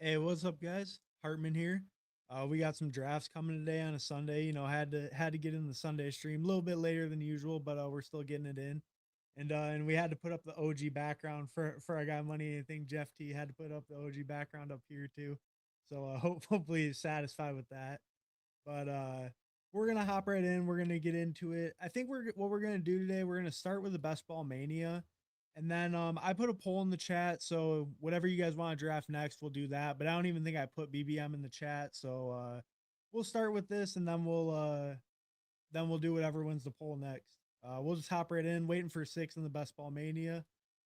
Hey, what's up, guys? Hartman here. We got some drafts coming today on a Sunday. Had to get in the Sunday stream a little bit later than usual, but we're still getting it in. And we had to put up the OG background for our guy Money. I think Jeff T had to put up the OG background up here too. So hopefully he's satisfied with that. But we're gonna hop right in. We're gonna get into it. I think what we're gonna do today. We're gonna start with the best ball mania, and then I put a poll in the chat. So whatever you guys want to draft next, we'll do that. But I don't even think I put BBM in the chat. So we'll start with this, and then we'll do whatever wins the poll next. We'll just hop right in, waiting for six in the best ball mania.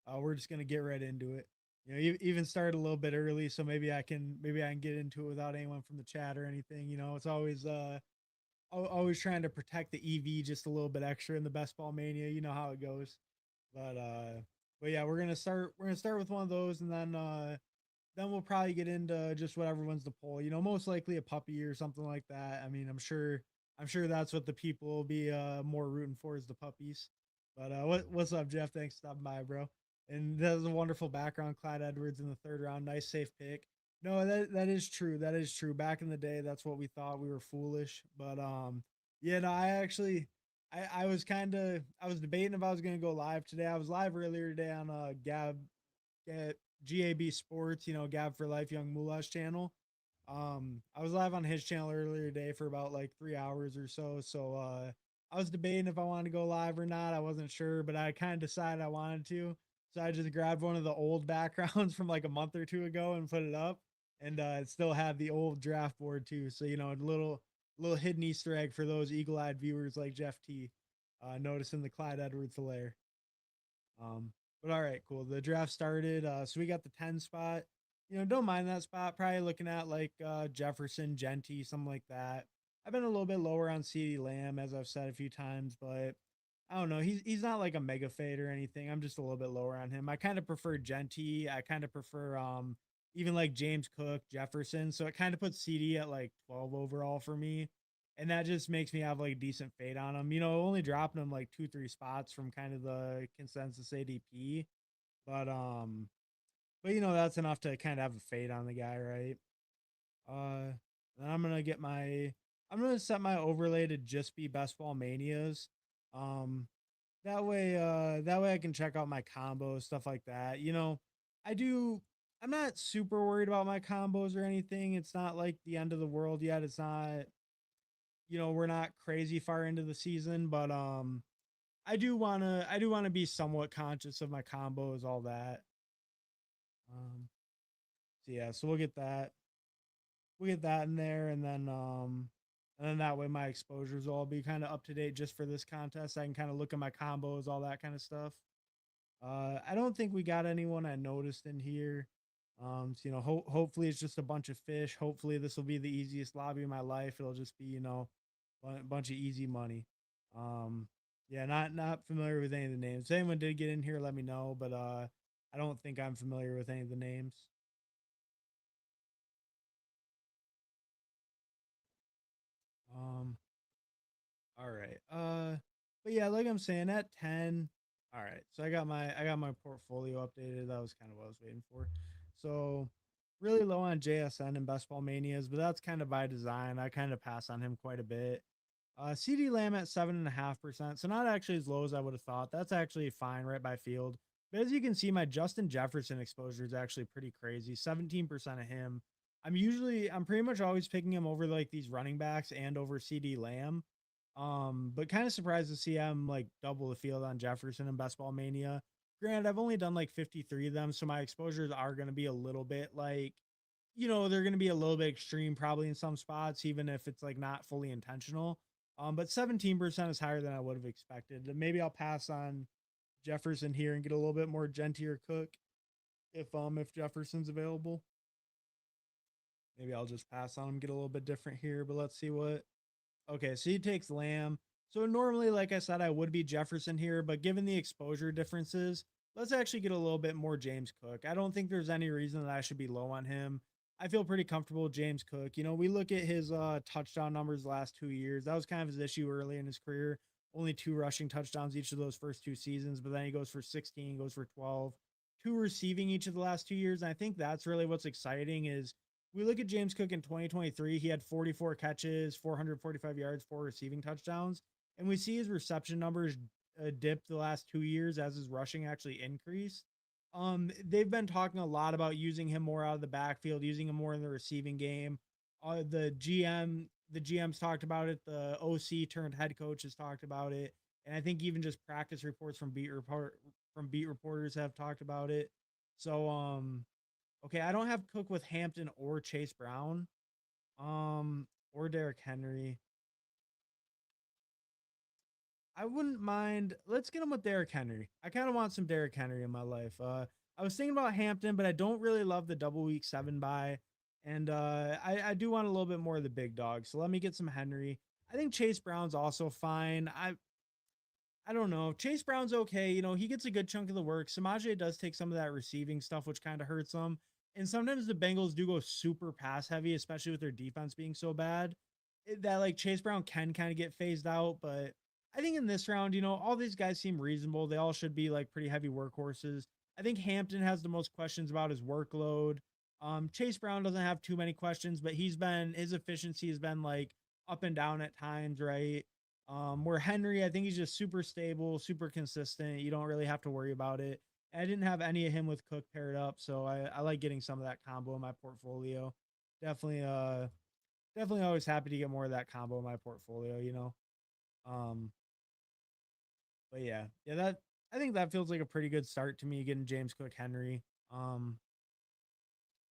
We're just gonna get right into it. Even started a little bit early, so maybe I can get into it without anyone from the chat or anything. It's always trying to protect the EV just a little bit extra in the best ball mania. You know how it goes. But yeah, we're gonna start with one of those, and then we'll probably get into just whatever wins the poll. Most likely a puppy or something like that. I mean, I'm sure that's what the people will be more rooting for is the puppies. But what's up, Jeff? Thanks for stopping by, bro. And that was a wonderful background, Clyde Edwards in the third round. Nice safe pick. No, that is true. That is true. Back in the day, that's what we thought. We were foolish. But yeah, no, I was debating if I was gonna go live today. I was live earlier today on GAB Sports, Gab for Life Young Moolah's channel. I was live on his channel earlier today for about like 3 hours or so. So I was debating if I wanted to go live or not. I wasn't sure, but I kind of decided I wanted to. So I just grabbed one of the old backgrounds from like a month or two ago and put it up. And it still had the old draft board too. So a little hidden Easter egg for those eagle-eyed viewers like Jeff T. Noticing the Clyde Edwards Hilaire. But all right, cool. The draft started. So we got the 10 spot. Don't mind that spot. Probably looking at like Jefferson, Genty, something like that. I've been a little bit lower on CD Lamb, as I've said a few times, but I don't know. He's not like a mega fade or anything. I'm just a little bit lower on him. I kind of prefer Genty. I kind of prefer even like James Cook, Jefferson. So it kind of puts CD at like 12 overall for me. And that just makes me have like decent fade on him. Only dropping him like 2-3 spots from kind of the consensus ADP. But that's enough to kind of have a fade on the guy, right? Uh then I'm gonna set my overlay to just be best ball manias. Um that way I can check out my combos, stuff like that. I do I'm not super worried about my combos or anything. It's not like the end of the world yet. It's not, we're not crazy far into the season, but I do wanna be somewhat conscious of my combos, all that. Um so yeah, so we'll get that in there, and then that way my exposures will all be kind of up to date just for this contest. I can kind of look at my combos, all that kind of stuff. I don't think we got anyone I noticed in here. So, hopefully it's just a bunch of fish. Hopefully this will be the easiest lobby of my life. It'll just be, a bunch of easy money. Um, yeah, not familiar with any of the names. If anyone did get in here, let me know. But I don't think I'm familiar with any of the names. Um, all right. But yeah, like I'm saying, at 10. All right. So I got my portfolio updated. That was kind of what I was waiting for. So really low on JSN and Best Ball Manias, but that's kind of by design. I kind of pass on him quite a bit. CD Lamb at 7.5%. So not actually as low as I would have thought. That's actually fine right by field. But as you can see, my Justin Jefferson exposure is actually pretty crazy. 17% of him. I'm pretty much always picking him over like these running backs and over CD Lamb. But kind of surprised to see I'm like double the field on Jefferson and Best Ball Mania. Granted, I've only done like 53 of them, so my exposures are going to be a little bit like, they're going to be a little bit extreme probably in some spots, even if it's like not fully intentional. But 17% is higher than I would have expected. Maybe I'll pass on Jefferson here and get a little bit more gentier Cook if Jefferson's available. Maybe I'll just pass on him, get a little bit different here, but let's see what. Okay, so he takes Lamb. So normally, like I said, I would be Jefferson here, but given the exposure differences, let's actually get a little bit more James Cook. I don't think there's any reason that I should be low on him. I feel pretty comfortable with James Cook. We look at his touchdown numbers the last 2 years. That was kind of his issue early in his career. Only two rushing touchdowns each of those first two seasons, but then he goes for 16, goes for 12, two receiving each of the last 2 years. And I think that's really what's exciting is we look at James Cook in 2023. He had 44 catches, 445 yards, 4 receiving touchdowns. And we see his reception numbers dip the last 2 years as his rushing actually increased. They've been talking a lot about using him more out of the backfield, using him more in the receiving game. The GM's talked about it. The OC turned head coach has talked about it, and I think even just practice reports from beat reporters have talked about it. So, okay, I don't have Cook with Hampton or Chase Brown, or Derrick Henry. I wouldn't mind. Let's get him with Derrick Henry. I kind of want some Derrick Henry in my life. I was thinking about Hampton, but I don't really love the double week 7 bye. And I do want a little bit more of the big dog. So let me get some Henry. I think Chase Brown's also fine. I don't know. Chase Brown's okay. You know, he gets a good chunk of the work. Samaje does take some of that receiving stuff, which kind of hurts them. And sometimes the Bengals do go super pass heavy, especially with their defense being so bad. That like Chase Brown can kind of get phased out, but I think in this round, all these guys seem reasonable. They all should be like pretty heavy workhorses. I think Hampton has the most questions about his workload. Chase Brown doesn't have too many questions, but his efficiency has been like up and down at times, right? Where Henry, I think he's just super stable, super consistent. You don't really have to worry about it. And I didn't have any of him with Cook paired up, so I like getting some of that combo in my portfolio. Definitely, definitely always happy to get more of that combo in my portfolio. Um, but yeah, that I think that feels like a pretty good start to me getting James Cook Henry. Um,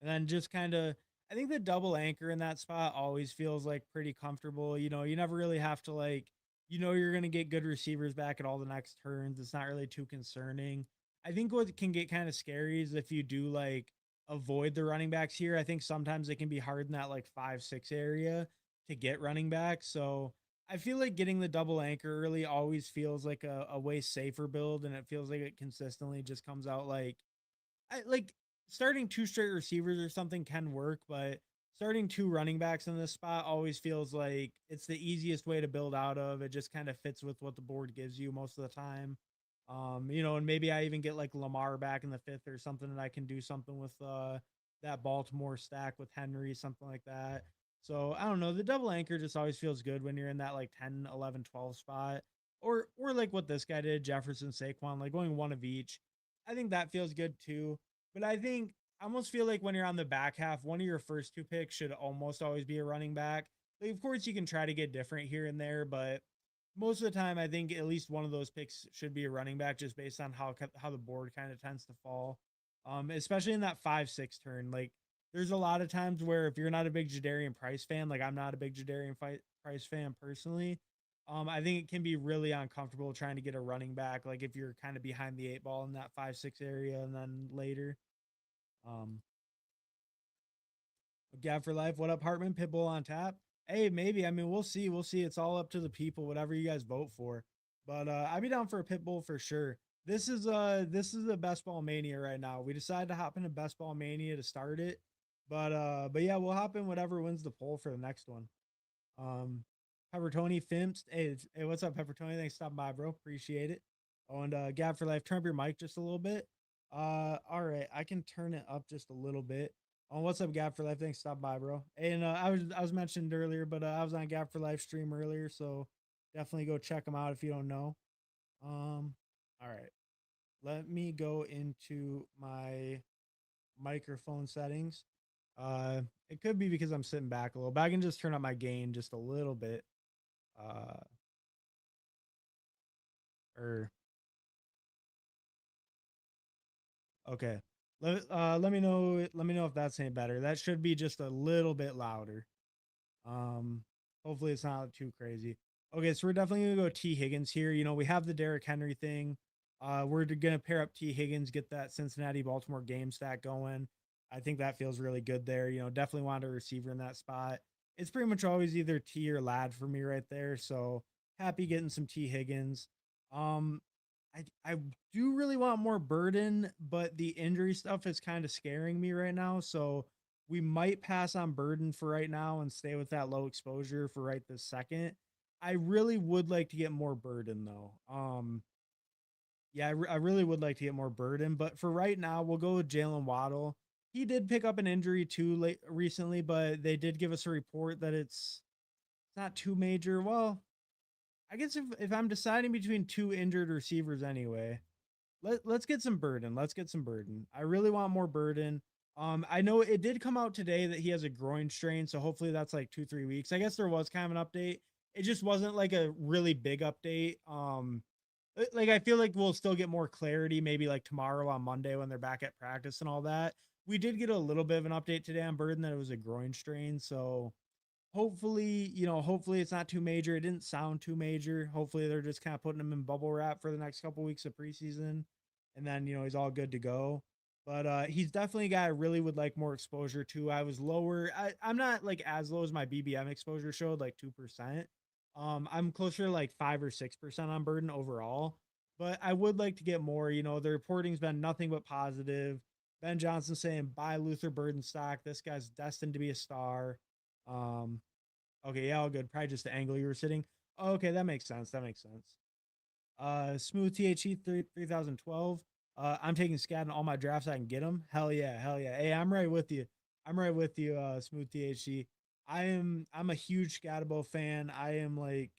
and then just kind of, I think the double anchor in that spot always feels like pretty comfortable. You never really have to like, you're going to get good receivers back at all the next turns. It's not really too concerning. I think what can get kind of scary is if you do like avoid the running backs here. I think sometimes it can be hard in that like 5-6 area to get running back. So I feel like getting the double anchor early always feels like a way safer build. And it feels like it consistently just comes out like, I like starting two straight receivers or something can work, but starting two running backs in this spot always feels like it's the easiest way to build out of. It just kind of fits with what the board gives you most of the time. And maybe I even get like Lamar back in the fifth or something, and I can do something with that Baltimore stack with Henry, something like that. So I don't know. The double anchor just always feels good when you're in that like 10, 11, 12 spot. Or like what this guy did, Jefferson Saquon, like going one of each. I think that feels good too. But I almost feel like when you're on the back half, one of your first two picks should almost always be a running back. Like, of course, you can try to get different here and there, but most of the time, I think at least one of those picks should be a running back, just based on how the board kind of tends to fall. Especially in that 5-6 turn. Like, there's a lot of times where if you're not a big Jadarian Price fan, like I'm not a big Price fan personally. I think it can be really uncomfortable trying to get a running back, like if you're kind of behind the 8 ball in that 5-6 area, and then later. Um, Gab for life. What up, Hartman? Pitbull on tap. Hey, maybe. I mean, we'll see. We'll see. It's all up to the people, whatever you guys vote for. But I'd be down for a Pitbull for sure. This is the best ball mania right now. We decided to hop into best ball mania to start it. But yeah, we'll hop in whatever wins the poll for the next one. Um Peppertony Fimps. Hey, what's up, Peppertony? Thanks for stopping by, bro. Appreciate it. Oh, and Gab for life. Turn up your mic just a little bit. All right, I can turn it up just a little bit. Oh, what's up, Gap for Life? Thanks, stop by, bro. And I was mentioned earlier, but I was on Gap for Life stream earlier, so definitely go check them out if you don't know. All right, let me go into my microphone settings. It could be because I'm sitting back a little, but I can just turn up my gain just a little bit. Uh, or okay. Let me know if that's any better. That should be just a little bit louder. Um, Hopefully it's not too crazy. Okay, so we're definitely gonna go T Higgins here. We have the Derrick Henry thing. We're gonna pair up T Higgins, get that Cincinnati Baltimore game stack going. I think that feels really good there. Definitely want a receiver in that spot. It's pretty much always either T or Lad for me right there. So happy getting some T Higgins. Um, I do really want more Burden, but the injury stuff is kind of scaring me right now. So we might pass on Burden for right now and stay with that low exposure for right this second. I really would like to get more Burden though. Yeah, I really would like to get more Burden, but for right now, we'll go with Jalen Waddle. He did pick up an injury too late recently, but they did give us a report that it's not too major. Well, I guess if I'm deciding between two injured receivers anyway, let's get some Burden. Let's get some Burden. I really want more Burden. I know it did come out today that he has a groin strain, so hopefully that's like 2-3 weeks. I guess there was kind of an update. It just wasn't like a really big update. Like I feel like we'll still get more clarity maybe like tomorrow on Monday when they're back at practice and all that. We did get a little bit of an update today on Burden that it was a groin strain, so hopefully, hopefully it's not too major. It didn't sound too major. Hopefully they're just kind of putting him in bubble wrap for the next couple weeks of preseason, and then he's all good to go. But he's definitely a guy I really would like more exposure to. I was lower. I'm not like as low as my BBM exposure showed, like 2%. I'm closer to like 5 or 6% on Burden overall. But I would like to get more. The reporting's been nothing but positive. Ben Johnson saying buy Luther Burden stock. This guy's destined to be a star. Um, okay, yeah, all good. Probably just the angle you were sitting. Oh, okay, that makes sense. That makes sense. Smooth THE 3012. I'm taking scat in all my drafts. I can get them. Hell yeah, hell yeah. Hey, I'm right with you. I'm right with you. Smooth THE. I'm a huge Scatabo fan. I am like,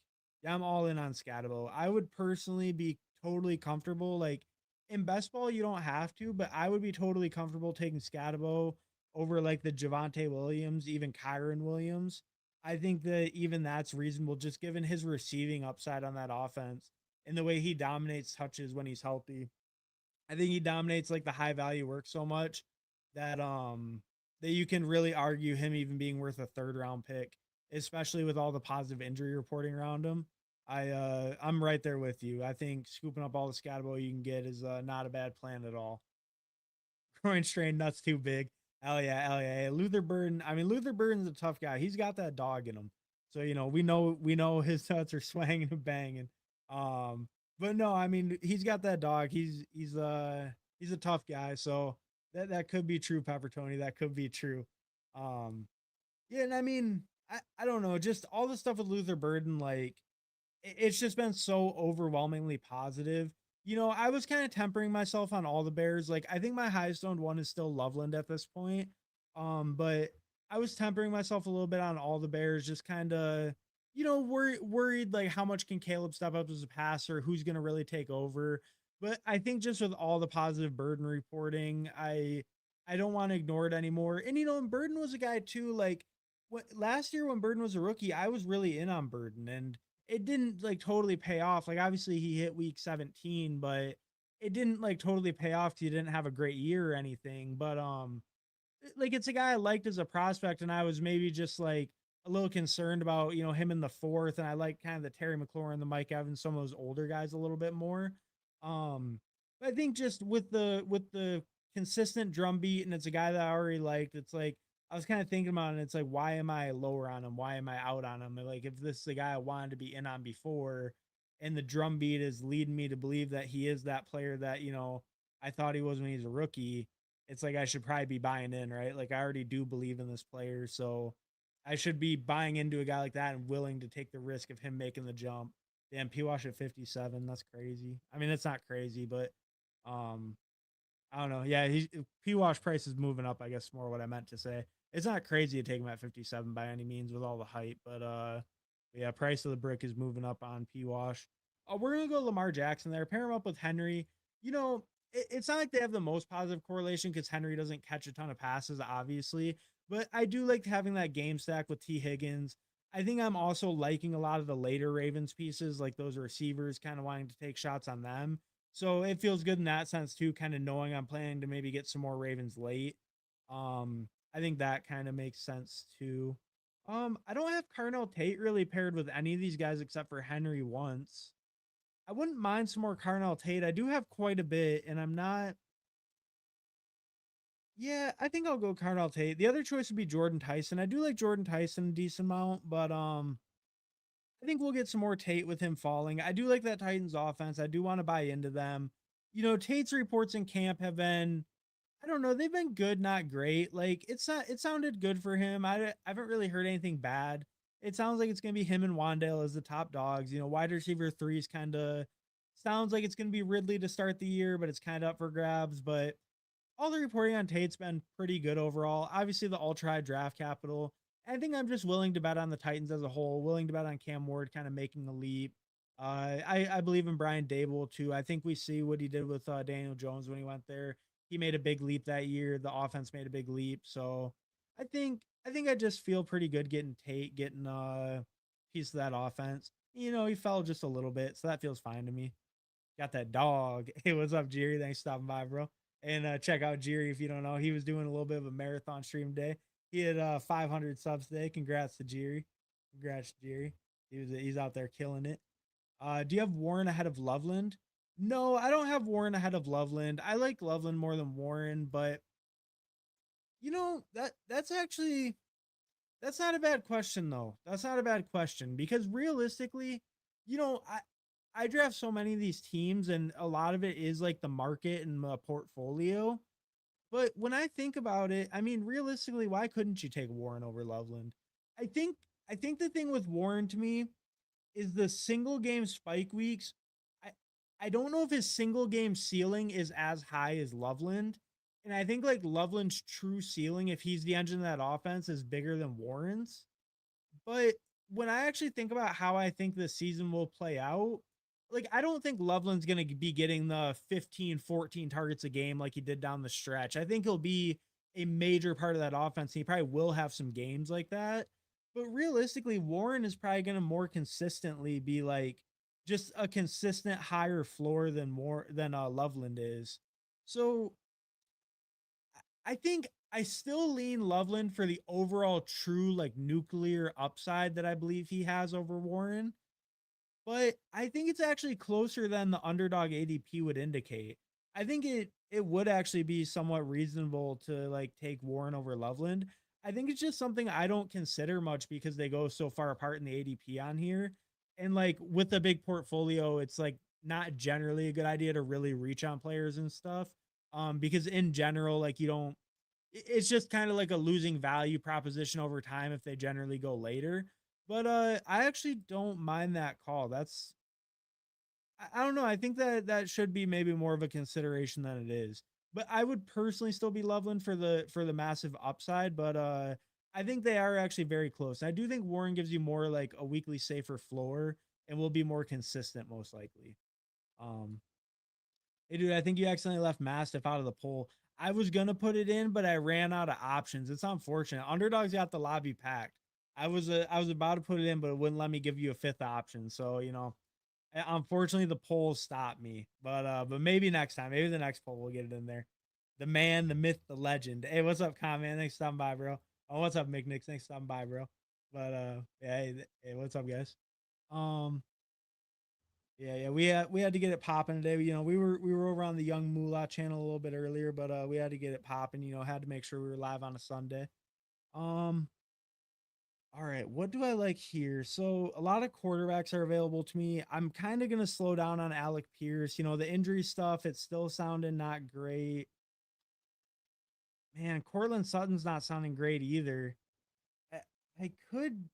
yeah, I'm all in on Scatabo. I would personally be totally comfortable. Like in best ball, you don't have to, but I would be totally comfortable taking Scatabo over like the Javante Williams, even Kyron Williams. I think that even that's reasonable, just given his receiving upside on that offense and the way he dominates touches when he's healthy. I think he dominates like the high value work so much that that you can really argue him even being worth a third round pick, especially with all the positive injury reporting around him. I'm right there with you. I think scooping up all the Scatabo you can get is not a bad plan at all. Groin strain, nuts too big. Hell yeah, hell yeah. Luther Burden. I mean, Luther Burden's a tough guy. He's got that dog in him. So we know his nuts are swanging and banging. Um, but no, I mean he's got that dog. He's a tough guy. So that could be true, Pepper Tony. That could be true. Um, yeah, and I mean I don't know, just all the stuff with Luther Burden, like it's just been so overwhelmingly positive. I was kind of tempering myself on all the Bears. Like, I think my highest owned one is still Loveland at this point. But I was tempering myself a little bit on all the Bears, just kind of, worried like how much can Caleb step up as a passer, who's going to really take over. But I think just with all the positive Burden reporting, I don't want to ignore it anymore. And and Burden was a guy too. Like last year when Burden was a rookie, I was really in on Burden, and it didn't like totally pay off. Like obviously he hit week 17, but it didn't like totally pay off because he didn't have a great year or anything. But like it's a guy I liked as a prospect, and I was maybe just like a little concerned about him in the fourth, and I like kind of the Terry McLaurin, the Mike Evans, some of those older guys a little bit more. But I think just with the consistent drum beat, and it's a guy that I already liked. It's like I was kind of thinking about it. And it's like, why am I lower on him? Why am I out on him? And like, if this is a guy I wanted to be in on before, and the drum beat is leading me to believe that he is that player that I thought he was when he's a rookie, it's like I should probably be buying in, right? Like I already do believe in this player, so I should be buying into a guy like that and willing to take the risk of him making the jump. Damn, P Wash at 57, that's crazy. I mean, it's not crazy, but um, I don't know. Yeah, P Wash price is moving up. I guess more what I meant to say. It's not crazy to take him at 57 by any means with all the hype, but yeah, price of the brick is moving up on P Wash. We're gonna go Lamar Jackson there. Pair him up with Henry. It's not like they have the most positive correlation because Henry doesn't catch a ton of passes, obviously. But I do like having that game stack with T. Higgins. I think I'm also liking a lot of the later Ravens pieces, like those receivers, kind of wanting to take shots on them. So it feels good in that sense too, kind of knowing I'm planning to maybe get some more Ravens late. I think that kind of makes sense too. I don't have Carnell Tate really paired with any of these guys except for Henry once. I wouldn't mind some more Carnell Tate. I do have quite a bit, and I'm not. Yeah, I think I'll go Carnell Tate. The other choice would be Jordan Tyson. I do like Jordan Tyson a decent amount, but I think we'll get some more Tate with him falling. I do like that Titans offense. I do want to buy into them. Tate's reports in camp have been, I don't know, they've been good, not great. Like it sounded good for him. I haven't really heard anything bad. It sounds like it's gonna be him and Wandale as the top dogs. Wide receiver three is kind of Sounds like it's going to be Ridley to start the year, but it's kind of up for grabs. But all the reporting on Tate's been pretty good overall. Obviously, the ultra high draft capital. I think I'm just willing to bet on the Titans as a whole, willing to bet on Cam Ward kind of making the leap. I believe in Brian Dable too. I think we see what he did with Daniel Jones when he went there. He made a big leap that year. The offense made a big leap. So I think I just feel pretty good getting Tate, getting piece of that offense. He fell just a little bit, so that feels fine to me. Got that dog. Hey, what's up, Jerry? Thanks for stopping by, bro. And check out Jerry if you don't know. He was doing a little bit of a marathon stream day. He had 500 subs today. Congrats to Jerry. Congrats, Jerry. He's out there killing it. Do you have Warren ahead of Loveland? No, I don't have Warren ahead of Loveland. I like Loveland more than Warren, but that's not a bad question though. That's not a bad question because realistically, I draft so many of these teams and a lot of it is like the market and the portfolio. But when I think about it, I mean, realistically, why couldn't you take Warren over Loveland? I think I think the thing with Warren to me is the single game spike weeks. I I don't know if his single game ceiling is as high as Loveland. And I think like Loveland's true ceiling, if he's the engine of that offense, is bigger than Warren's. But when I actually think about how I think the season will play out, like I don't think Loveland's going to be getting the 15, 14 targets a game like he did down the stretch. I think he'll be a major part of that offense. He probably will have some games like that. But realistically, Warren is probably going to more consistently be like just a consistent higher floor than more than Loveland is. So I think I still lean Loveland for the overall true like nuclear upside that I believe he has over Warren. But I think it's actually closer than the underdog ADP would indicate. I think it would actually be somewhat reasonable to like take Warren over Loveland. I think it's just something I don't consider much because they go so far apart in the ADP on here. And like with the big portfolio, it's like not generally a good idea to really reach on players and stuff. Because in general, like you don't it's just kind of like a losing value proposition over time if they generally go later. But I actually don't mind that call. I don't know. I think that that should be maybe more of a consideration than it is. But I would personally still be Loveland for the massive upside. But I think they are actually very close. I do think Warren gives you more like a weekly safer floor and will be more consistent most likely. Um, Hey, dude, I think you accidentally left Mastiff out of the poll. I was gonna put it in, but I ran out of options. It's unfortunate. Underdog's got the lobby packed. I was about to put it in, but it wouldn't let me give you a fifth option. So unfortunately, the poll stopped me. But maybe next time, maybe the next poll we'll get it in there. The man, the myth, the legend. Hey, what's up, comment? Thanks for stopping by, bro. Oh, what's up, McNix? Thanks for stopping by, bro. But yeah, hey, what's up, guys? Um, yeah, we had to get it popping today. We were over on the Young Moolah channel a little bit earlier, but we had to get it popping. Had to make sure we were live on a Sunday. Um, all right, what do I like here? So a lot of quarterbacks are available to me. I'm kind of gonna slow down on Alec Pierce. The injury stuff, it's still sounding not great. Man, Cortland Sutton's not sounding great either. I, I could,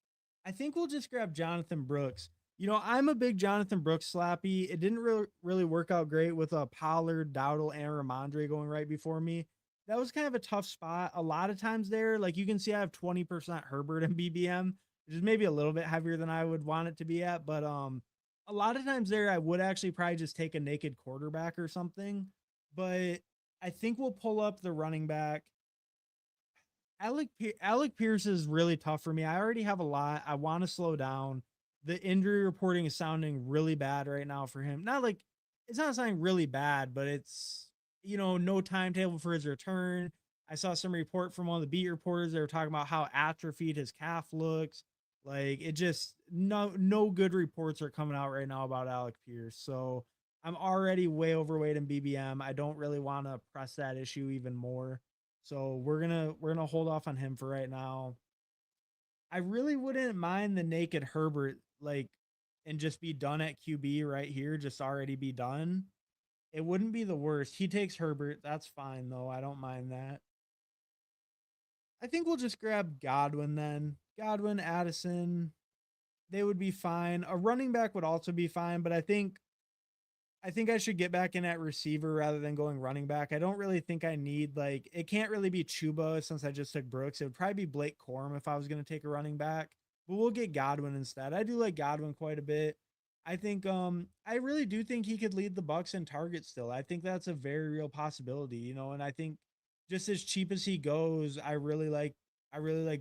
I think we'll just grab Jonathan Brooks. I'm a big Jonathan Brooks slappy. It didn't really work out great with Pollard, Dowdle, and Ramondre going right before me. That was kind of a tough spot. A lot of times there, like you can see, I have 20% Herbert and BBM, which is maybe a little bit heavier than I would want it to be at. But a lot of times there, I would actually probably just take a naked quarterback or something. But I think we'll pull up the running back. Alec Pierce is really tough for me. I already have a lot. I want to slow down. The injury reporting is sounding really bad right now for him. Not like it's not sounding really bad, but it's no timetable for his return. I saw some report from one of the beat reporters. They were talking about how atrophied his calf looks. Like it just no good reports are coming out right now about Alec Pierce. So I'm already way overweight in BBM. I don't really want to press that issue even more. So we're gonna hold off on him for right now. I really wouldn't mind the naked Herbert like and just be done at QB right here, just already be done. It wouldn't be the worst. He takes Herbert. That's fine though. I don't mind that. I think we'll just grab Godwin then. Godwin, Addison, they would be fine. A running back would also be fine, but I think I think I should get back in at receiver rather than going running back. I don't really think I need like it can't really be Chuba since I just took Brooks. It would probably be Blake Corum if I was going to take a running back. But we'll get Godwin instead. I do like Godwin quite a bit. I think I really do think he could lead the Bucks in targets still. I think that's a very real possibility, you know, and I think just as cheap as he goes, I really like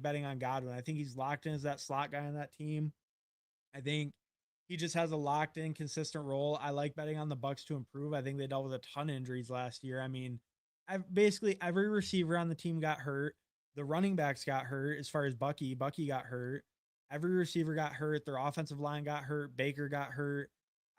betting on Godwin. I think he's locked in as that slot guy on that team. I think he just has a locked in consistent role. I like betting on the Bucks to improve. I think they dealt with a ton of injuries last year. I mean, I've basically every receiver on the team got hurt. The running backs got hurt as far as Bucky. Bucky got hurt. Every receiver got hurt. Their offensive line got hurt. Baker got hurt.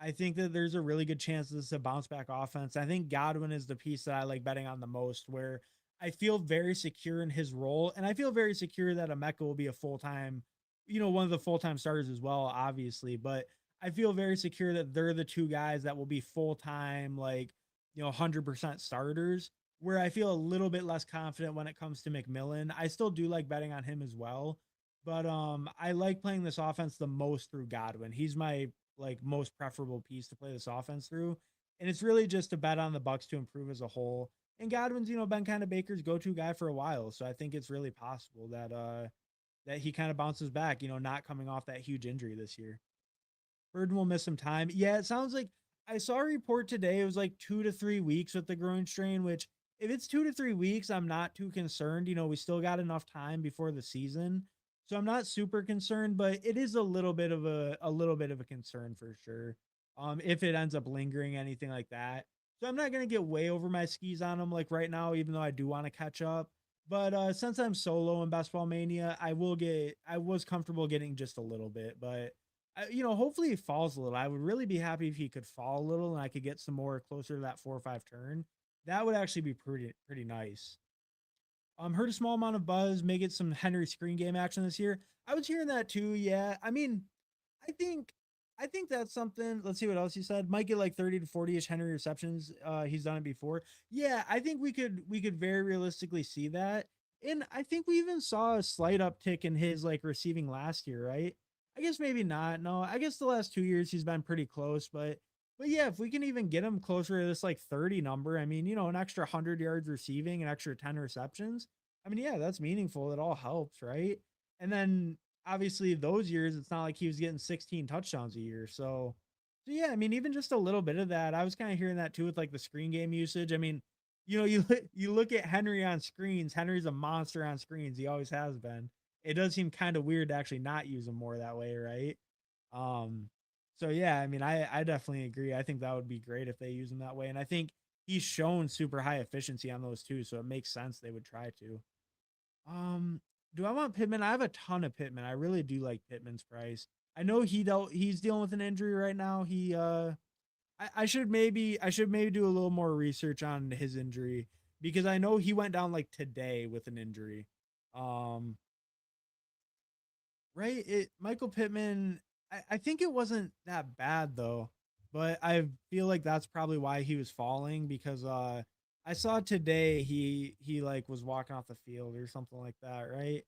I think that there's a really good chance this is a bounce back offense. I think Godwin is the piece that I like betting on the most, where I feel very secure in his role. And I feel very secure that Emeka will be a full time, you know, one of the full time starters as well, obviously. But I feel very secure that they're the two guys that will be full time, like, you know, 100% starters. Where I feel a little bit less confident when it comes to McMillan. I still do like betting on him as well, but I like playing this offense the most through Godwin. He's my like most preferable piece to play this offense through, and it's really just to bet on the Bucks to improve as a whole. And Godwin's, you know, been kind of Baker's go-to guy for a while, so I think it's really possible that that he kind of bounces back, you know, not coming off that huge injury this year. Burden will miss some time. Yeah, it sounds like I saw a report today. It was like 2 to 3 weeks with the groin strain, which if it's 2 to 3 weeks, I'm not too concerned. You know, we still got enough time before the season. So I'm not super concerned, but it is a little bit of a concern for sure. If it ends up lingering, anything like that. So I'm not gonna get way over my skis on him like right now, even though I do want to catch up. But since I'm solo in Best Ball Mania, I was comfortable getting just a little bit, but you know, hopefully he falls a little. I would really be happy if he could fall a little and I could get some more closer to that 4 or 5 turn. That would actually be pretty nice. Heard a small amount of buzz, may get some Henry screen game action this year. I was hearing that too. Yeah, I mean, I think I think that's something. Let's see what else he said. Might get like 30 to 40ish Henry receptions. He's done it before. Yeah, I think we could very realistically see that. And I think we even saw a slight uptick in his like receiving last year, right? I guess maybe not. No, I guess the last 2 years he's been pretty close, but yeah, if we can even get him closer to this like 30 number, I mean, you know, an extra 100 yards receiving, an extra 10 receptions. I mean, yeah, that's meaningful. It all helps, right? And then obviously those years, it's not like he was getting 16 touchdowns a year. So yeah, I mean, even just a little bit of that. I was kind of hearing that too with like the screen game usage. I mean, you know, you look at Henry on screens. Henry's a monster on screens. He always has been. It does seem kind of weird to actually not use him more that way, right? Um, so yeah, I mean, I definitely agree. I think that would be great if they use him that way, and I think he's shown super high efficiency on those too, so it makes sense they would try to. Um, do I want Pittman? I have a ton of Pittman. I really do like Pittman's price. I know he's dealing with an injury right now. I should maybe do a little more research on his injury because I know he went down like today with an injury. Um, right? It Michael Pittman, I think it wasn't that bad though, but I feel like that's probably why he was falling because I saw today he like was walking off the field or something like that, right?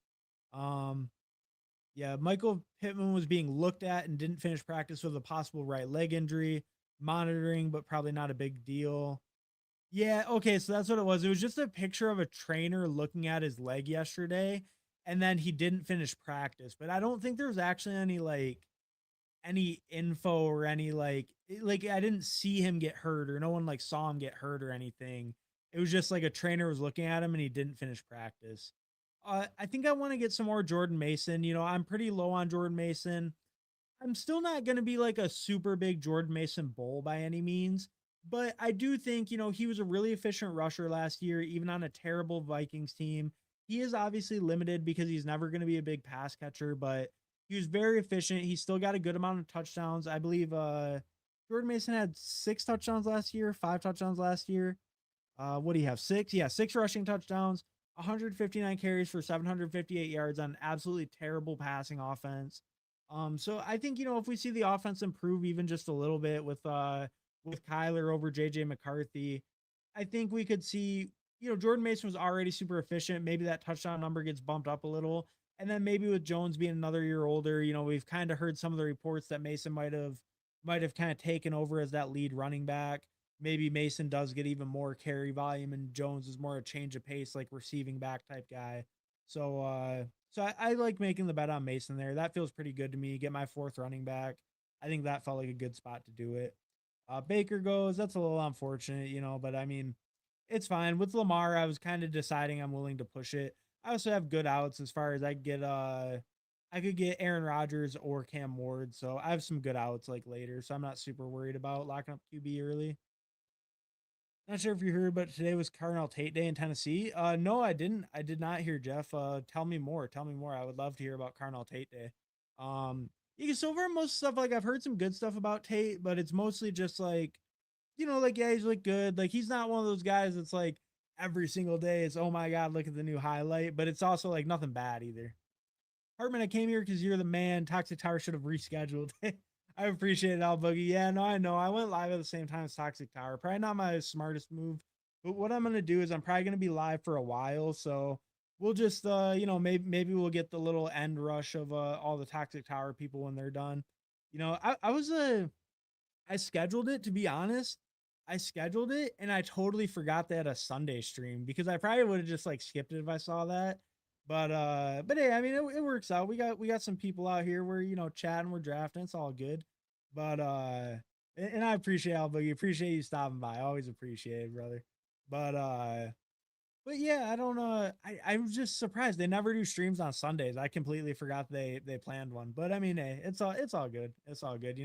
Um yeah, Michael Pittman was being looked at and didn't finish practice with a possible right leg injury, monitoring, but probably not a big deal. Yeah, okay, so that's what it was. It was just a picture of a trainer looking at his leg yesterday, and then he didn't finish practice. But I don't think there was actually any info or any like I didn't see him get hurt or no one like saw him get hurt or anything. It was just like a trainer was looking at him and he didn't finish practice. I think I want to get some more Jordan Mason. You know, I'm pretty low on Jordan Mason. I'm still not going to be like a super big Jordan Mason bull by any means, but I do think, you know, he was a really efficient rusher last year, even on a terrible Vikings team. He is obviously limited because he's never going to be a big pass catcher, but he was very efficient. He still got a good amount of touchdowns. I believe Jordan Mason had 6 touchdowns last year, 5 touchdowns last year. What do you have? Six? Yeah, 6 rushing touchdowns, 159 carries for 758 yards on absolutely terrible passing offense. So I think, you know, if we see the offense improve even just a little bit with Kyler over JJ McCarthy, I think we could see, you know, Jordan Mason was already super efficient. Maybe that touchdown number gets bumped up a little. And then maybe with Jones being another year older, you know, we've kind of heard some of the reports that Mason might have might have kind of taken over as that lead running back. Maybe Mason does get even more carry volume, and Jones is more a change of pace, like receiving back type guy. So I like making the bet on Mason there. That feels pretty good to me. Get my fourth running back. I think that felt like a good spot to do it. Baker goes. That's a little unfortunate, but I mean, it's fine. With Lamar, I was kind of deciding I'm willing to push it. I also have good outs as far as I could get Aaron Rodgers or Cam Ward. So I have some good outs like later. So I'm not super worried about locking up QB early. Not sure if you heard, but today was Cardinal Tate Day in Tennessee. No, I didn't. I did not hear, Jeff. Tell me more. Tell me more. I would love to hear about Cardinal Tate Day. You can so far most stuff, like I've heard some good stuff about Tate, but it's mostly just like, like, yeah, he's look good. Like he's not one of those guys that's like every single day it's, oh my god, look at the new highlight, but it's also like nothing bad either. Hartman, I came here because you're the man. Toxic Tower should have rescheduled. I appreciate it, Al Boogie. Yeah, no, I know. I went live at the same time as Toxic Tower. Probably not my smartest move. But what I'm gonna do is I'm probably gonna be live for a while. So we'll just maybe we'll get the little end rush of all the Toxic Tower people when they're done. I scheduled it, to be honest. I scheduled it and I totally forgot they had a Sunday stream because I probably would have just like skipped it if I saw that. But hey, I mean it works out. We got some people out here. We're chatting, we're drafting. It's all good. But and I appreciate Boogie. Appreciate you stopping by. I always appreciate it, brother. But but yeah, I don't know. I was just surprised they never do streams on Sundays. I completely forgot they planned one. But I mean, hey, it's all good. It's all good.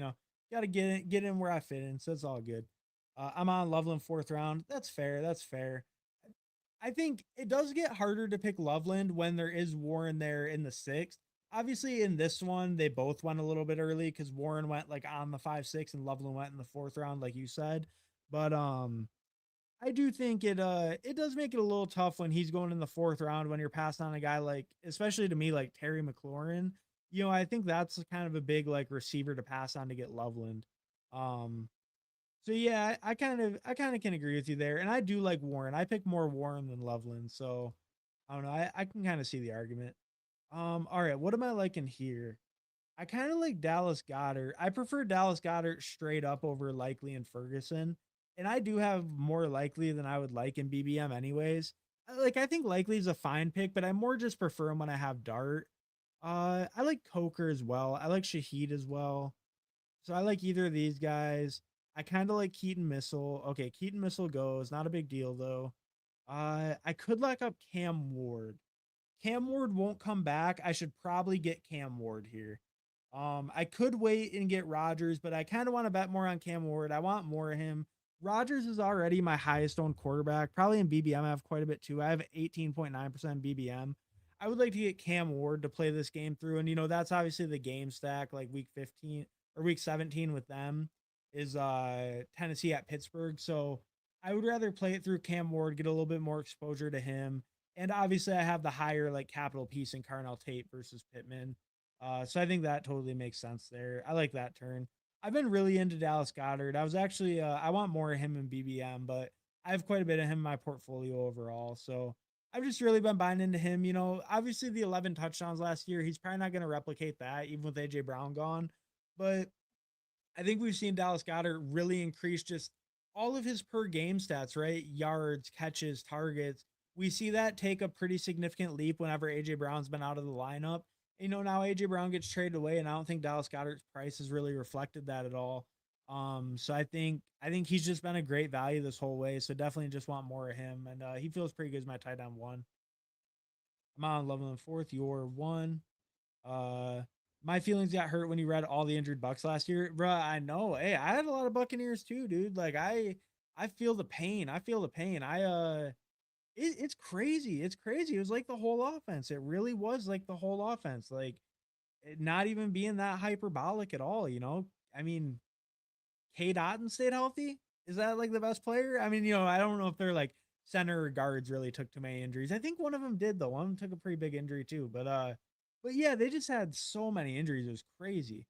Got to get in where I fit in, so it's all good. I'm on Loveland fourth round. That's fair. That's fair. I think it does get harder to pick Loveland when there is Warren there in the sixth. Obviously, in this one, they both went a little bit early because Warren went like on the 5-6 and Loveland went in the fourth round, like you said. But I do think it does make it a little tough when he's going in the fourth round when you're passing on a guy like, especially to me, like Terry McLaurin. I think that's kind of a big like receiver to pass on to get Loveland. Um, so yeah, I kind of can agree with you there, and I do like Warren. I pick more Warren than Loveland, so I don't know. I can kind of see the argument. All right, what am I liking here? I kind of like Dallas Goddard. I prefer Dallas Goddard straight up over Likely and Ferguson. And I do have more Likely than I would like in BBM anyways. I think Likely is a fine pick, but I more just prefer him when I have Dart. I like Coker as well. I like Shaheed as well. So I like either of these guys. I kind of like Keaton Missile. Okay, Keaton Missile goes. Not a big deal though. I could lock up Cam Ward. Cam Ward won't come back. I should probably get Cam Ward here. I could wait and get Rodgers, but I kind of want to bet more on Cam Ward. I want more of him. Rodgers is already my highest owned quarterback. Probably in BBM, I have quite a bit too. I have 18.9% BBM. I would like to get Cam Ward to play this game through. And, that's obviously the game stack, like week 15 or week 17 with them is Tennessee at Pittsburgh. So I would rather play it through Cam Ward, get a little bit more exposure to him. And obviously, I have the higher like capital piece in Carnell Tate versus Pittman. So I think that totally makes sense there. I like that turn. I've been really into Dallas Goddard. I was actually I want more of him in BBM, but I have quite a bit of him in my portfolio overall. So I've just really been buying into him. Obviously the 11 touchdowns last year, he's probably not going to replicate that even with AJ Brown gone. But I think we've seen Dallas Goddard really increase just all of his per game stats, right? Yards, catches, targets. We see that take a pretty significant leap whenever AJ Brown's been out of the lineup. Now AJ Brown gets traded away, and I don't think Dallas Goddard's price has really reflected that at all. So I think he's just been a great value this whole way. So definitely just want more of him, and he feels pretty good as my tight end one. I'm on Loveland fourth. You're one. Uh, my feelings got hurt when you read all the injured Bucks last year, bro. I know. Hey, I had a lot of Buccaneers too, dude. Like I feel the pain. I feel the pain. It's crazy. It's crazy. It was like the whole offense. It really was like the whole offense. Like not even being that hyperbolic at all. I mean, K. Dotton stayed healthy. Is that like the best player? I mean, I don't know if they're like center or guards really took too many injuries. I think one of them did though. One of them took a pretty big injury too. But yeah, they just had so many injuries. It was crazy.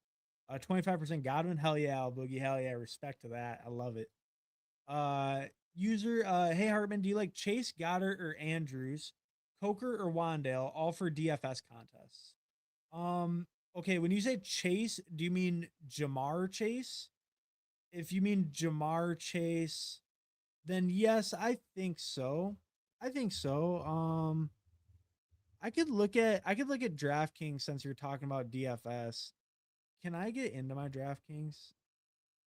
25% Godwin. Hell yeah, Al Boogie. Hell yeah, respect to that. I love it. User, hey Hartman, do you like Chase, Goddard, or Andrews, Coker, or Wandale, all for DFS contests? Okay, when you say Chase, do you mean Jamar Chase? if you mean Jamar Chase, then yes, I think so. I think so. I could look at DraftKings since you're talking about DFS. Can I get into my DraftKings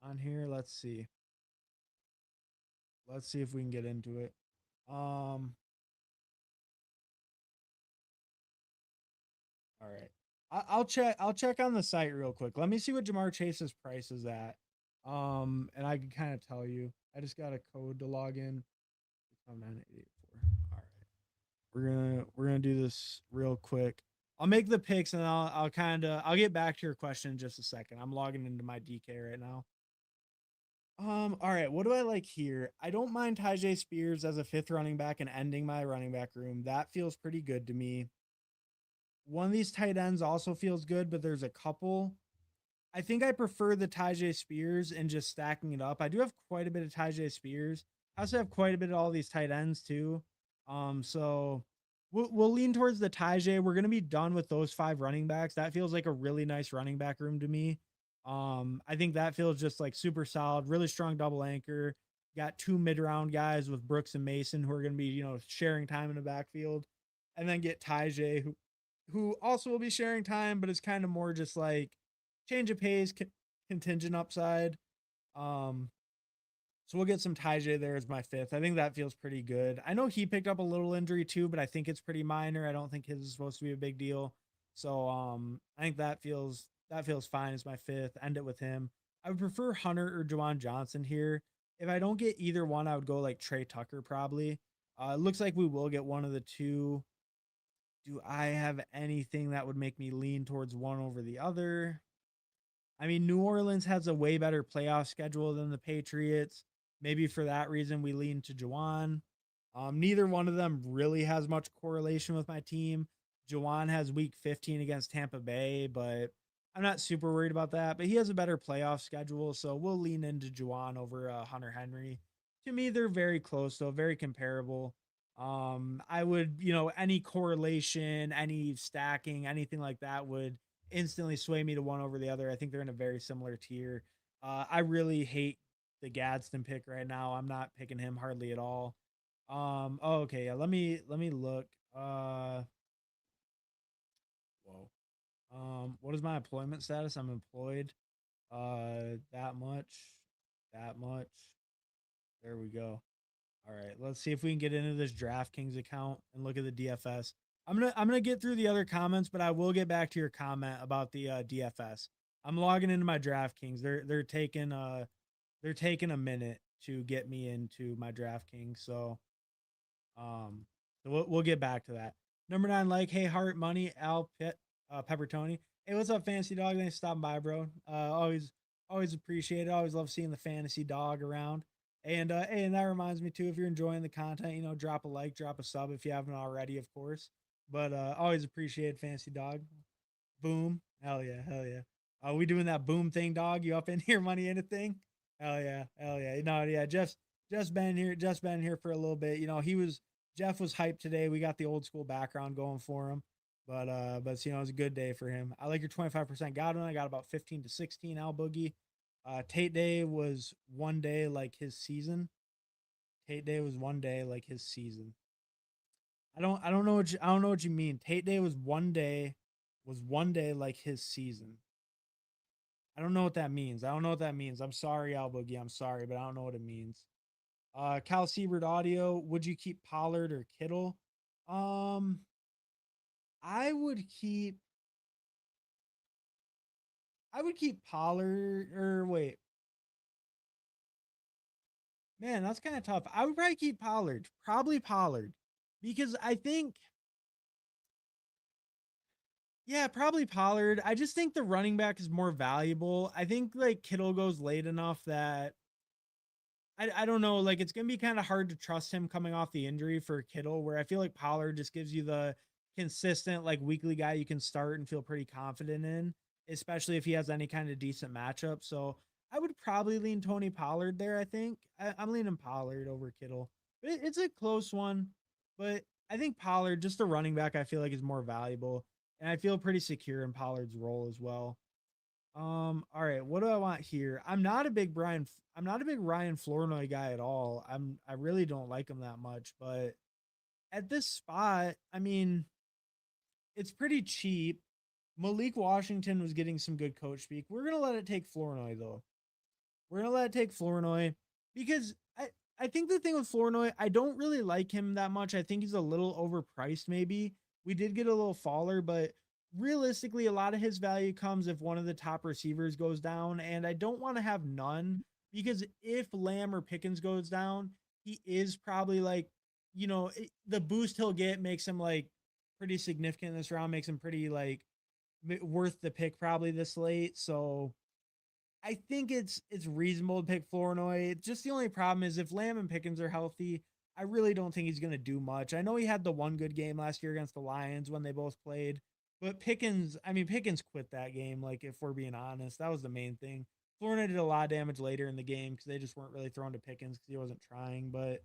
on here? Let's see. Let's see if we can get into it. Um, all right. I'll check. I'll check on the site real quick. Let me see what Jamar Chase's price is at. And I can kind of tell you. I just got a code to log in. 9884. All right. We're gonna do this real quick. I'll make the picks and I'll get back to your question in just a second. I'm logging into my DK right now. All right, what do I like here? I don't mind Tyjae Spears as a fifth running back and ending my running back room. That feels pretty good to me. One of these tight ends also feels good, but there's a couple. I think I prefer the Tyjae Spears and just stacking it up. I do have quite a bit of Tyjae Spears. I also have quite a bit of all these tight ends too. So we'll lean towards the Tyjae. We're gonna be done with those 5 running backs. That feels like a really nice running back room to me. I think that feels just like super solid, really strong double anchor. Got 2 mid-round guys with Brooks and Mason who are gonna be, sharing time in the backfield. And then get Tyjae, who also will be sharing time, but it's kind of more just like change of pace, contingent upside. Um, so we'll get some Tyjae there as my fifth. I think that feels pretty good. I know he picked up a little injury too, but I think it's pretty minor. I don't think his is supposed to be a big deal. So I think that feels fine as my fifth. End it with him. I would prefer Hunter or Juwan Johnson here. If I don't get either one, I would go like Trey Tucker probably. It looks like we will get one of the two. Do I have anything that would make me lean towards one over the other? I mean, New Orleans has a way better playoff schedule than the Patriots. Maybe for that reason, we lean to Juwan. Neither one of them really has much correlation with my team. Juwan has week 15 against Tampa Bay, but I'm not super worried about that. But he has a better playoff schedule, so we'll lean into Juwan over Hunter Henry. To me, they're very close, though, very comparable. I would, any correlation, any stacking, anything like that would instantly sway me to one over the other. I think they're in a very similar tier. I really hate the Gadsden pick right now. I'm not picking him hardly at all. Oh, okay, yeah. Let me look. Whoa. What is my employment status? I'm employed. That much, that much. There we go. All right, let's see if we can get into this DraftKings account and look at the DFS. I'm gonna get through the other comments, but I will get back to your comment about the DFS. I'm logging into my DraftKings. They're taking a minute to get me into my DraftKings. So we'll get back to that. Number 9, like, hey, Heart Money, Al Pitt, Peppertony. Hey, what's up, Fantasy Dog? Thanks for stopping by, bro. Always appreciate it. Always love seeing the Fantasy Dog around. And that reminds me too, if you're enjoying the content, drop a like, drop a sub if you haven't already, of course. But always appreciate Fantasy Dog. Boom. Hell yeah, hell yeah. Are we doing that boom thing, dog? You up in here, money in a thing? Hell yeah, hell yeah. No, yeah, just been here for a little bit. Jeff was hyped today. We got the old school background going for him. But it was a good day for him. I like your 25% Godwin. I got about 15 to 16 Al Boogie. Tate Day was one day like his season. Tate Day was one day like his season. I don't know what you mean. Tate Day was one day like his season. I don't know what that means. I don't know what that means. I'm sorry, Al Boogie. I'm sorry, but I don't know what it means. Cal Siebert audio. Would you keep Pollard or Kittle? Um, I would keep Pollard or wait. Man, that's kind of tough. I would probably keep Pollard. Probably Pollard. Because I think yeah, probably Pollard. I just think the running back is more valuable. I think like Kittle goes late enough that I don't know, like it's gonna be kind of hard to trust him coming off the injury for Kittle, where I feel like Pollard just gives you the consistent like weekly guy you can start and feel pretty confident in, especially if he has any kind of decent matchup. So I would probably lean Tony Pollard there. I think I'm leaning Pollard over Kittle. It's a close one, but I think Pollard, just the running back, I feel like is more valuable, and I feel pretty secure in Pollard's role as well. All right, what do I want here? I'm not a big Ryan Flournoy guy at all. I really don't like him that much, but at this spot, I mean, it's pretty cheap. Malik Washington was getting some good coach speak. We're gonna let it take Flournoy though. We're gonna let it take Flournoy because I think the thing with Flournoy, I don't really like him that much. I think he's a little overpriced. Maybe we did get a little faller, but realistically, a lot of his value comes if one of the top receivers goes down, and I don't want to have none because if Lamb or Pickens goes down, he is probably like, the boost he'll get makes him like pretty significant in this round, makes him pretty like worth the pick probably this late. So I think it's reasonable to pick Flournoy. Just the only problem is if Lamb and Pickens are healthy, I really don't think he's going to do much. I know he had the one good game last year against the Lions when they both played, but Pickens quit that game. Like, if we're being honest, that was the main thing. Flournoy did a lot of damage later in the game because they just weren't really throwing to Pickens because he wasn't trying. But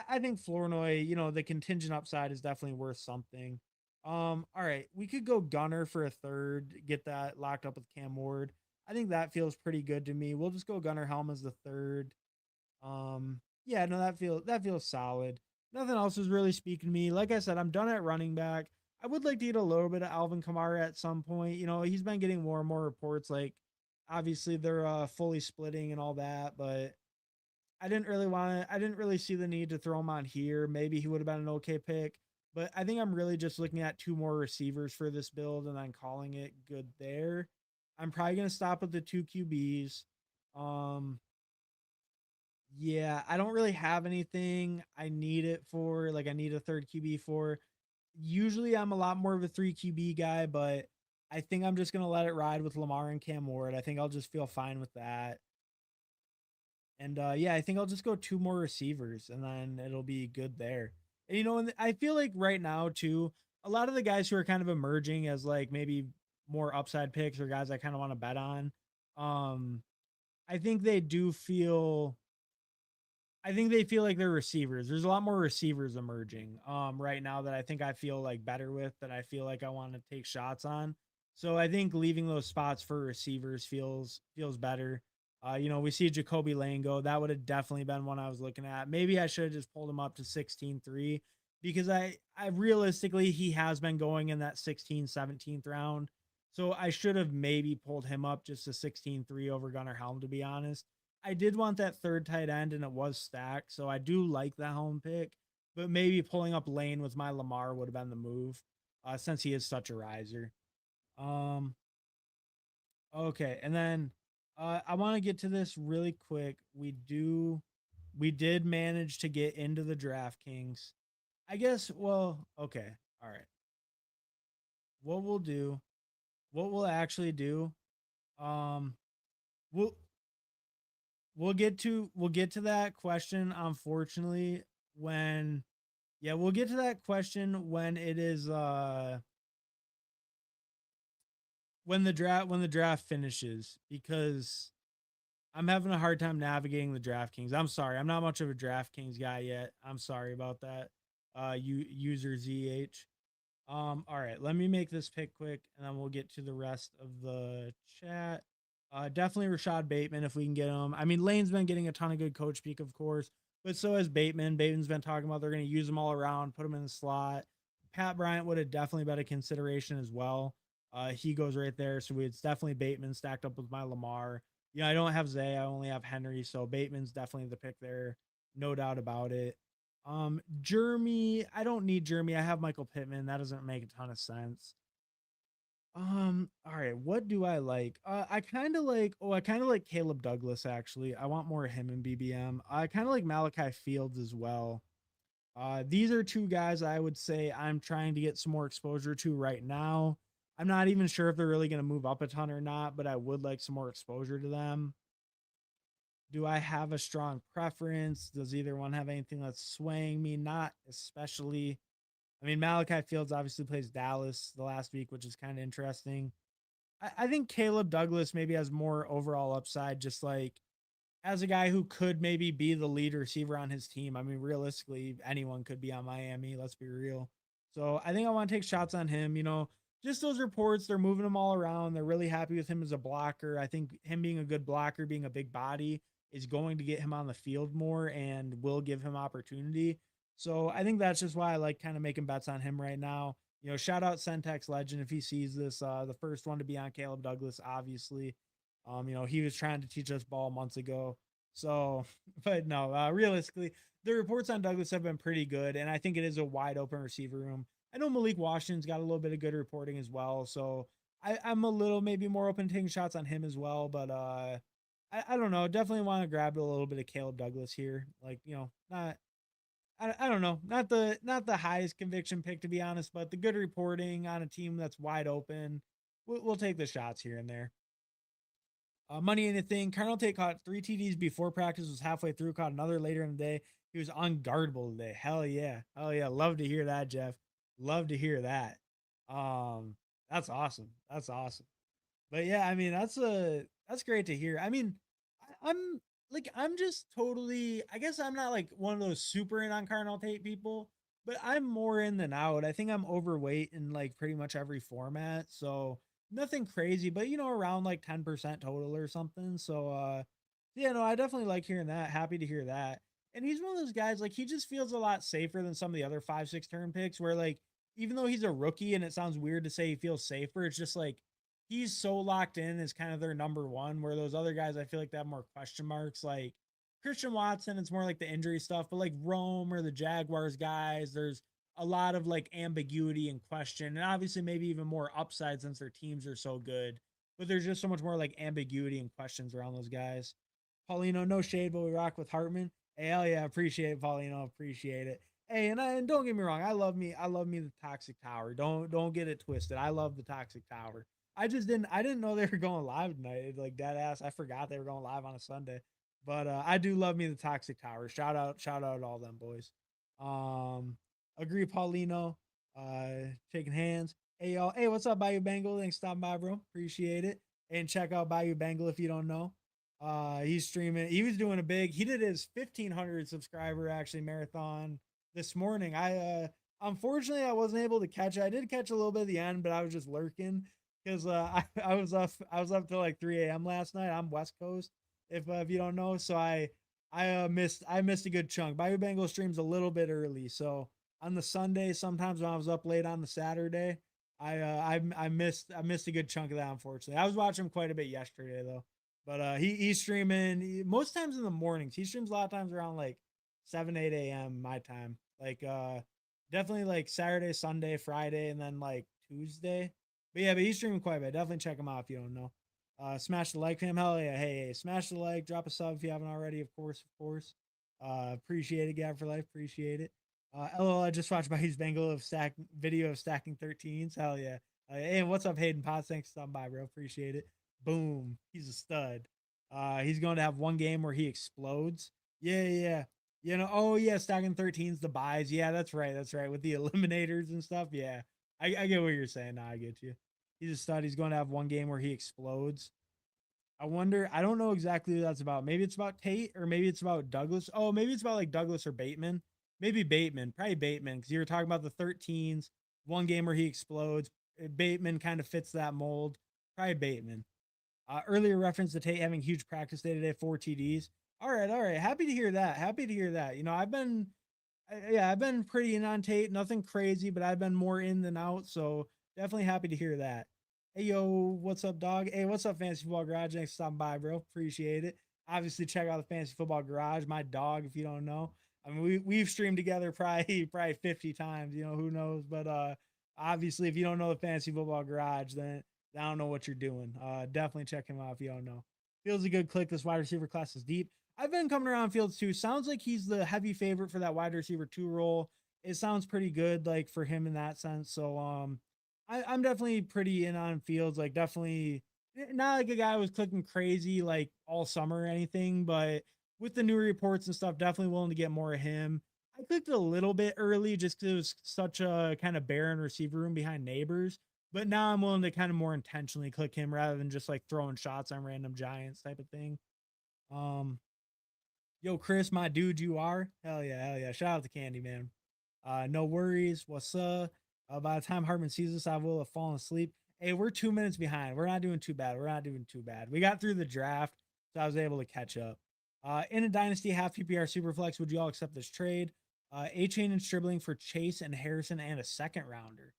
I think Flournoy, the contingent upside is definitely worth something. All right, we could go Gunner for a third, get that locked up with Cam Ward. I think that feels pretty good to me. We'll just go Gunnar Helm as the third. Yeah, no, that feels solid. Nothing else is really speaking to me. Like I said, I'm done at running back. I would like to get a little bit of Alvin Kamara at some point. He's been getting more and more reports. Like, obviously they're fully splitting and all that, but I didn't really see the need to throw him on here. Maybe he would have been an okay pick, but I think I'm really just looking at two more receivers for this build and then calling it good there. I'm probably gonna stop at the two QBs. Um, yeah, I don't really have anything I need it for. Like, I need a third QB for. Usually I'm a lot more of a three QB guy, but I think I'm just gonna let it ride with Lamar and Cam Ward. I think I'll just feel fine with that. And yeah, I think I'll just go two more receivers and then it'll be good there. And and I feel like right now too, a lot of the guys who are kind of emerging as like maybe more upside picks or guys I kind of want to bet on, um, I think they do feel I think they feel like they're receivers. There's a lot more receivers emerging right now that I feel like better with, that I feel like I want to take shots on. So I think leaving those spots for receivers feels better. We see Jacoby Lane go. That would have definitely been one I was looking at. Maybe I should have just pulled him up to 16-3 because I realistically he has been going in that 16th, 17th round. So I should have maybe pulled him up just to 16-3 over Gunnar Helm, to be honest. I did want that third tight end and it was stacked. So I do like the home pick, but maybe pulling up Lane with my Lamar would have been the move since he is such a riser. Um, okay. And then I want to get to this really quick. We did manage to get into the DraftKings. I guess, well, okay. All right. What we'll do, what we'll actually do, um, we'll we'll get to that question, unfortunately, when yeah, we'll get to that question when it is when the draft finishes, because I'm having a hard time navigating the DraftKings. I'm sorry. I'm not much of a DraftKings guy yet. I'm sorry about that. User ZH. All right, let me make this pick quick and then we'll get to the rest of the chat. Definitely Rashad Bateman if we can get him. I mean, Lane's been getting a ton of good coach speak, of course, but so has Bateman. Bateman's been talking about they're going to use them all around, put them in the slot. Pat Bryant would have definitely been a consideration as well. He goes right there. So it's definitely Bateman stacked up with my Lamar. I don't have Zay. I only have Henry. So Bateman's definitely the pick there. No doubt about it. Jeremy, I don't need Jeremy. I have Michael Pittman. That doesn't make a ton of sense. All right, what do I like? I kind of like Caleb Douglas actually. I want more of him in BBM. I kind of like Malachi Fields as well. These are two guys I would say I'm trying to get some more exposure to right now. I'm not even sure if they're really going to move up a ton or not, but I would like some more exposure to them. Do I have a strong preference? Does either one have anything that's swaying me? Not especially. I mean, Malachi Fields obviously plays Dallas the last week, which is kind of interesting. I think Caleb Douglas maybe has more overall upside, just like as a guy who could maybe be the lead receiver on his team. I mean, realistically, anyone could be on Miami. Let's be real. So I think I want to take shots on him, just those reports, they're moving him all around. They're really happy with him as a blocker. I think him being a good blocker, being a big body, is going to get him on the field more and will give him opportunity. So I think that's just why I like kind of making bets on him right now. Shout out Centex Legend if he sees this. The first one to be on Caleb Douglas, obviously. He was trying to teach us ball months ago. So, but no, realistically, the reports on Douglas have been pretty good, and I think it is a wide open receiver room. I know Malik Washington's got a little bit of good reporting as well, so I'm a little maybe more open to taking shots on him as well. But I don't know. Definitely want to grab a little bit of Caleb Douglas here. Like, not I don't know, not the highest conviction pick to be honest, but the good reporting on a team that's wide open. We'll take the shots here and there. Money in the thing. Carnell Tate caught 3 TDs before practice, was halfway through, caught another later in the day. He was unguardable today. Hell yeah. Hell yeah. Love to hear that, Jeff. Love to hear that. That's awesome. That's awesome. But yeah, I mean, that's great to hear. I mean, I'm like I'm just totally I guess I'm not like one of those super in on Carnell Tate people, but I'm more in than out. I think I'm overweight in like pretty much every format. So nothing crazy, but around like 10% total or something. So yeah, no, I definitely like hearing that. Happy to hear that. And he's one of those guys, like he just feels a lot safer than some of the other 5, 6 turn picks where like even though he's a rookie and it sounds weird to say he feels safer, it's just like he's so locked in as kind of their number one, where those other guys, I feel like they have more question marks. Like Christian Watson, it's more like the injury stuff, but like Rome or the Jaguars guys, there's a lot of like ambiguity and question, and obviously maybe even more upside since their teams are so good. But there's just so much more like ambiguity and questions around those guys. Paulino, no shade, but we rock with Hartman. Hey, hell yeah, appreciate it, Paulino, appreciate it. Hey, and don't get me wrong, I love me the Toxic Tower. Don't get it twisted. I love the Toxic Tower. I didn't know they were going live tonight. Like dead ass. I forgot they were going live on a Sunday. But I do love me the Toxic Tower. Shout out all them boys. Um Agree, Paulino. Shaking hands. Hey y'all. Hey, what's up, Bayou Bengal? Thanks for stopping by, bro. Appreciate it. And check out Bayou Bengal if you don't know. He's streaming. He was doing a big. He did his 1,500 subscriber actually marathon this morning. I unfortunately I wasn't able to catch it. I did catch a little bit at the end, but I was just lurking because I was up till like 3 a.m. last night. I'm West Coast, if you don't know. So I missed a good chunk. Bayou Bengal streams a little bit early, so on the Sunday, sometimes when I was up late on the Saturday, I missed a good chunk of that. Unfortunately, I was watching him quite a bit yesterday though. But he's streaming most times in the mornings. He streams a lot of times around like 7, 8 a.m. my time. Like definitely like Saturday, Sunday, Friday, and then like Tuesday. But yeah, but he's streaming quite a bit. Definitely check him out if you don't know. Smash the like fam. Hell yeah. Hey, smash the like, drop a sub if you haven't already, of course, of course. Appreciate it, Gab for life. Appreciate it. LOL, I just watched Bayou's Bengal of stack video of stacking 13s. Hell yeah. Hey, what's up, Hayden Potts? Thanks for stopping by, bro. Appreciate it. Boom. He's a stud. He's going to have one game where he explodes. Yeah, yeah. Oh yeah, stacking 13s, the buys. Yeah, that's right. That's right. With the eliminators and stuff. Yeah. I get what you're saying. Nah, I get you. He's a stud. He's going to have one game where he explodes. I wonder, I don't know exactly what that's about. Maybe it's about Tate or maybe it's about Douglas. Oh, maybe it's about like Douglas or Bateman. Maybe Bateman, probably Bateman, because you were talking about the 13s, one game where he explodes. Bateman kind of fits that mold. Probably Bateman. Earlier reference to Tate having huge practice day today, 4 TDs. All right, all right. Happy to hear that. Happy to hear that. I've been pretty in on Tate. Nothing crazy, but I've been more in than out. So definitely happy to hear that. Hey yo, what's up, dog? Hey, what's up, Fantasy Football Garage? Thanks for stopping by, bro. Appreciate it. Obviously, check out the Fantasy Football Garage. My dog, if you don't know. I mean, we've streamed together probably 50 times. Who knows? But obviously, if you don't know the Fantasy Football Garage, then I don't know what you're doing. Definitely check him out if you don't know. Feels a good click. This wide receiver class is deep. I've been coming around Fields too. Sounds like he's the heavy favorite for that wide receiver 2 role. It sounds pretty good, like for him in that sense. So I'm definitely pretty in on Fields. Like definitely not like a guy who was clicking crazy like all summer or anything, but with the new reports and stuff, definitely willing to get more of him. I clicked a little bit early just because it was such a kind of barren receiver room behind Neighbors. But now I'm willing to kind of more intentionally click him rather than just like throwing shots on random giants type of thing. Um, Yo, Chris, my dude, you are hell yeah, hell yeah. Shout out to Candy, man. No worries. What's up? By the time Hartman sees this, I will have fallen asleep. Hey, we're 2 minutes behind. We're not doing too bad. We're not doing too bad. We got through the draft, so I was able to catch up. In a dynasty half PPR superflex, would you all accept this trade? A Chain and Stribling for Chase and Harrison and a second rounder.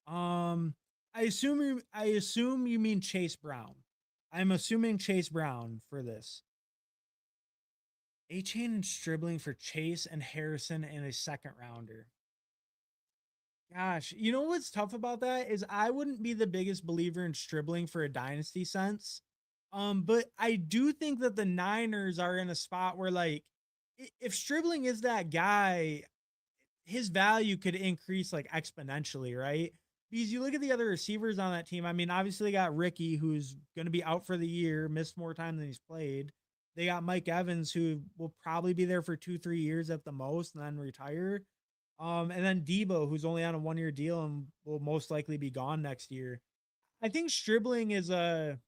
Um, I assume you mean Chase Brown. I'm assuming Chase Brown for this. A Chain and Stribling for Chase and Harrison and a second rounder. Gosh, you know what's tough about that is I wouldn't be the biggest believer in Stribling for a dynasty sense. But I do think that the Niners are in a spot where like if Stribling is that guy, his value could increase like exponentially, right? Because you look at the other receivers on that team. I mean, obviously they got Ricky, who's going to be out for the year, missed more time than he's played. They got Mike Evans, who will probably be there for 2-3 years at the most and then retire. And then Debo, who's only on a 1 year deal and will most likely be gone next year. I think Stribling is a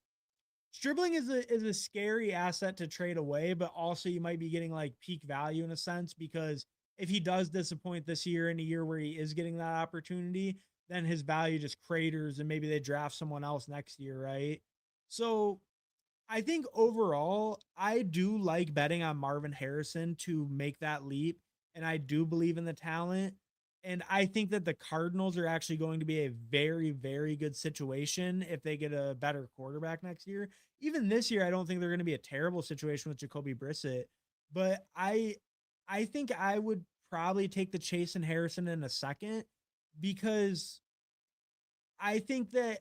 scary asset to trade away, but also you might be getting like peak value in a sense because if he does disappoint this year in a year where he is getting that opportunity, then his value just craters and maybe they draft someone else next year, right? So I think overall, I do like betting on Marvin Harrison to make that leap. And I do believe in the talent. And I think that the Cardinals are actually going to be a very, very good situation if they get a better quarterback next year. Even this year, I don't think they're going to be a terrible situation with Jacoby Brissett. But I think I would probably take the Chase and Harrison in a second because I think that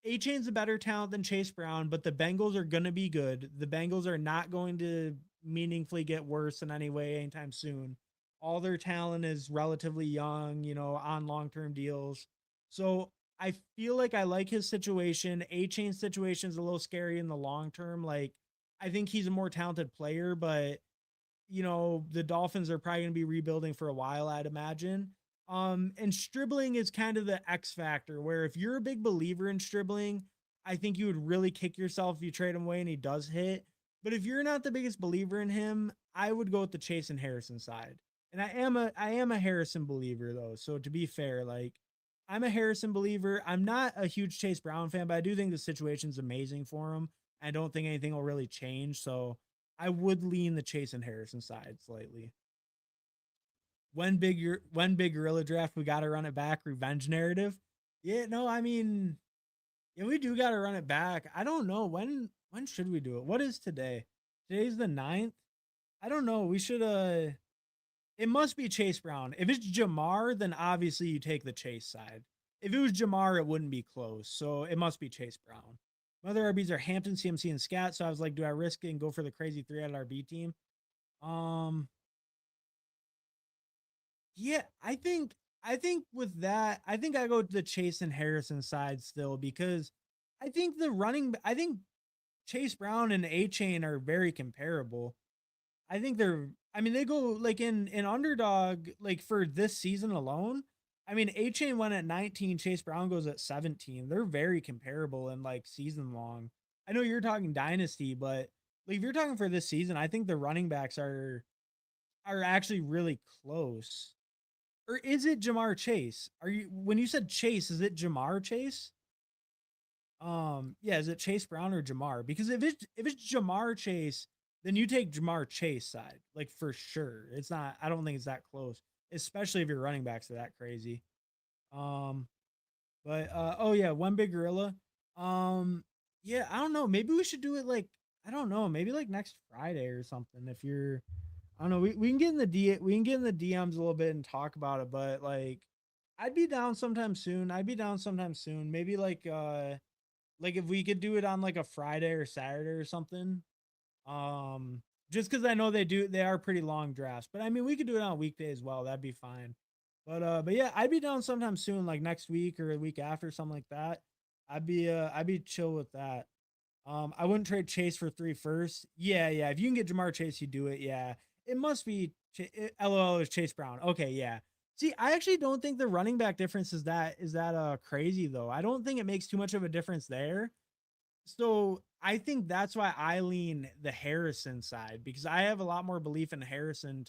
A-Chain's a better talent than Chase Brown, but the Bengals are going to be good. The Bengals are not going to meaningfully get worse in any way anytime soon. All their talent is relatively young, on long-term deals. So I feel like I like his situation. A-Chain's situation is a little scary in the long term. Like, I think he's a more talented player, but the Dolphins are probably going to be rebuilding for a while, I'd imagine. And Stribling is kind of the X factor where if you're a big believer in Stribling, I think you would really kick yourself if you trade him away and he does hit. But if you're not the biggest believer in him, I would go with the Chase and Harrison side. And I am a Harrison believer though. So to be fair, like I'm a Harrison believer. I'm not a huge Chase Brown fan, but I do think the situation's amazing for him. I don't think anything will really change. So I would lean the Chase and Harrison side slightly. When big gorilla draft, we got to run it back. Revenge narrative. Yeah, no, I mean, yeah, we do got to run it back. I don't know when should we do it. What is today? Today's the 9th. I don't know. We should It must be Chase Brown. If it's Jamar, then obviously you take the Chase side. If it was Jamar, it wouldn't be close. So it must be Chase Brown. My other RBs are Hampton, CMC, and Scat. So I was like, do I risk it and go for the crazy 3 out RB team? Um, Yeah, I think with that, I think I go to the Chase and Harrison side still because I think Chase Brown and A Chain are very comparable. I mean, they go like in underdog, like for this season alone. I mean, A Chain went at 19, Chase Brown goes at 17. They're very comparable in like season long. I know you're talking dynasty, but like if you're talking for this season, I think the running backs are actually really close. Or is it Jamar Chase? Are you when you said Chase, is it Jamar Chase? Yeah, is it Chase Brown or Jamar? Because if it's Jamar Chase, then you take Jamar Chase side, like for sure. It's not, I don't think it's that close, especially if your running backs are that crazy. Um, but oh yeah, one big gorilla. Yeah, I don't know. Maybe we should do it like I don't know, maybe like next Friday or something. If you're I don't know. We can get in the we can get in the DMs a little bit and talk about it, but like I'd be down sometime soon. I'd be down sometime soon. Maybe like if we could do it on like a Friday or Saturday or something. Um just because I know they are pretty long drafts. But I mean we could do it on a weekday as well. That'd be fine. But yeah, I'd be down sometime soon, like next week or a week after, something like that. I'd be chill with that. I wouldn't trade Chase for 3 firsts. Yeah, yeah. If you can get Jamar Chase, you do it. Yeah, it must be. LOL is Chase Brown. Okay, yeah. See, I actually don't think the running back difference is that crazy though. I don't think it makes too much of a difference there. So I think that's why I lean the Harrison side because I have a lot more belief in Harrison.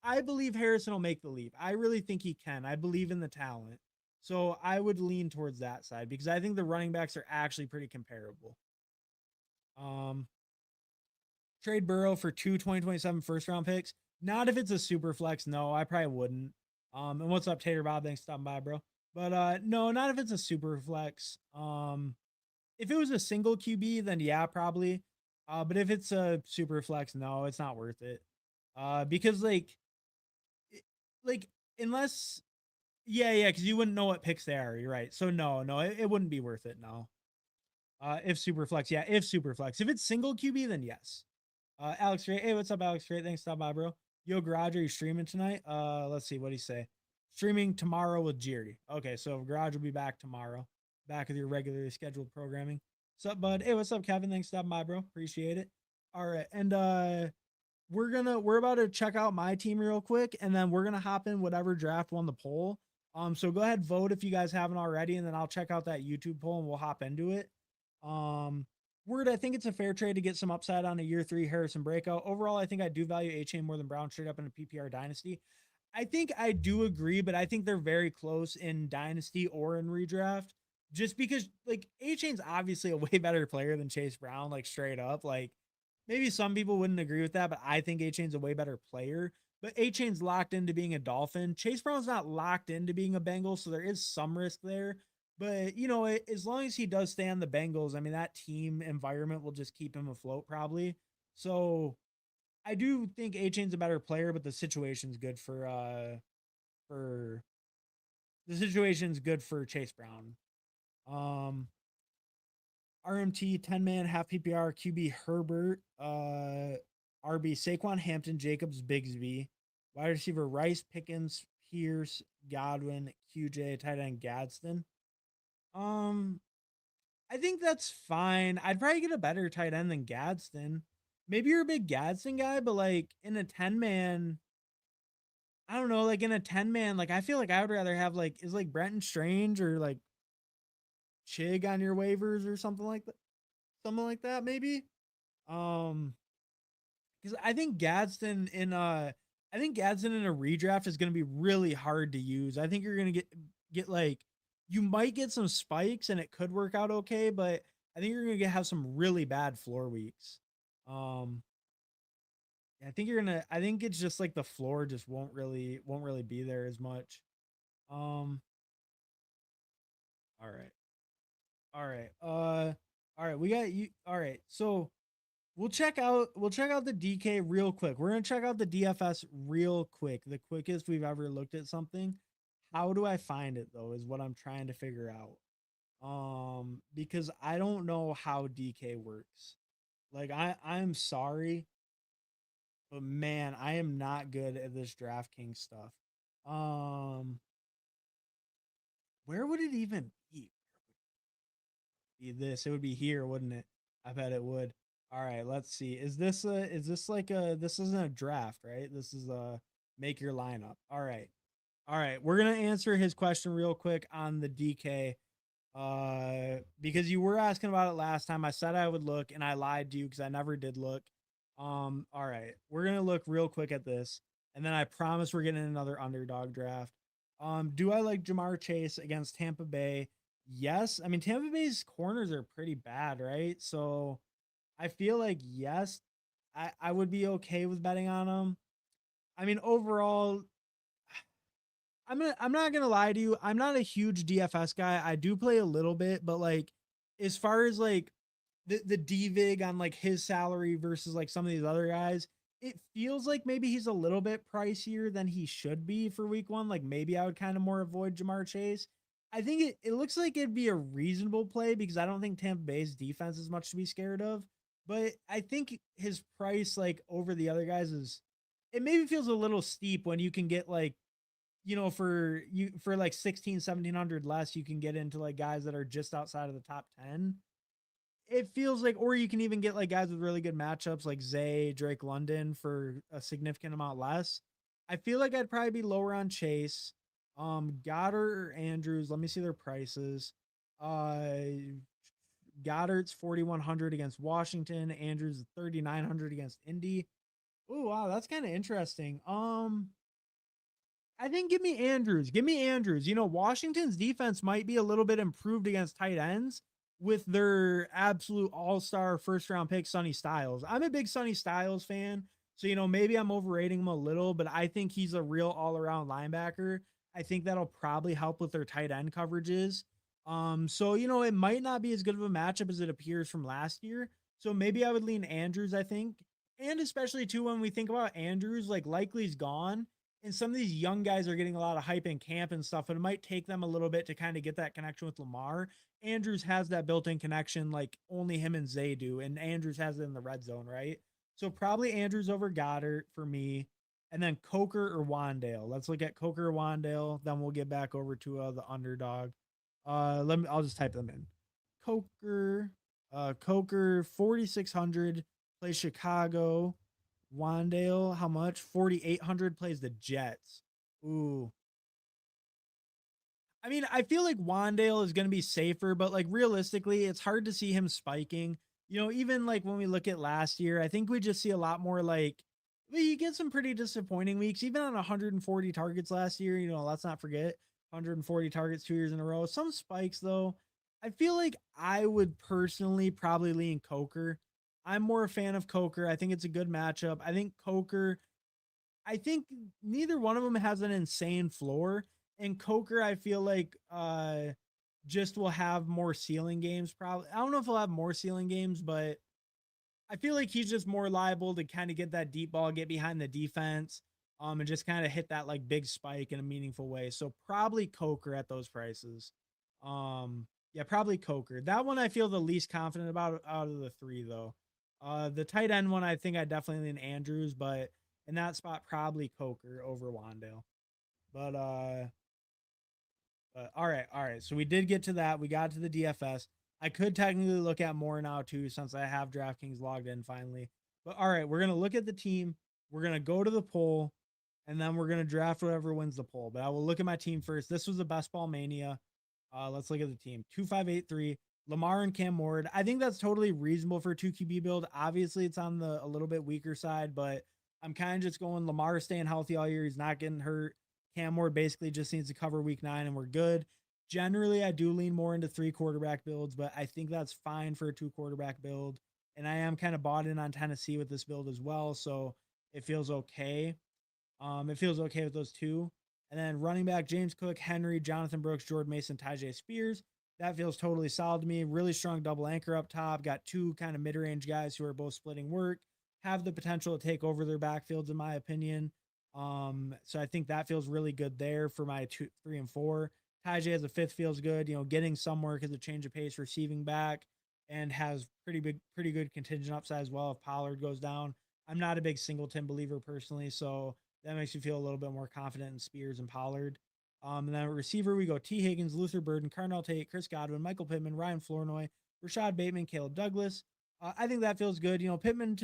I believe Harrison will make the leap. I really think he can. I believe in the talent. So I would lean towards that side because I think the running backs are actually pretty comparable. Um, Trade Burrow for 2027 first round picks. Not if it's a super flex. No, I probably wouldn't. And what's up, Tater Bob? Thanks for stopping by, bro. But no, not if it's a super flex. If it was a single QB, then yeah, probably. But if it's a super flex, no, it's not worth it. Because like unless yeah, because you wouldn't know what picks they are. You're right. So no, it wouldn't be worth it. No. If super flex, yeah, if super flex. If it's single QB, then yes. Alex Gray. Hey, what's up, Alex Gray? Thanks for stopping by, bro. Yo, Garage, are you streaming tonight? Let's see. What do you say? Streaming tomorrow with Jerry. Okay, so Garage will be back tomorrow. Back with your regularly scheduled programming. What's up, bud? Hey, what's up, Kevin? Thanks for stopping by, bro. Appreciate it. All right. And we're about to check out my team real quick, and then we're gonna hop in whatever draft won the poll. So go ahead, vote if you guys haven't already, and then I'll check out that YouTube poll and we'll hop into it. Um, Word, I think it's a fair trade to get some upside on a year 3 Harrison breakout. Overall, I think I do value A-Chain more than Brown straight up in a PPR dynasty. I think I do agree, but I think they're very close in dynasty or in redraft. Just because like A-Chain's obviously a way better player than Chase Brown, like straight up. Like maybe some people wouldn't agree with that, but I think A-Chain's a way better player. But A-Chain's locked into being a Dolphin. Chase Brown's not locked into being a Bengal, so there is some risk there. But you know, as long as he does stay on the Bengals, I mean that team environment will just keep him afloat probably. So I do think A-Chain's a better player, but the situation's good for the situation's good for Chase Brown. Um RMT 10 man half PPR QB Herbert, RB Saquon Hampton, Jacobs, Bigsby, wide receiver Rice, Pickens, Pierce, Godwin, QJ, tight end Gadsden. Um, I think that's fine. I'd probably get a better tight end than Gadsden. Maybe you're a big Gadsden guy, but like in a 10 man, I don't know, like in a 10 man, like I feel like I would rather have like is like Brenton Strange or like Chig on your waivers or something like that. Something like that, maybe. Um, because I think Gadsden in a redraft is gonna be really hard to use. I think you're gonna get like you might get some spikes and it could work out okay, but I think you're gonna have some really bad floor weeks. Um I think it's just like the floor just won't really be there as much. Um all right. All right. All right, we got you. All right. So we'll check out the DK real quick. We're gonna check out the DFS real quick, the quickest we've ever looked at something. How do I find it though? Is what I'm trying to figure out. Because I don't know how DK works. Like I'm sorry, but man, I am not good at this DraftKings stuff. Um, where would it even be? Be this? It would be here, wouldn't it? I bet it would. All right, let's see. Is this like a this isn't a draft, right? This is a make your lineup. All right. All right. We're gonna answer his question real quick on the DK. Because you were asking about it last time. I said I would look and I lied to you because I never did look. All right. We're gonna look real quick at this, and then I promise we're getting another underdog draft. Do I like Jamar Chase against Tampa Bay? Yes. I mean, Tampa Bay's corners are pretty bad, right? So I feel like yes, I would be okay with betting on them. I mean, overall, I'm not gonna lie to you. I'm not a huge DFS guy. I do play a little bit, but like as far as like the DVIG on like his salary versus like some of these other guys, it feels like maybe he's a little bit pricier than he should be for week one. Like maybe I would kind of more avoid Jamar Chase. I think it looks like it'd be a reasonable play because I don't think Tampa Bay's defense is much to be scared of. But I think his price like over the other guys is it maybe feels a little steep when you can get like for like 1600 less you can get into like guys that are just outside of the top 10. It feels like or you can even get like guys with really good matchups like Zay, Drake London for a significant amount less. I feel like I'd probably be lower on Chase. Goddard or Andrews, let me see their prices. uh Goddard's 4100 against Washington, Andrews 3900 against Indy. Oh wow, that's kind of interesting. I think give me Andrews. Give me Andrews. You know, Washington's defense might be a little bit improved against tight ends with their absolute all-star first-round pick, Sonny Styles. I'm a big Sonny Styles fan, so you know maybe I'm overrating him a little, but I think he's a real all-around linebacker. I think that'll probably help with their tight end coverages. So you know it might not be as good of a matchup as it appears from last year. So maybe I would lean Andrews. I think, and especially too when we think about Andrews, like likely's gone and some of these young guys are getting a lot of hype in camp and stuff, and it might take them a little bit to kind of get that connection with Lamar. Andrews has that built-in connection like only him and Zay do, and Andrews has it in the red zone, right? So probably Andrews over Goddard for me, and then Coker or Wandale. Let's look at Coker or Wandale. Then we'll get back over to the underdog. Let me. I'll just type them in. Coker, Coker 4600 plays Chicago. Wandale, how much? 4,800 plays the Jets. Ooh. I mean, I feel like Wandale is going to be safer, but like realistically, it's hard to see him spiking. You know, even like when we look at last year, I think we just see a lot more like you get some pretty disappointing weeks, even on 140 targets last year. You know, let's not forget 140 targets 2 years in a row. Some spikes though. I feel like I would personally probably lean Coker. I'm more a fan of Coker. I think it's a good matchup. I think Coker, I think neither one of them has an insane floor. And Coker, I feel like just will have more ceiling games. Probably, I don't know if he'll have more ceiling games, but I feel like he's just more liable to kind of get that deep ball, get behind the defense, and just kind of hit that like big spike in a meaningful way. So probably Coker at those prices. Yeah, probably Coker. That one I feel the least confident about out of the three, though. The tight end one, I think I definitely lean Andrews, but in that spot, probably Coker over Wandale. But all right, all right. So we did get to that. We got to the DFS. I could technically look at more now too, since I have DraftKings logged in finally. But all right, we're gonna look at the team. We're gonna go to the poll, and then we're gonna draft whoever wins the poll. But I will look at my team first. This was a best ball mania. Let's look at the team. 2583. Lamar and Cam Ward. I think that's totally reasonable for a 2QB build. Obviously, it's on the a little bit weaker side, but I'm kind of just going Lamar staying healthy all year. He's not getting hurt. Cam Ward basically just needs to cover week 9 and we're good. Generally, I do lean more into 3 quarterback builds, but I think that's fine for a 2 quarterback build. And I am kind of bought in on Tennessee with this build as well. So it feels okay. It feels okay with those two. And then running back James Cook, Henry, Jonathan Brooks, Jordan Mason, Tyjae Spears. That feels totally solid to me. Really strong double anchor up top. Got 2 kind of mid-range guys who are both splitting work. Have the potential to take over their backfields, in my opinion. So I think that feels really good there for my 2, 3, and 4. Tyjae as a 5th feels good. You know, getting some work as a change of pace receiving back and has pretty good contingent upside as well if Pollard goes down. I'm not a big Singleton believer personally, so that makes me feel a little bit more confident in Spears and Pollard. And then receiver, we go T. Higgins, Luther Burden, Carnell Tate, Chris Godwin, Michael Pittman, Ryan Flournoy, Rashad Bateman, Caleb Douglas. I think that feels good. You know, Pittman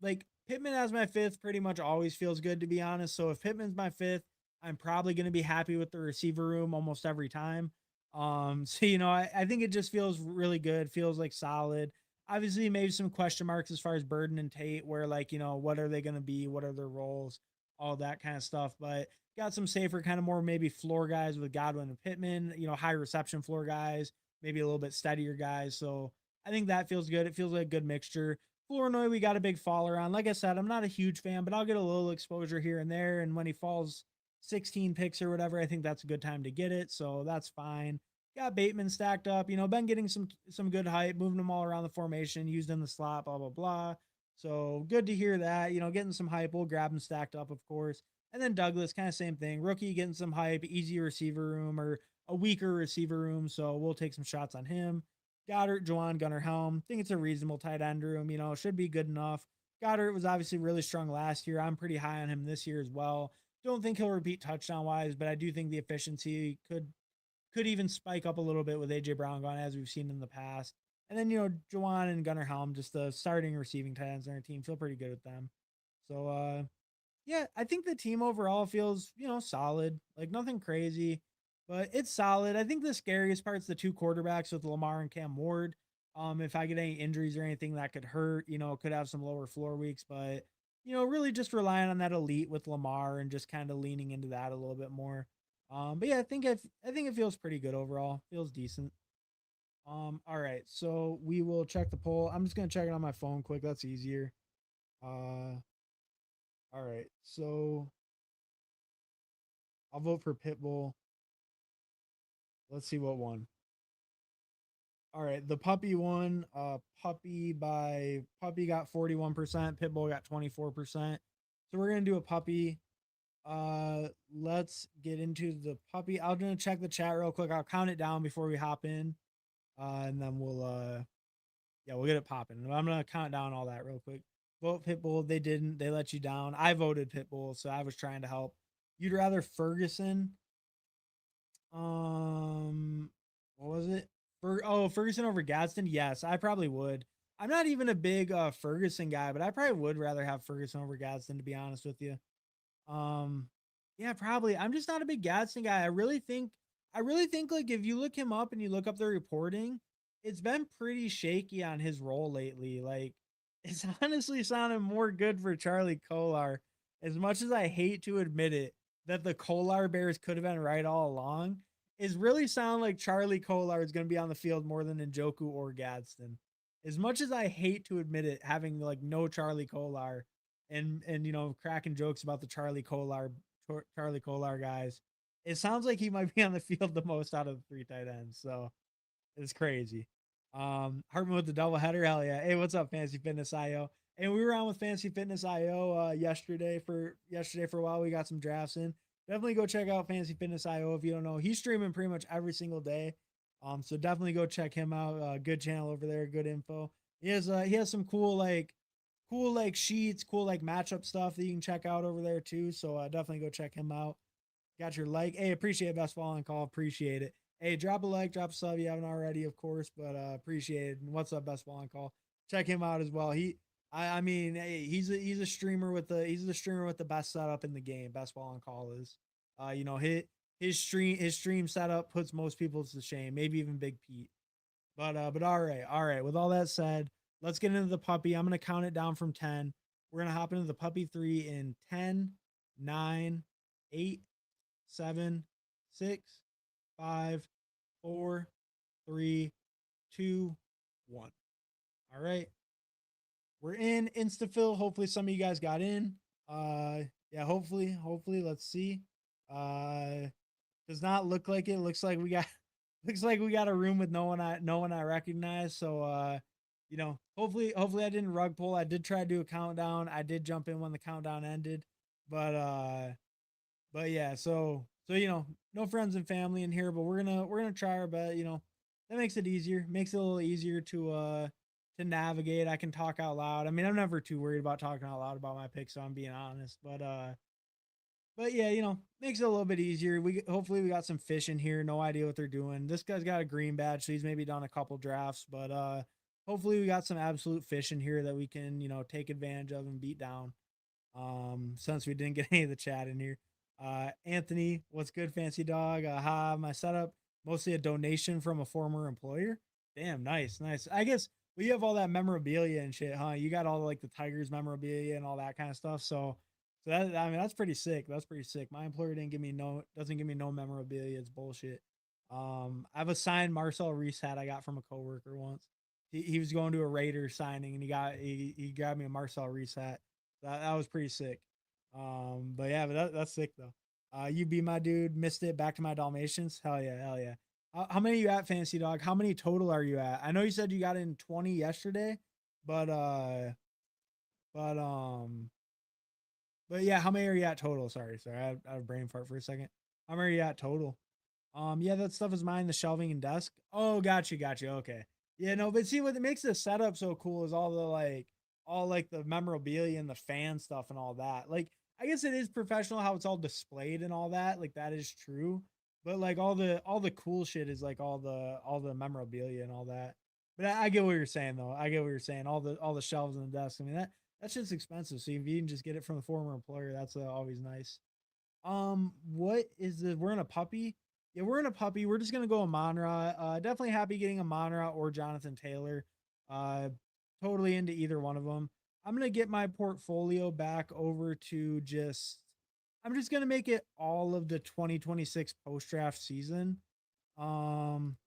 as my 5th pretty much always feels good, to be honest. So if Pittman's my 5th, I'm probably going to be happy with the receiver room almost every time. So, you know, I think it just feels really good, feels like solid. Obviously, maybe some question marks as far as Burden and Tate, where like, you know, what are they going to be? What are their roles? All that kind of stuff. But got some safer, kind of more maybe floor guys with Godwin and Pittman, you know, high reception floor guys, maybe a little bit steadier guys. So I think that feels good. It feels like a good mixture. Flournoy, we got a big faller on. Like I said, I'm not a huge fan, but I'll get a little exposure here and there. And when he falls 16 picks or whatever, I think that's a good time to get it. So that's fine. Got Bateman stacked up, you know, been getting some good hype, moving them all around the formation, used in the slot, blah, blah, blah. So good to hear that, you know, getting some hype. We'll grab him stacked up, of course. And then Douglas, kind of same thing. Rookie getting some hype, easy receiver room or a weaker receiver room. So we'll take some shots on him. Goddard, Juwan, Gunnar Helm. Think it's a reasonable tight end room, you know, should be good enough. Goddard was obviously really strong last year. I'm pretty high on him this year as well. Don't think he'll repeat touchdown wise, but I do think the efficiency could even spike up a little bit with AJ Brown gone, as we've seen in the past. And then, you know, Juwan and Gunnar Helm, just the starting receiving tight ends on our team, feel pretty good with them. So, yeah, I think the team overall feels, you know, solid, like nothing crazy, but it's solid. I think the scariest part's the 2 quarterbacks with Lamar and Cam Ward. If I get any injuries or anything that could hurt, you know, could have some lower floor weeks, but really just relying on that elite with Lamar and just kind of leaning into that a little bit more. But yeah, I think it feels pretty good overall. Feels decent. All right, so we will check the poll. I'm just gonna check it on my phone quick. That's easier. Uh, all right, so I'll vote for Pitbull. Let's see what won. All right, the puppy won. Puppy got 41%, Pitbull got 24%. So we're gonna do a puppy. Let's get into the puppy. I'm gonna check the chat real quick. I'll count it down before we hop in. And then we'll get it popping. I'm gonna count down all that real quick. Vote Pitbull. They didn't. They let you down. I voted Pitbull, so I was trying to help. You'd rather Ferguson. What was it? Ferguson over Gadsden. Yes, I probably would. I'm not even a big Ferguson guy, but I probably would rather have Ferguson over Gadsden, to be honest with you. Um, yeah, probably. I'm just not a big Gadsden guy. I really think like if you look him up and you look up the reporting, it's been pretty shaky on his role lately. Like it's honestly sounding more good for Charlie Kolar. As much as I hate to admit it, that the Kolar Bears could have been right all along, is really sound like Charlie Kolar is going to be on the field more than Njoku or Gadsden. As much as I hate to admit it, having like no Charlie Kolar, and cracking jokes about the Charlie Kolar guys. It sounds like he might be on the field the most out of the three tight ends. So it's crazy. Hartman with the double header, hell yeah. Hey, what's up, Fantasy Fitness IO? And we were on with Fantasy Fitness IO yesterday for a while. We got some drafts in. Definitely go check out Fantasy Fitness IO if you don't know. He's streaming pretty much every single day. So definitely go check him out. Good channel over there, good info. He has some cool like sheets, cool like matchup stuff that you can check out over there too. So definitely go check him out. Got your like. Hey, appreciate Best Ball on Call. Appreciate it. Hey, drop a like, drop a sub. You haven't already, of course, but appreciate it. And what's up, Best Ball on Call? Check him out as well. I mean, hey, he's a streamer with the best setup in the game. Best Ball on Call is, his stream setup puts most people to shame. Maybe even Big Pete. But all right. With all that said, let's get into the puppy. I'm gonna count it down from 10. We're gonna hop into the puppy 3 in 10, 9, 8, 7, 6, 5, 4, 3, 2, 1. All right. We're in Instafill. Hopefully some of you guys got in. Yeah, hopefully. Let's see. Does not look like it. Looks like we got a room with no one I recognize. So hopefully I didn't rug pull. I did try to do a countdown. I did jump in when the countdown ended. But yeah, so no friends and family in here, but we're gonna try our best, that makes it easier. Makes it a little easier to navigate. I can talk out loud. I mean, I'm never too worried about talking out loud about my picks, so I'm being honest. But yeah, makes it a little bit easier. Hopefully we got some fish in here. No idea what they're doing. This guy's got a green badge, so he's maybe done a couple drafts. But hopefully we got some absolute fish in here that we can take advantage of and beat down. Since we didn't get any of the chat in here. Anthony, what's good, fancy dog? My setup mostly a donation from a former employer. Damn, nice. I guess we have all that memorabilia and shit, huh? You got all like the Tigers memorabilia and all that kind of stuff. So that, I mean, that's pretty sick. That's pretty sick. My employer doesn't give me no memorabilia. It's bullshit. I have a signed Marcel Reese hat I got from a coworker once. He was going to a Raiders signing and he grabbed me a Marcel Reese hat. That was pretty sick. But yeah, that's sick though. You be my dude. Missed it. Back to my Dalmatians. Hell yeah, hell yeah. How many you at, Fancy Dog? How many total are you at? I know you said you got in 20 yesterday, but but um, but yeah, how many are you at total? Sorry, I had a brain fart for a second. How many are you at total? Yeah, that stuff is mine. The shelving and desk. Oh, got you. Okay. Yeah, no, but see what makes this setup so cool is all like the memorabilia and the fan stuff and all that. Like, I guess it is professional how it's all displayed and all that. Like that is true. But like all the cool shit is like all the memorabilia and all that. But I get what you're saying though. I get what you're saying. All the shelves and the desks. I mean that's just expensive. So if you can just get it from the former employer, that's always nice. What is this? We're in a puppy. Yeah, we're in a puppy. We're just gonna go Amon-Ra. Definitely happy getting Amon-Ra or Jonathan Taylor. Uh, totally into either one of them. I'm gonna get my portfolio back over to just. I'm just gonna make it all of the 2026 post draft season. Um,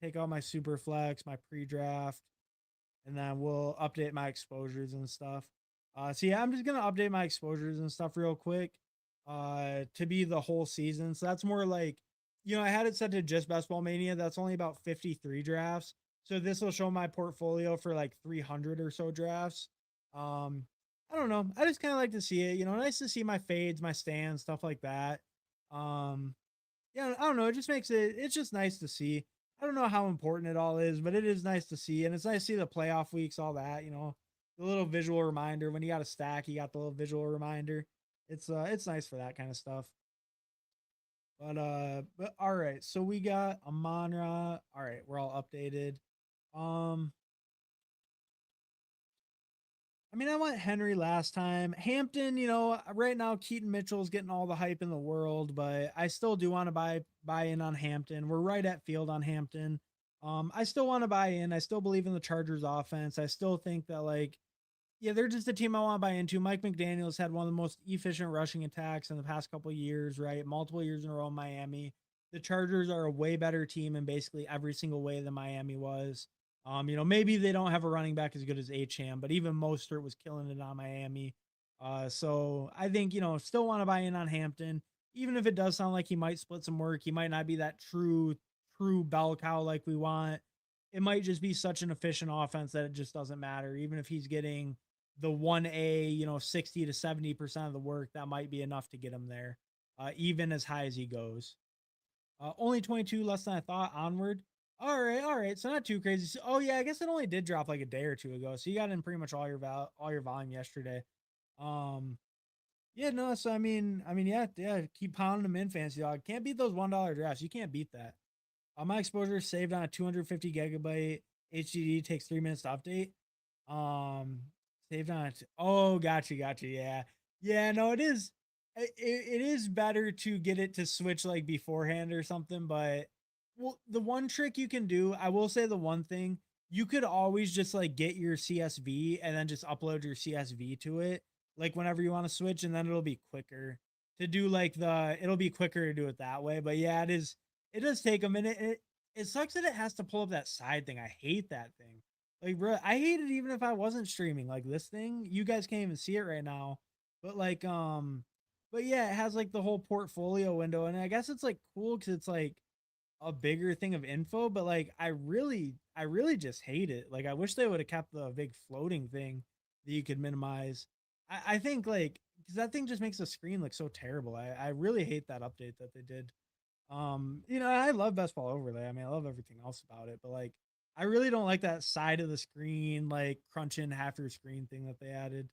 take out my super flex, my pre draft, and then we'll update my exposures and stuff. So yeah, I'm just gonna update my exposures and stuff real quick, to be the whole season. So that's more like, I had it set to just Best Ball Mania. That's only about 53 drafts. So this will show my portfolio for like 300 or so drafts. Um, I don't know. I just kind of like to see it. Nice to see my fades, my stands, stuff like that. Um, yeah, I don't know. It just makes it. It's just nice to see. I don't know how important it all is, but it is nice to see, and it's nice to see the playoff weeks, all that. The little visual reminder when you got a stack, you got the little visual reminder. It's nice for that kind of stuff. But all right. So we got Amonra. All right, we're all updated. Um, I mean, I went Henry last time. Hampton, right now Keaton Mitchell's getting all the hype in the world, but I still do want to buy in on Hampton. We're right at field on Hampton. I still want to buy in. I still believe in the Chargers offense. I still think that yeah, they're just a team I want to buy into. Mike McDaniel's had one of the most efficient rushing attacks in the past couple of years, right? Multiple years in a row in Miami. The Chargers are a way better team in basically every single way than Miami was. Maybe they don't have a running back as good as Acham, but even Mostert was killing it on Miami. So I think, still want to buy in on Hampton, even if it does sound like he might split some work. He might not be that true bell cow like we want. It might just be such an efficient offense that it just doesn't matter. Even if he's getting the 1A, 60 to 70% of the work, that might be enough to get him there, even as high as he goes. Only 22 less than I thought. Onward. All right. So not too crazy. So, oh yeah, I guess it only did drop like a day or two ago. So you got in pretty much all your volume yesterday. Um, yeah, no. So yeah. Keep pounding them in, fancy dog. Can't beat those $1 drafts. You can't beat that. My exposure is saved on a 250 gigabyte HDD. Takes 3 minutes to update. Um, saved on it. Oh, gotcha. Yeah, yeah. No, it is. It is better to get it to switch like beforehand or something. But well, the one trick you can do, I will say the one thing you could always just like get your CSV and then just upload your CSV to it, like whenever you want to switch, and then it'll be quicker to do it'll be quicker to do it that way. But yeah, it is. It does take a minute. It sucks that it has to pull up that side thing. I hate that thing. Like, bro, I hate it even if I wasn't streaming. Like this thing, you guys can't even see it right now. But but yeah, it has like the whole portfolio window, and I guess it's like cool because it's like a bigger thing of info. But like, I really just hate it. Like, I wish they would have kept the big floating thing that you could minimize. I think like because that thing just makes the screen look so terrible. I really hate that update that they did. I love Best Ball Overlay. I mean, I love everything else about it, but like, I really don't like that side of the screen, like crunching half your screen thing that they added.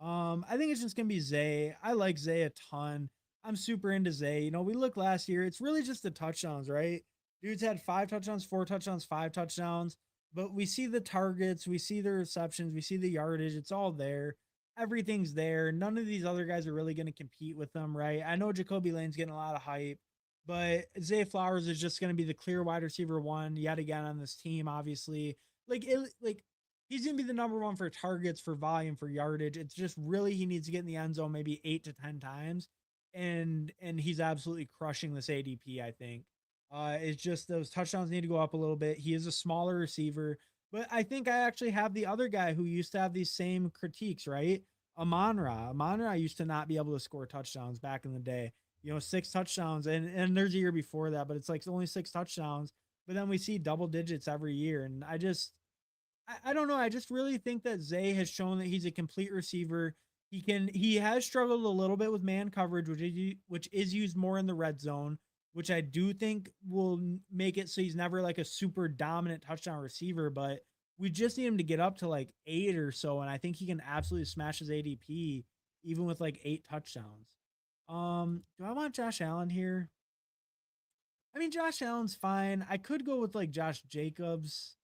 I think it's just gonna be Zay. I like Zay a ton. I'm super into Zay. We looked last year. It's really just the touchdowns, right? Dude's had 5 touchdowns, 4 touchdowns, 5 touchdowns. But we see the targets, we see the receptions, we see the yardage. It's all there. Everything's there. None of these other guys are really going to compete with them, right? I know Jacoby Lane's getting a lot of hype, but Zay Flowers is just going to be the clear wide receiver one yet again on this team. Obviously, like he's going to be the number one for targets, for volume, for yardage. It's just really he needs to get in the end zone maybe 8 to 10 times, and he's absolutely crushing this ADP. I think it's just those touchdowns need to go up a little bit. He is a smaller receiver, but I think I actually have the other guy who used to have these same critiques, right? Amon-Ra used to not be able to score touchdowns back in the day. 6 touchdowns, and there's a year before that, but it's like only 6 touchdowns. But then we see double digits every year, and I don't know. I just really think that Zay has shown that he's a complete receiver. He has struggled a little bit with man coverage, which is used more in the red zone, which I do think will make it so he's never like a super dominant touchdown receiver. But we just need him to get up to like 8 or so, and I think he can absolutely smash his ADP even with like 8 touchdowns. Do I want Josh Allen here? I mean, Josh Allen's fine. I could go with like Josh Jacobs.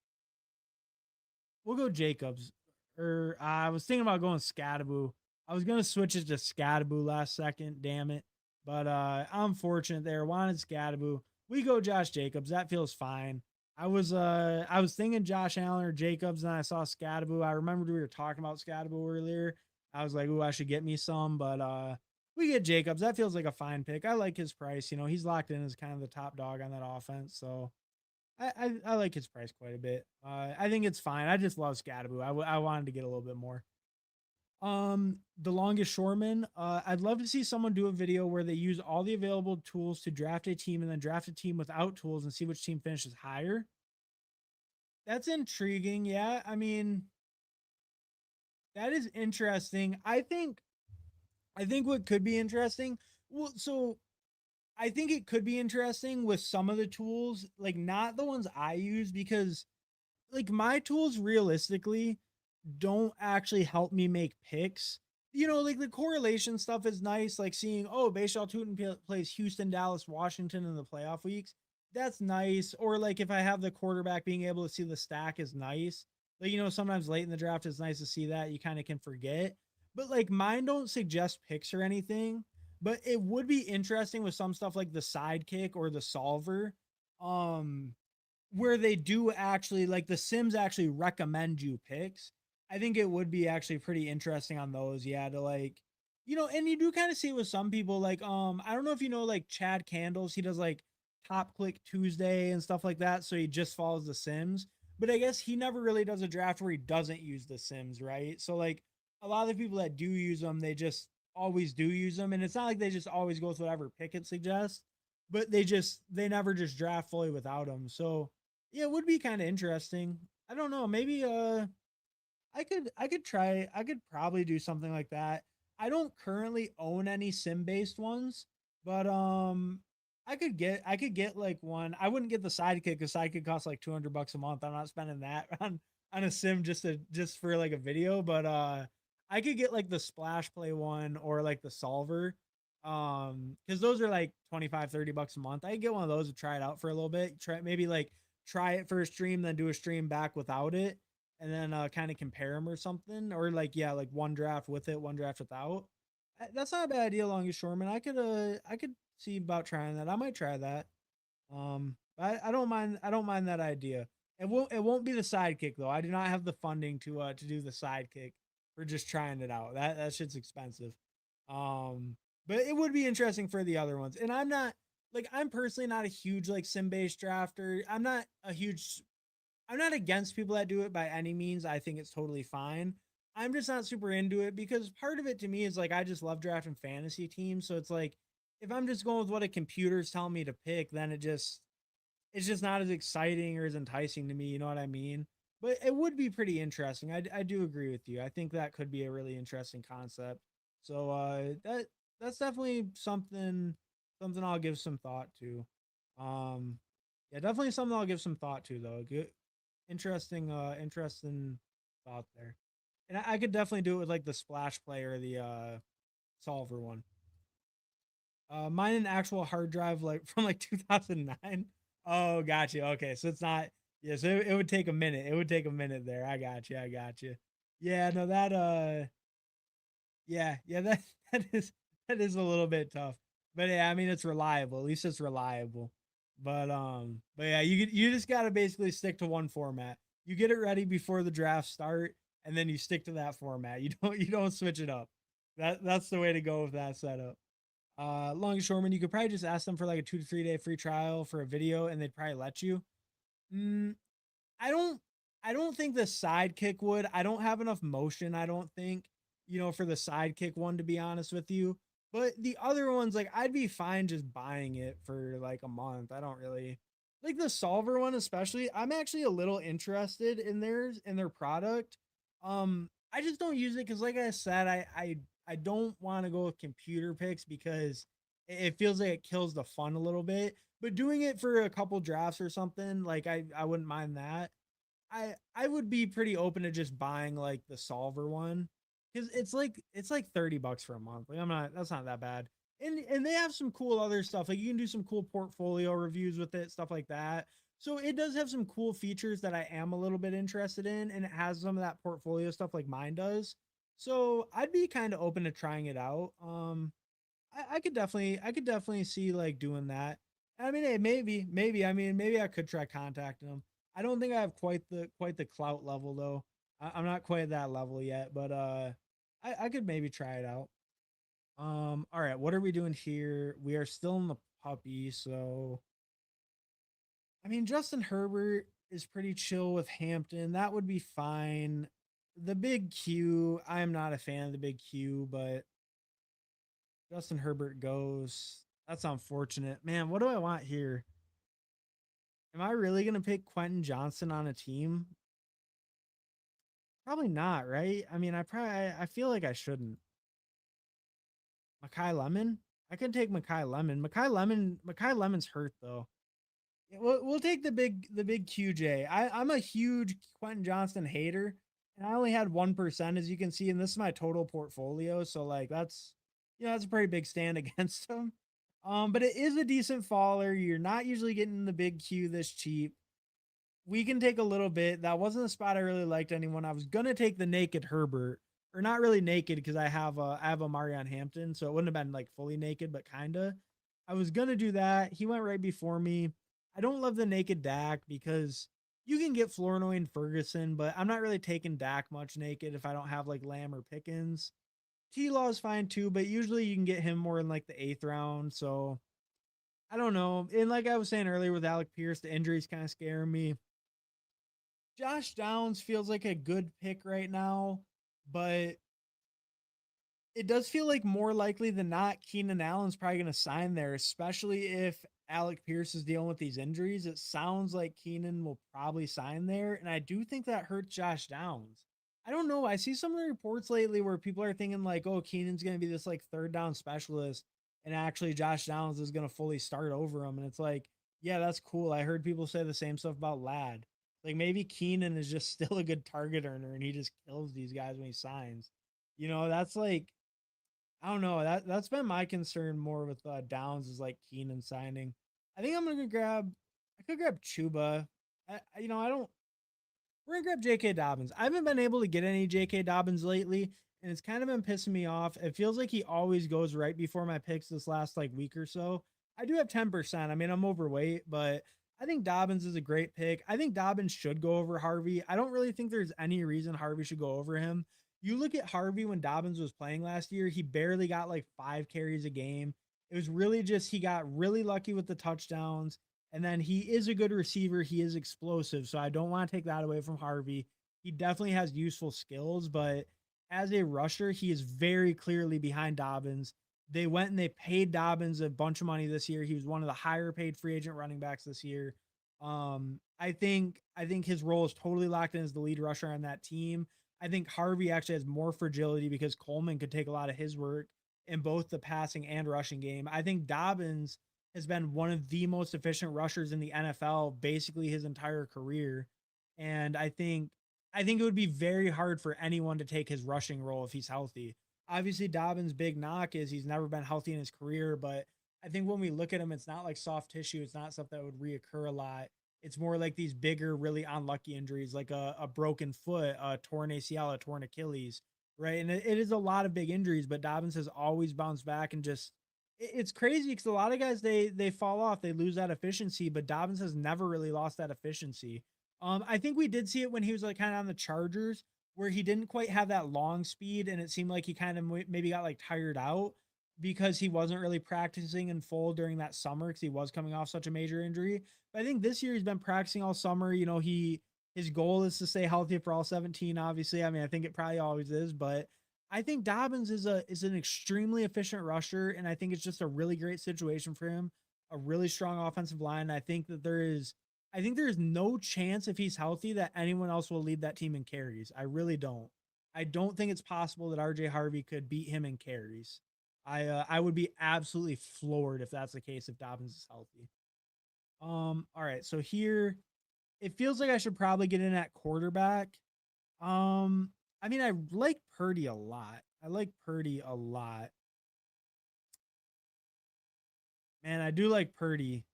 We'll go Jacobs. Or I was thinking about going Scattaboo. I was gonna switch it to Scattaboo last second. Damn it! But I'm fortunate there. Wanted Scattaboo. We go Josh Jacobs. That feels fine. I was thinking Josh Allen or Jacobs, and I saw Scadaboo. I remembered we were talking about Scadaboo earlier. I was like, "Ooh, I should get me some," but we get Jacobs. That feels like a fine pick. I like his price. You know, he's locked in as kind of the top dog on that offense, so I like his price quite a bit. I think it's fine. I just love Scadaboo. I wanted to get a little bit more. The longest shoreman. I'd love to see someone do a video where they use all the available tools to draft a team and then draft a team without tools and see which team finishes higher. That's intriguing. Yeah. I mean, that is interesting. I think what could be interesting. Well, so I think it could be interesting with some of the tools, like not the ones I use, because like my tools realistically don't actually help me make picks. You know, like the correlation stuff is nice, like seeing, oh, Bayshaw Tootin plays Houston, Dallas, Washington in the playoff weeks. That's nice. Or like if I have the quarterback, being able to see the stack is nice. Like, you know, sometimes late in the draft, it's nice to see that. You kind of can forget. But like mine don't suggest picks or anything. But it would be interesting with some stuff like the sidekick or the solver. Um, where they do actually like the Sims actually recommend you picks. I think it would be actually pretty interesting on those. Yeah, to like, you know, and you do kind of see it with some people like I don't know if you know like Chad Candles, he does like Top Click Tuesday and stuff like that, so he just follows the Sims. But I guess he never really does a draft where he doesn't use the Sims, right? So like a lot of the people that do use them, they just always do use them, and it's not like they just always go with whatever pick it suggests, but they never just draft fully without them. So yeah, it would be kind of interesting. I don't know. Maybe I could probably do something like that. I don't currently own any sim based ones, but I could get like one. I wouldn't get the sidekick because sidekick costs like 200 bucks a month. I'm not spending that on a sim just for like a video, but I could get like the splash play one or like the solver. Because those are like 25, 30 bucks a month. I could get one of those to try it out for a little bit. Try it for a stream, then do a stream back without it, and then kind of compare them or something, or like yeah, like one draft with it, one draft without. That's not a bad idea, longest shoreman. I could see about trying that. I might try that. I don't mind. I don't mind that idea. It won't be the sidekick though. I do not have the funding to do the sidekick for just trying it out. That shit's expensive. Um, but it would be interesting for the other ones. And I'm not like I'm personally not a huge like sim based drafter. I'm not against people that do it by any means. I think it's totally fine. I'm just not super into it because part of it to me is like I just love drafting fantasy teams. So it's like if I'm just going with what a computer's telling me to pick, then it's just not as exciting or as enticing to me. You know what I mean? But it would be pretty interesting. I do agree with you. I think that could be a really interesting concept. So that's definitely something I'll give some thought to. Um, yeah, definitely something I'll give some thought to though. Good, interesting thought there. And I could definitely do it with like the splash play or the solver one. Mine an actual hard drive like from like 2009. Oh, gotcha. Okay, so it's not. Yeah, so it would take a minute. It would take a minute there. I got you. I got you. Yeah, no, that yeah, that is a little bit tough. But yeah, I mean it's reliable. At least it's reliable. But yeah, you just gotta basically stick to one format. You get it ready before the draft start, and then you stick to that format. You don't switch it up. That's the way to go with that setup. Longshoreman, you could probably just ask them for like a 2 to 3 day free trial for a video, and they'd probably let you. Mm, I don't I don't think the sidekick would. I don't have enough motion, I don't think, for the sidekick one to be honest with you. But the other ones, like I'd be fine just buying it for like a month. I don't really like the solver one, especially. I'm actually a little interested in their product. I just don't use it because like I said, I don't want to go with computer picks because it feels like it kills the fun a little bit. But doing it for a couple drafts or something, like I wouldn't mind that. I would be pretty open to just buying like the solver one because it's like 30 bucks for a month. Like I'm not that's not that bad. And they have some cool other stuff. Like you can do some cool portfolio reviews with it, stuff like that. So it does have some cool features that I am a little bit interested in, and it has some of that portfolio stuff like mine does. So I'd be kind of open to trying it out. I could definitely see like doing that. I mean, hey, maybe. I mean, maybe I could try contacting him. I don't think I have quite the clout level though. I'm not quite at that level yet, but I could maybe try it out. All right, what are we doing here? We are still in the puppy, so I mean, Justin Herbert is pretty chill with Hampton. That would be fine. The big Q, I am not a fan of the big Q, but Justin Herbert goes. That's unfortunate. Man, what do I want here? Am I really going to pick Quentin Johnson on a team? Probably not, right? I mean, I feel like I shouldn't. Makai Lemon? I can take Makai Lemon. Makai Lemon's hurt though. Yeah, we'll take the big QJ. I'm a huge Quentin Johnston hater, and I only had 1% as you can see, and this is my total portfolio. So like that's a pretty big stand against him. But it is a decent faller. You're not usually getting the big Q this cheap. We can take a little bit. That wasn't a spot I really liked anyone. I was gonna take the naked Herbert, or not really naked because I have a Marion Hampton, so it wouldn't have been like fully naked, but kinda. I was gonna do that. He went right before me. I don't love the naked Dak because you can get Flournoy and Ferguson, but I'm not really taking Dak much naked if I don't have like Lamb or Pickens. T Law is fine too, but usually you can get him more in like the 8th round. So I don't know. And like I was saying earlier with Alec Pierce, the injuries kind of scare me. Josh Downs feels like a good pick right now, but it does feel like more likely than not, Keenan Allen's probably going to sign there, especially if Alec Pierce is dealing with these injuries. It sounds like Keenan will probably sign there. And I do think that hurts Josh Downs. I don't know. I see some of the reports lately where people are thinking, like, oh, Keenan's going to be this like third down specialist. And actually, Josh Downs is going to fully start over him. And it's like, yeah, that's cool. I heard people say the same stuff about Ladd. Like maybe Keenan is just still a good target earner and he just kills these guys when he signs. That's like I don't know. That's been my concern more with Downs is like Keenan signing. I think I'm gonna grab. I could grab Chuba. I don't. We're gonna grab J.K. Dobbins. I haven't been able to get any J.K. Dobbins lately, and it's kind of been pissing me off. It feels like he always goes right before my picks this last like week or so. I do have 10%. I mean, I'm overweight, but I think Dobbins is a great pick. I think Dobbins should go over Harvey. I don't really think there's any reason Harvey should go over him. You look at Harvey when Dobbins was playing last year, he barely got like 5 carries a game. It was really just he got really lucky with the touchdowns. And then he is a good receiver. He is explosive. So I don't want to take that away from Harvey. He definitely has useful skills, but as a rusher, he is very clearly behind Dobbins. They went and they paid Dobbins a bunch of money this year. He was one of the higher paid free agent running backs this year. I think his role is totally locked in as the lead rusher on that team. I think Harvey actually has more fragility because Coleman could take a lot of his work in both the passing and rushing game. I think Dobbins has been one of the most efficient rushers in the NFL basically his entire career. And I think it would be very hard for anyone to take his rushing role if he's healthy. Obviously, Dobbins' big knock is he's never been healthy in his career, but I think when we look at him, it's not like soft tissue. It's not stuff that would reoccur a lot. It's more like these bigger, really unlucky injuries, like a broken foot, a torn ACL, a torn Achilles, right? And it is a lot of big injuries, but Dobbins has always bounced back and just it's crazy because a lot of guys they fall off, they lose that efficiency, but Dobbins has never really lost that efficiency. I think we did see it when he was like kind of on the Chargers, where he didn't quite have that long speed, and it seemed like he kind of maybe got like tired out because he wasn't really practicing in full during that summer because he was coming off such a major injury. But I think this year he's been practicing all summer. His goal is to stay healthy for all 17. Obviously, I mean I think it probably always is, but I think Dobbins is an extremely efficient rusher, and I think it's just a really great situation for him. A really strong offensive line. I think there is no chance if he's healthy that anyone else will lead that team in carries. I really don't. I don't think it's possible that RJ Harvey could beat him in carries. I would be absolutely floored if that's the case if Dobbins is healthy. All right, so here it feels like I should probably get in at quarterback. Um, I mean, I like Purdy a lot. I like Purdy a lot. Man, I do like Purdy.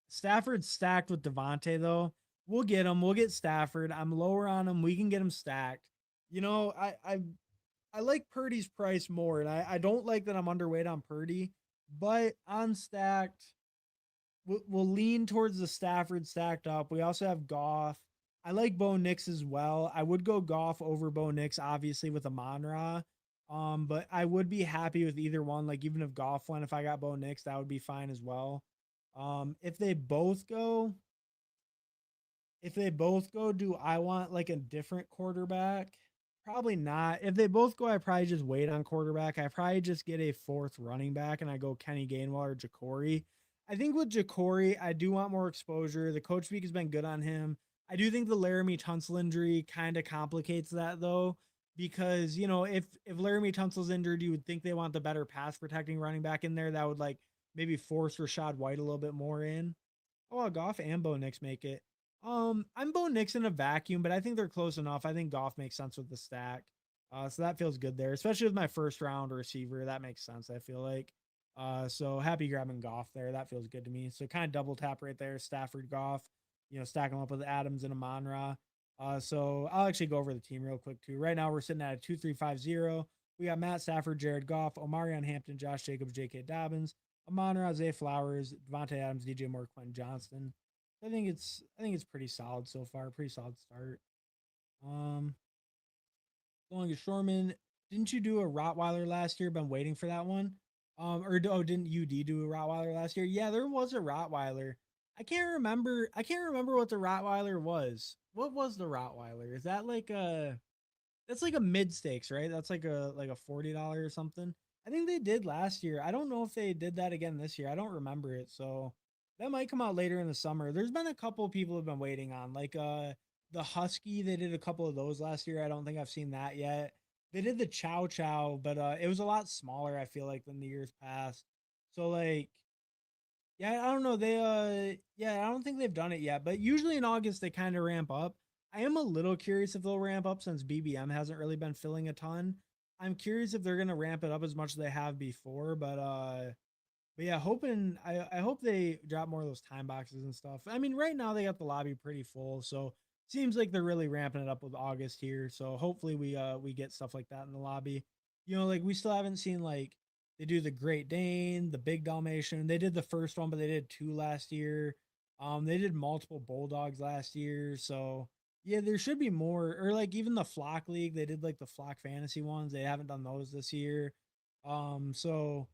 Stafford's stacked with Devontae though. We'll get him. We'll get Stafford. I'm lower on him. We can get him stacked. I like Purdy's price more, and I don't like that I'm underweight on Purdy, but on stacked. we'll lean towards the Stafford stacked up. We also have Goff. I like Bo Nix as well. I would go Goff over Bo Nix, obviously, with Amon-Ra. But I would be happy with either one. Like, even if Goff went, if I got Bo Nix, that would be fine as well. If they both go, do I want like a different quarterback? Probably not. If they both go, I probably just wait on quarterback. I probably just get a fourth running back and I go Kenny Gainwell or Ja'Cory. I think with Ja'Cory, I do want more exposure. The coach speak has been good on him. I do think the Laramie Tunsil injury kind of complicates that though, because if Laramie Tunsil's injured, you would think they want the better pass protecting running back in there that would like maybe force Rashad White a little bit more in. Oh, well, Goff and Bo Nix make it. I'm Bo Nix in a vacuum, but I think they're close enough. I think Goff makes sense with the stack. So that feels good there, especially with my first round receiver. That makes sense, I feel like. So happy grabbing Goff there. That feels good to me. So kind of double tap right there. Stafford Goff, stack them up with Adams and Amon-Ra. So I'll actually go over the team real quick too. Right now we're sitting at a 2-3-5-0. We got Matt Stafford, Jared Goff, Omarion Hampton, Josh Jacobs, J.K. Dobbins, Amon-Ra, Zay Flowers, Devontae Adams, DJ Moore, Quentin Johnston. I think it's pretty solid so far. Pretty solid start. Um, Going to Shorman. Didn't you do a Rottweiler last year? Been waiting for that one. Didn't UD do a Rottweiler last year? Yeah, there was a Rottweiler. I can't remember. I can't remember what the Rottweiler was. What was the Rottweiler? Is that like a? That's like a mid stakes, right? That's like a $40 or something. I think they did last year. I don't know if they did that again this year. I don't remember it. So that might come out later in the summer. There's been a couple people have been waiting on, like the Husky. They did a couple of those last year. I don't think I've seen that yet. They did the Chow Chow, but it was a lot smaller, I feel like, than the years past. So like yeah, I don't know. I don't think they've done it yet, but usually in August they kind of ramp up. I am a little curious if they'll ramp up since BBM hasn't really been filling a ton. I'm curious if they're gonna ramp it up as much as they have before, but yeah, I hope they drop more of those time boxes and stuff. I mean, right now they got the lobby pretty full, so seems like they're really ramping it up with August here. So hopefully we get stuff like that in the lobby. Like we still haven't seen like they do the Great Dane, the Big Dalmatian. They did the first one, but they did two last year. They did multiple Bulldogs last year, so yeah, there should be more. Or like even the Flock League, they did like the Flock Fantasy ones. They haven't done those this year. So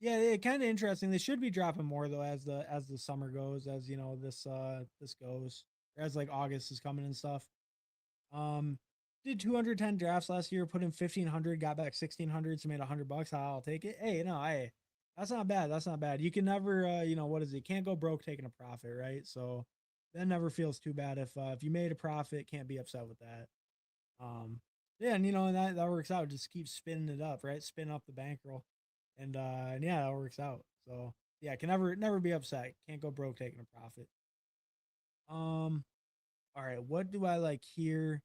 yeah, kind of interesting. They should be dropping more though as the summer goes, as this goes, as like August is coming and stuff. Um, did 210 drafts last year, put in 1,500, got back 1,600, so made $100. I'll take it. Hey, that's not bad. That's not bad. You can never, what is it? Can't go broke taking a profit, right? So that never feels too bad if you made a profit, can't be upset with that. Um, yeah, and that works out. Just keep spinning it up, right? Spin up the bankroll, and yeah, that works out. So yeah, can never be upset. Can't go broke taking a profit. Um, all right, what do I like here?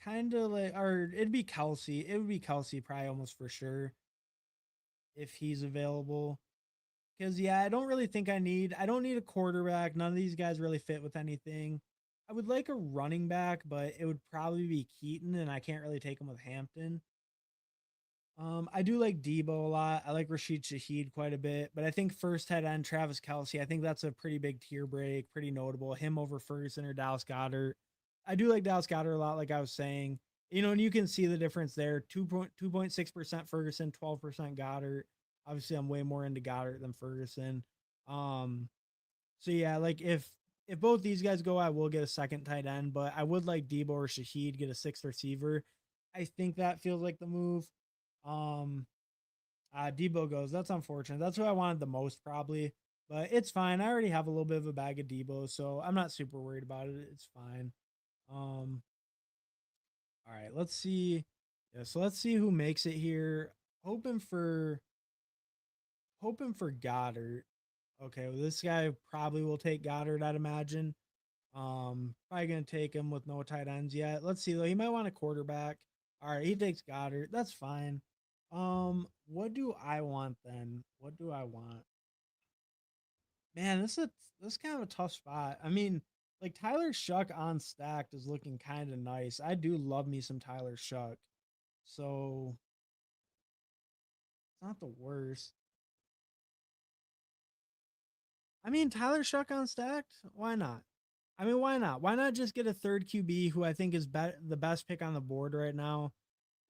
Kind of like, or it'd be Kelsey. It would be Kelsey, probably almost for sure if he's available. Because yeah, I don't need a quarterback. None of these guys really fit with anything. I would like a running back, but it would probably be Keaton, and I can't really take him with Hampton. I do like Debo a lot. I like Rashid Shaheed quite a bit, but I think first head end Travis Kelsey. I think that's a pretty big tier break, pretty notable. Him over Ferguson or Dallas Goddard. I do like Dallas Goddard a lot, like I was saying. And you can see the difference there. 2.6% Ferguson, 12% Goddard. Obviously, I'm way more into Goddard than Ferguson. Um, so yeah, like if both these guys go, I will get a second tight end, but I would like Debo or Shaheed get a sixth receiver. I think that feels like the move. Um, Debo goes. That's unfortunate. That's what I wanted the most, probably, but it's fine. I already have a little bit of a bag of Debo, so I'm not super worried about it. It's fine. Um, all right, let's see. Yeah, so let's see who makes it here. Hoping for Goddard. Okay, well, this guy probably will take Goddard, I'd imagine. Probably gonna take him with no tight ends yet. Let's see though. He might want a quarterback. All right, he takes Goddard. That's fine. What do I want then? What do I want? Man, this is kind of a tough spot. I mean, like Tyler Shuck on stacked is looking kind of nice. I do love me some Tyler Shuck. So it's not the worst. I mean, Tyler Shuck on stacked. Why not? I mean, why not? Why not just get a third QB who I think is the best pick on the board right now?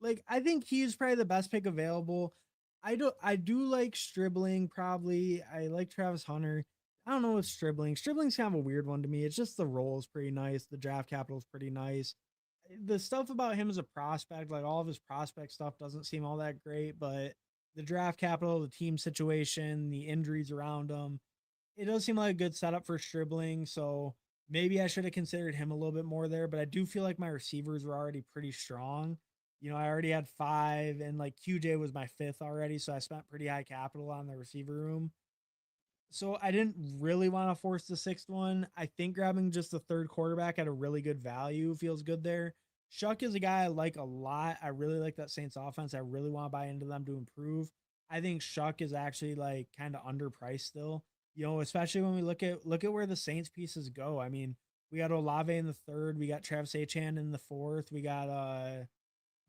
Like, I think he's probably the best pick available. I do like Stribling probably. I like Travis Hunter. I don't know what Stribling. Stribling's kind of a weird one to me. It's just the role is pretty nice. The draft capital is pretty nice. The stuff about him as a prospect, like all of his prospect stuff, doesn't seem all that great. But the draft capital, the team situation, the injuries around him, it does seem like a good setup for Stribling. So maybe I should have considered him a little bit more there. But I do feel like my receivers were already pretty strong. I already had five, and like QJ was my fifth already. So I spent pretty high capital on the receiver room. So I didn't really want to force the sixth one. I think grabbing just the third quarterback at a really good value feels good there. Shuck is a guy I like a lot. I really like that Saints offense. I really want to buy into them to improve. I think Shuck is actually like kind of underpriced still. Especially when we look at where the Saints pieces go. I mean, we got Olave in the third, we got Travis Achan in the fourth, we got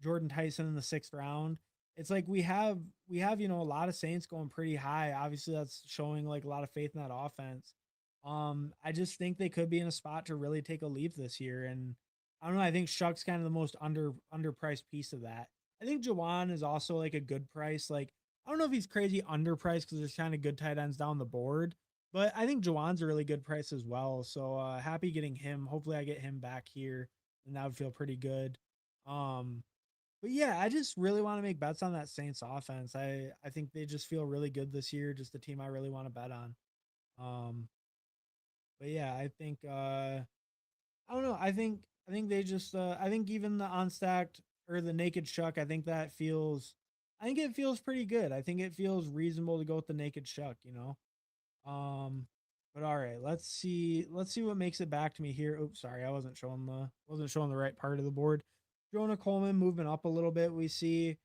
Jordan Tyson in the sixth round. It's like we have a lot of Saints going pretty high. Obviously, that's showing like a lot of faith in that offense. I just think they could be in a spot to really take a leap this year. And I don't know. I think Shuck's kind of the most underpriced piece of that. I think Jawan is also like a good price. Like, I don't know if he's crazy underpriced because there's kind of good tight ends down the board, but I think Jawan's a really good price as well. So happy getting him. Hopefully, I get him back here, and that would feel pretty good. Um, but yeah, I just really want to make bets on that Saints offense. I think they just feel really good this year. Just a team I really want to bet on. Um, but yeah, I think I don't know. I think they just I think even the unstacked or the naked shuck, I think it feels pretty good. I think it feels reasonable to go with the naked shuck. Um, but all right, let's see what makes it back to me here. Oops, sorry, I wasn't showing the right part of the board. Jonah Coleman moving up a little bit. We see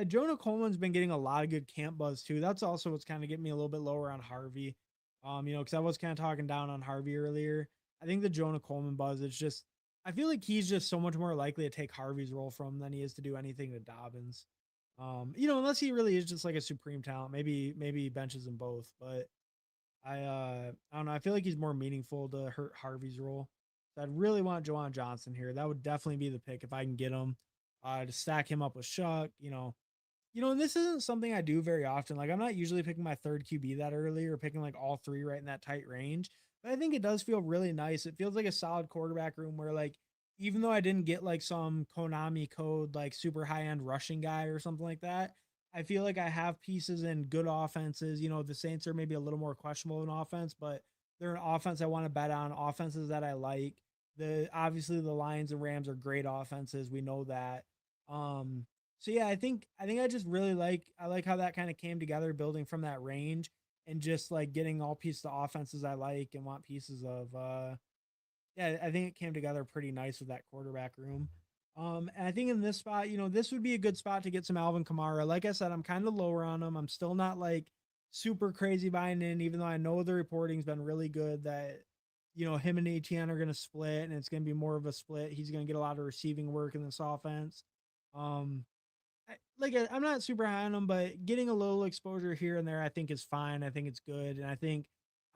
Jonah Coleman's been getting a lot of good camp buzz too. That's also what's kind of getting me a little bit lower on Harvey. Because I was kind of talking down on Harvey earlier. I think the Jonah Coleman buzz is just I feel like he's just so much more likely to take Harvey's role from than he is to do anything to Dobbins. Unless he really is just like a supreme talent. Maybe he benches them both, but I don't know. I feel like he's more meaningful to hurt Harvey's role. So I'd really want Jawan Johnson here. That would definitely be the pick if I can get him. To stack him up with Shuck. And this isn't something I do very often. Like I'm not usually picking my third QB that early or picking like all three right in that tight range. But I think it does feel really nice. It feels like a solid quarterback room where like even though I didn't get like some Konami code like super high end rushing guy or something like that, I feel like I have pieces in good offenses. The Saints are maybe a little more questionable in offense, but they're an offense I want to bet on, offenses that I like. Obviously the Lions and Rams are great offenses. We know that. So yeah, I think I just really like how that kind of came together, building from that range and just like getting all pieces of offenses I like and want pieces of. Yeah, I think it came together pretty nice with that quarterback room. And I think in this spot, this would be a good spot to get some Alvin Kamara. Like I said, I'm kind of lower on him. I'm still not like super crazy buying in, even though I know the reporting's been really good that him and Etienne are going to split, and it's going to be more of a split. He's going to get a lot of receiving work in this offense. Um, I'm not super high on him, but getting a little exposure here and there, I think is fine. I think it's good, and I think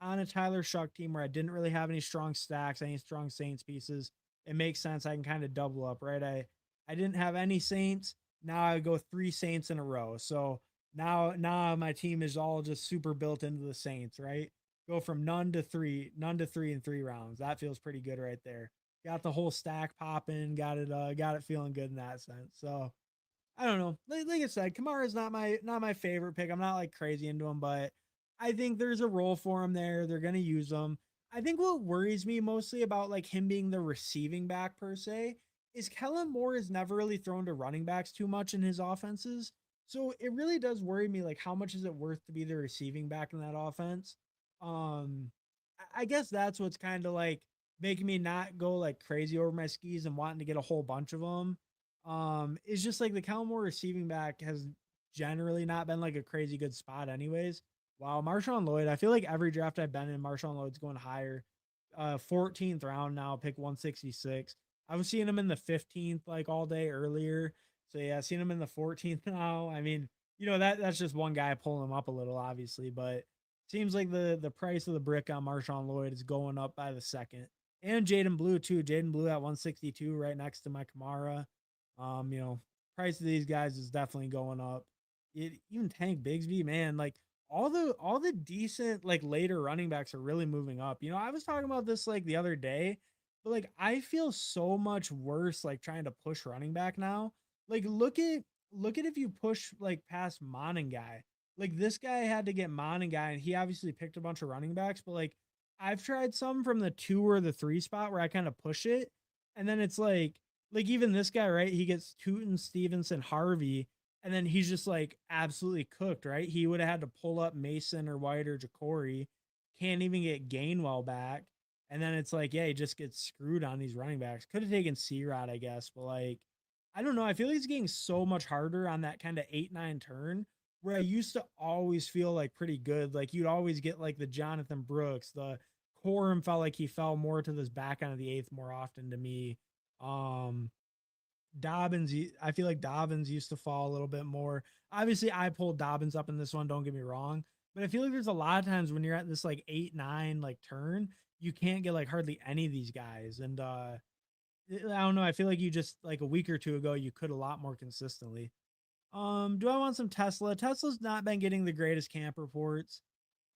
on a Tyler Shuck team where I didn't really have any strong stacks, any strong Saints pieces, it makes sense. I can kind of double up, right? I didn't have any Saints. Now I go three Saints in a row. So now my team is all just super built into the Saints, right? Go from none to three in 3 rounds. That feels pretty good right there. Got the whole stack popping, got it feeling good in that sense. So I don't know. Like I said, Kamara is not my favorite pick. I'm not like crazy into him, but I think there's a role for him there. They're gonna use him. I think what worries me mostly about like him being the receiving back per se is Kellen Moore is never really thrown to running backs too much in his offenses. So it really does worry me like how much is it worth to be the receiving back in that offense? Um I guess that's what's kind of like making me not go like crazy over my skis and wanting to get a whole bunch of them. It's just like the Kellen Moore receiving back has generally not been like a crazy good spot, anyways. Wow, Marshawn Lloyd, I feel like every draft I've been in, Marshawn Lloyd's going higher. 14th round now, pick 166. I was seeing him in the 15th like all day earlier. So yeah, seeing him in the 14th now. I mean, that's just one guy pulling him up a little, obviously, but Seems like the price of the brick on Marshawn Lloyd is going up by the second. And Jaden Blue too. Jaden Blue at 162 right next to my Kamara. You know, price of these guys is definitely going up. Even Tank Bigsby, man, like all the decent like later running backs are really moving up. You know, I was talking about this like the other day, but like I feel so much worse like trying to push running back now. Like look at if you push like past Guy. Like this guy had to get Guy, and he obviously picked a bunch of running backs, but like I've tried some from the 2 or the 3 spot where I kind of push it, and then it's like even this guy, right? He gets Tootin, Stevenson, Harvey, and then he's just like absolutely cooked, right? He would have had to pull up Mason or White or Jacory, can't even get Gainwell back. And then it's like, yeah, he just gets screwed on these running backs. Could have taken C-Rod, I guess, but like, I don't know. I feel like he's getting so much harder on that kind of 8-9 turn where I used to always feel like pretty good. Like you'd always get like the Jonathan Brooks, the Corum felt like he fell more to this back end of the eighth more often to me. Um, Dobbins, I feel like Dobbins used to fall a little bit more. Obviously, I pulled Dobbins up in this one, don't get me wrong. But I feel like there's a lot of times when you're at this like 8-9 like turn, you can't get like hardly any of these guys. And I don't know. I feel like you just like a week or two ago, you could a lot more consistently. Do I want some Tesla? Tesla's not been getting the greatest camp reports,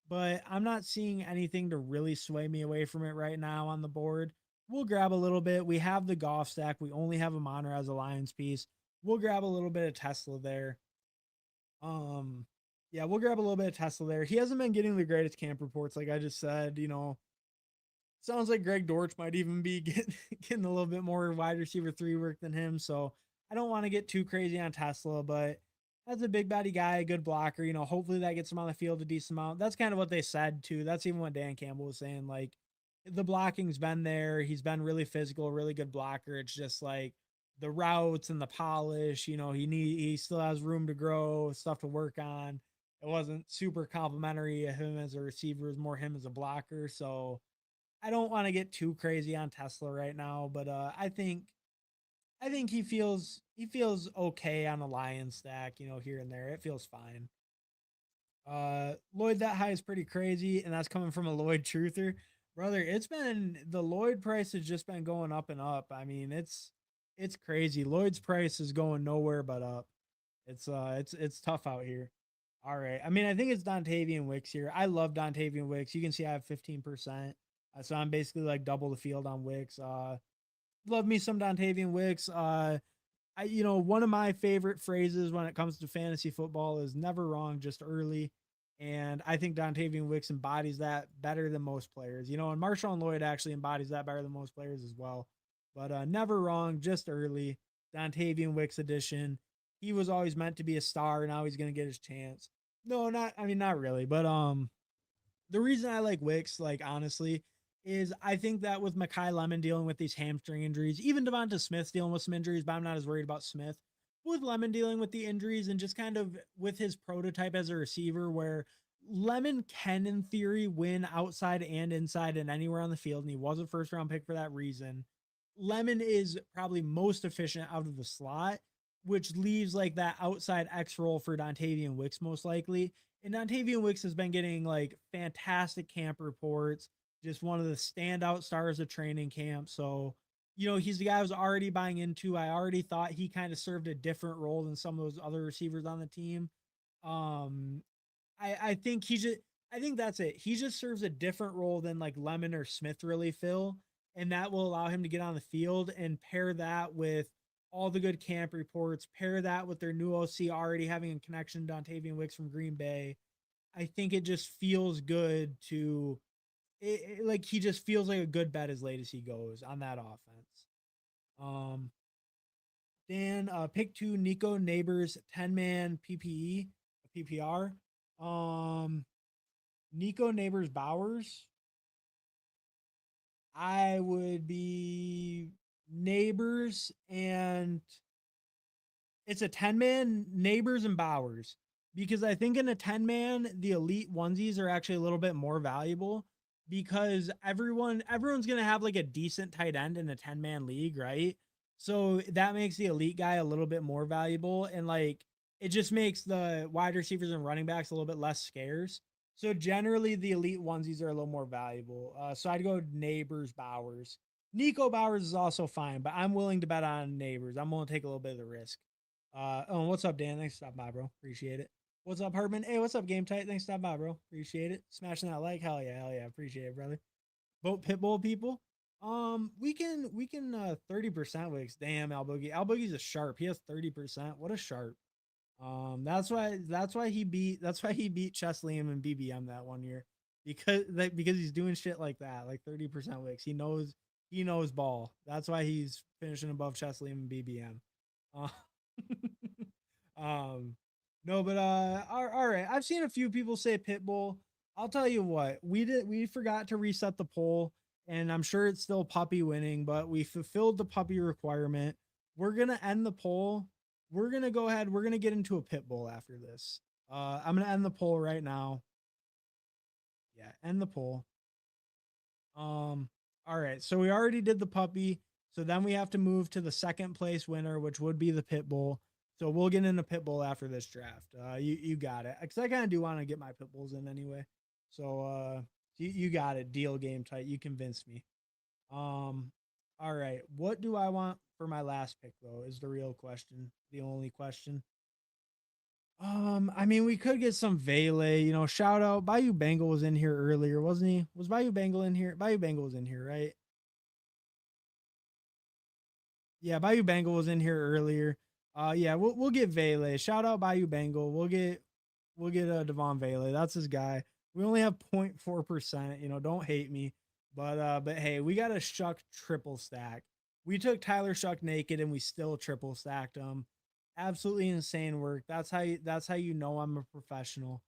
but I'm not seeing anything to really sway me away from it right now on the board. We'll grab a little bit. We have the golf stack. We only have a Monra as a Lions piece. We'll grab a little bit of Tesla there. Um, yeah, we'll grab a little bit of Tesla there. He hasn't been getting the greatest camp reports, like I just said. You know, sounds like Greg Dortch might even be getting a little bit more wide receiver 3 work than him. So I don't want to get too crazy on Tesla, but that's a big body guy, a good blocker. You know, hopefully that gets him on the field a decent amount. That's kind of what they said too. That's even what Dan Campbell was saying. Like the blocking's been there. He's been really physical, really good blocker. It's just like the routes and the polish. You know, he still has room to grow, stuff to work on. It wasn't super complimentary of him as a receiver, it was more him as a blocker. So I don't want to get too crazy on Tesla right now, but I think he feels okay on a Lion stack, you know, here and there. It feels fine. Lloyd that high is pretty crazy, and that's coming from a Lloyd truther. Brother, it's been the Lloyd price has just been going up and up. I mean, it's crazy. Lloyd's price is going nowhere but up. It's tough out here. All right. I mean, I think it's Dontavian Wicks here. I love Dontavian Wicks. You can see I have 15%. So I'm basically like double the field on Wicks. Love me some Dontavian Wicks. One of my favorite phrases when it comes to fantasy football is never wrong, just early. And I think Dontavian Wicks embodies that better than most players. You know, and Marshawn Lloyd actually embodies that better than most players as well. But never wrong, just early. Dontavian Wicks edition. He was always meant to be a star. Now he's gonna get his chance. No, not really. But the reason I like Wicks, like honestly, is I think that with Makai Lemon dealing with these hamstring injuries, even Devonta Smith dealing with some injuries, but I'm not as worried about Smith. With Lemon dealing with the injuries and just kind of with his prototype as a receiver, where Lemon can, in theory, win outside and inside and anywhere on the field, and he was a first round pick for that reason. Lemon is probably most efficient out of the slot, which leaves like that outside X role for Dontavian Wicks most likely. And Dontavian Wicks has been getting like fantastic camp reports, just one of the standout stars of training camp. So, you know, he's the guy I was already buying into. I already thought he kind of served a different role than some of those other receivers on the team. Um, I think I think that's it. He just serves a different role than like Lemon or Smith really fill, and that will allow him to get on the field and pair that with all the good camp reports, pair that with their new OC already having a connection to Dontavian Wicks from Green Bay. I think it just feels good to like he just feels like a good bet as late as he goes on that offense. Um Dan pick 2 Nico Neighbors 10-man PPE PPR. Um Nico Neighbors Bowers. I would be Neighbors, and it's a 10-man Neighbors and Bowers, because I think in a 10-man the elite onesies are actually a little bit more valuable, because everyone's going to have like a decent tight end in a 10-man league, right? So that makes the elite guy a little bit more valuable, and like it just makes the wide receivers and running backs a little bit less scarce. So generally, the elite onesies are a little more valuable. So I'd go Neighbors, Bowers. Nico Bowers is also fine, but I'm willing to bet on Neighbors. I'm willing to take a little bit of the risk. Oh, what's up, Dan? Thanks for stopping by, bro. Appreciate it. What's up, Hardman? Hey, what's up, Game Tight? Thanks for stopping by, bro. Appreciate it. Smashing that like, hell yeah, appreciate it, brother. Vote Pitbull, people. We can 30% wicks. Damn, Alboogie. Alboogie's a sharp. He has 30%. What a sharp. That's why he beat Chess Liam and BBM that one year because he's doing shit like that, like 30% wicks. He knows ball. That's why he's finishing above Chess Liam and BBM. Uh, um, no, but all right. I've seen a few people say Pitbull. I'll tell you what, we forgot to reset the poll, and I'm sure it's still Puppy winning, but we fulfilled the Puppy requirement. We're gonna end the poll. We're gonna go ahead. We're gonna get into a Pitbull after this. I'm gonna end the poll right now. Yeah, end the poll. All right. So we already did the Puppy. So then we have to move to the second place winner, which would be the Pitbull. So we'll get into Pitbull after this draft. You got it. Because I kind of do want to get my Pitbulls in anyway. So you got it. Deal Game Tight. You convinced me. All right. What do I want for my last pick though? Is the real question. The only question. I mean, we could get some Vele, shout out. Bayou Bengal was in here earlier, wasn't he? Was Bayou Bengal in here? Bayou Bengal was in here, right? Yeah, Bayou Bengal was in here earlier. Yeah, we'll get Vele. Shout out Bayou Bengal. We'll get Devon Vele. That's his guy. We only have 0.4%. Don't hate me. But hey, we got a Shuck triple stack. We took Tyler Shuck naked and we still triple stacked him. Absolutely insane work. That's how you know I'm a professional.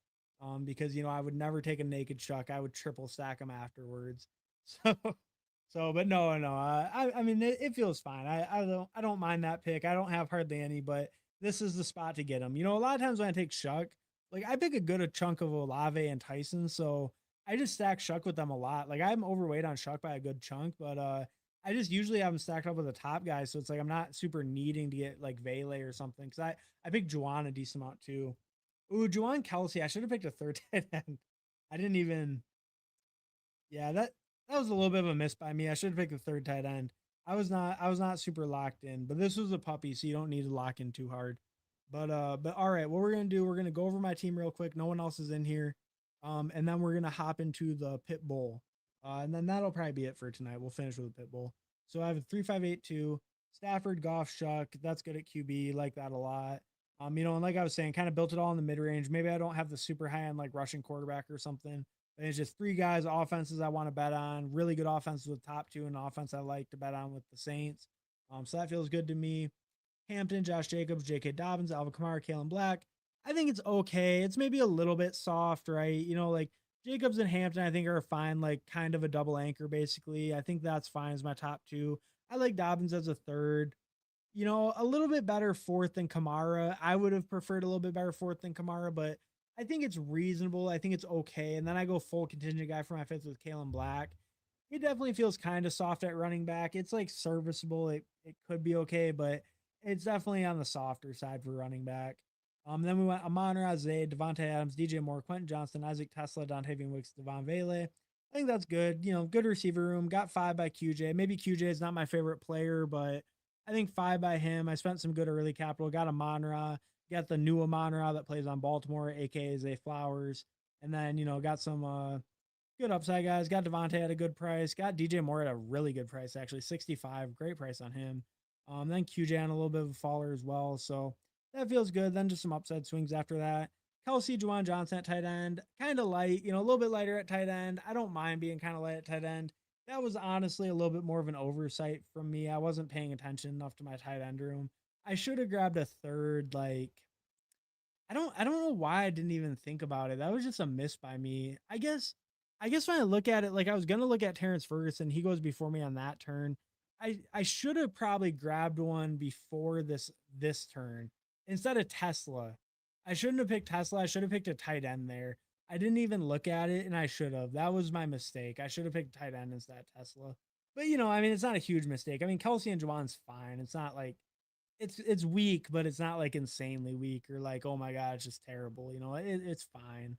Because I would never take a naked Shuck. I would triple stack him afterwards. So but no. I mean, it feels fine. I don't mind that pick. I don't have hardly any, but this is the spot to get him. A lot of times when I take Shuck, like I pick a good chunk of Olave and Tyson, so I just stack Shuck with them a lot. Like I'm overweight on Shuck by a good chunk, but I just usually have them stacked up with the top guys, so it's like I'm not super needing to get like Vele or something. Because I picked Juwan a decent amount too. Ooh, Juwan Kelsey. I should have picked a third tight end. I didn't even. Yeah, that was a little bit of a miss by me. I should have picked the third tight end. I was not super locked in, but this was a puppy, so you don't need to lock in too hard. But all right, what we're gonna do, we're gonna go over my team real quick. No one else is in here. And then we're gonna hop into the pit bull. And then that'll probably be it for tonight. We'll finish with the pit bull. So I have a 3-5-8-2, Stafford, Goff, Shuck. That's good at QB, like that a lot. And like I was saying, kind of built it all in the mid range. Maybe I don't have the super high end like rushing quarterback or something. And it's just three guys, offenses I want to bet on. Really good offenses with top two, and offense I like to bet on with the Saints. So that feels good to me. Hampton, Josh Jacobs, J.K. Dobbins, Alvin Kamara, Kalen Black. I think it's okay. It's maybe a little bit soft, right? Like Jacobs and Hampton, I think are fine, like kind of a double anchor, basically. I think that's fine as my top two. I like Dobbins as a third. A little bit better fourth than Kamara. I would have preferred a little bit better fourth than Kamara, but I think it's reasonable. I think it's okay. And then I go full contingent guy for my fifth with Kalen Black. It definitely feels kind of soft at running back. It's like serviceable. It could be okay, but it's definitely on the softer side for running back. Then we went Amon-Ra, Zayd, Devontae Adams, DJ Moore, Quentin Johnston, Isaac Tesla, Dontavian Wicks, Devon Vele. I think that's good. Good receiver room. Got 5 by QJ. Maybe QJ is not my favorite player, but I think 5 by him. I spent some good early capital. Got Amon-Ra. Got the new Amon-Ra that plays on Baltimore, aka Zay Flowers. And then, got some good upside guys. Got Devontae at a good price. Got DJ Moore at a really good price, actually. 65. Great price on him. Then QJ on a little bit of a faller as well. So that feels good. Then just some upside swings after that. Kelsey, Juwan Johnson at tight end. Kind of light, a little bit lighter at tight end. I don't mind being kind of light at tight end. That was honestly a little bit more of an oversight from me. I wasn't paying attention enough to my tight end room. I should have grabbed a third, like I don't know why I didn't even think about it. That was just a miss by me. I guess when I look at it, like I was gonna look at Terrence Ferguson. He goes before me on that turn. I should have probably grabbed one before this turn instead of Tesla. I shouldn't have picked Tesla. I should have picked a tight end there. I didn't even look at it, and I should have. That was my mistake. I should have picked tight end instead of Tesla. But I mean, it's not a huge mistake. I mean, Kelsey and Juwan's fine. It's not like it's weak, but it's not like insanely weak or like, oh my god, it's just terrible. It's fine.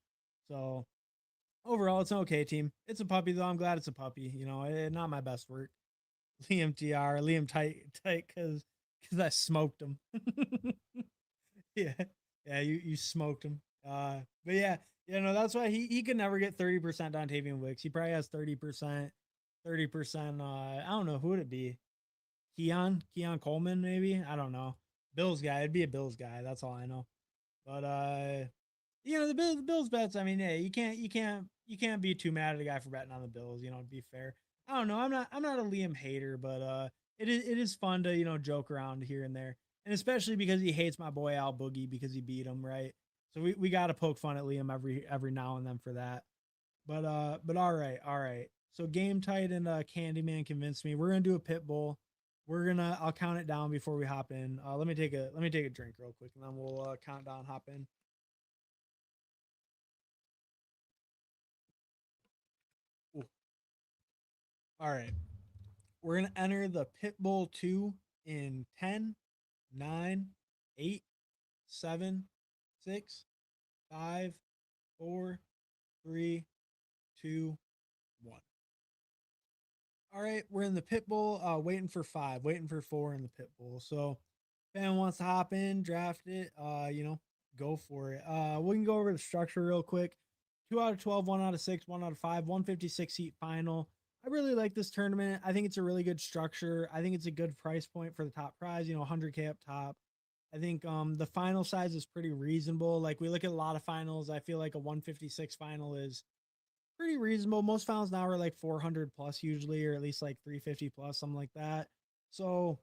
So overall, it's an okay team. It's a puppy though. I'm glad it's a puppy. You know, not my best work. Liam TR, Liam tight, because I smoked him. Yeah, yeah, you smoked him. But yeah, no, that's why he could never get 30% on Tavian Wicks. He probably has 30%, 30%. I don't know who would it be. Keon Coleman, maybe. I don't know. Bills guy. It'd be a Bills guy. That's all I know. But the Bills bets. I mean, yeah, you can't be too mad at a guy for betting on the Bills. You know, to be fair. I don't know. I'm not a Liam hater, but it is fun to joke around here and there, and especially because he hates my boy Al Boogie because he beat him, right? So we got to poke fun at Liam every now and then for that. But all right. So Game Tight and Candyman convinced me. We're gonna do a Pitbull. I'll count it down before we hop in. Let me take a drink real quick and then we'll count down, hop in. Ooh. All right. We're gonna enter the Pitbull 2 in 10, 9, 8, 7, 6, 5, 4, 3, 2, 1. All right, we're in the Pitbull, waiting for 5, waiting for 4 in the Pitbull. So fan wants to hop in, draft it, go for it. We can go over the structure real quick. 2 out of 12, 1 out of 6, 1 out of 5, 156 seat final. I really like this tournament. I think it's a really good structure. I think it's a good price point for the top prize, 100K up top. I think the final size is pretty reasonable. Like we look at a lot of finals, I feel like a 156 final is pretty reasonable. Most finals now are like 400 plus usually, or at least like 350 plus, something like that. So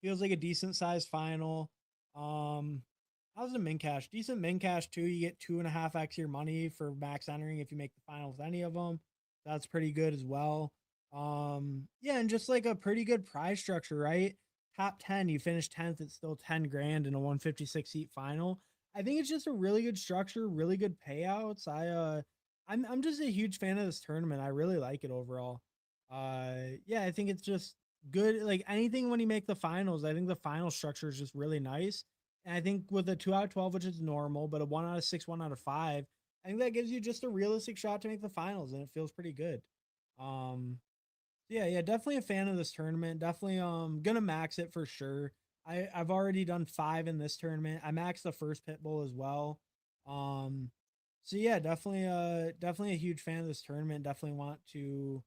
feels like a decent sized final. How's the min cash? Decent min cash too. You get 2.5x your money for max entering if you make the final with any of them. That's pretty good as well. Yeah, and just like a pretty good prize structure, right? Top 10, you finish 10th, it's still 10 grand in a 156 seat final. I think it's just a really good structure, really good payouts. I'm just a huge fan of this tournament. I really like it overall. Yeah, I think it's just good. Like anything when you make the finals, I think the final structure is just really nice. And I think with a 2 out of 12, which is normal, but a 1 out of 6, 1 out of 5, I think that gives you just a realistic shot to make the finals, and it feels pretty good. Um, yeah, definitely a fan of this tournament. Definitely gonna max it for sure. I've already done 5 in this tournament. I maxed the first pit bull as well. Um, so yeah, definitely a huge fan of this tournament. Definitely want to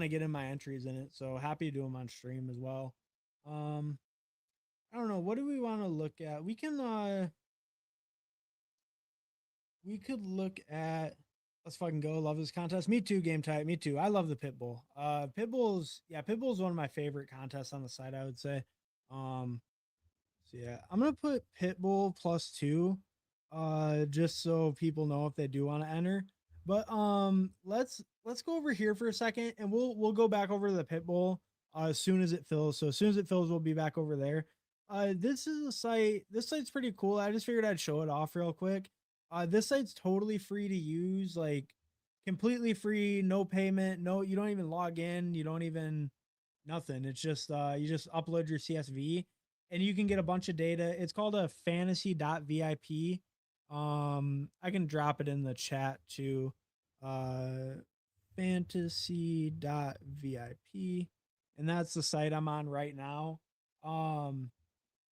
get in my entries in it. So happy to do them on stream as well. Um, I don't know. What do we want to look at? We could look at, let's fucking go. Love this contest. Me too, game type. Me too. I love the Pitbull. Pitbull's one of my favorite contests on the site, I would say. Um, so yeah, I'm gonna put Pitbull +2, just so people know if they do want to enter. But let's go over here for a second, and we'll go back over to the Pitbull as soon as it fills. So as soon as it fills, we'll be back over there. This is a site. This site's pretty cool. I just figured I'd show it off real quick. This site's totally free to use, like completely free, no payment, no, you don't even log in, you don't even nothing. It's just you just upload your CSV and you can get a bunch of data. It's called a fantasy.vip. I can drop it in the chat too. Uh fantasy.vip, and that's the site I'm on right now. Um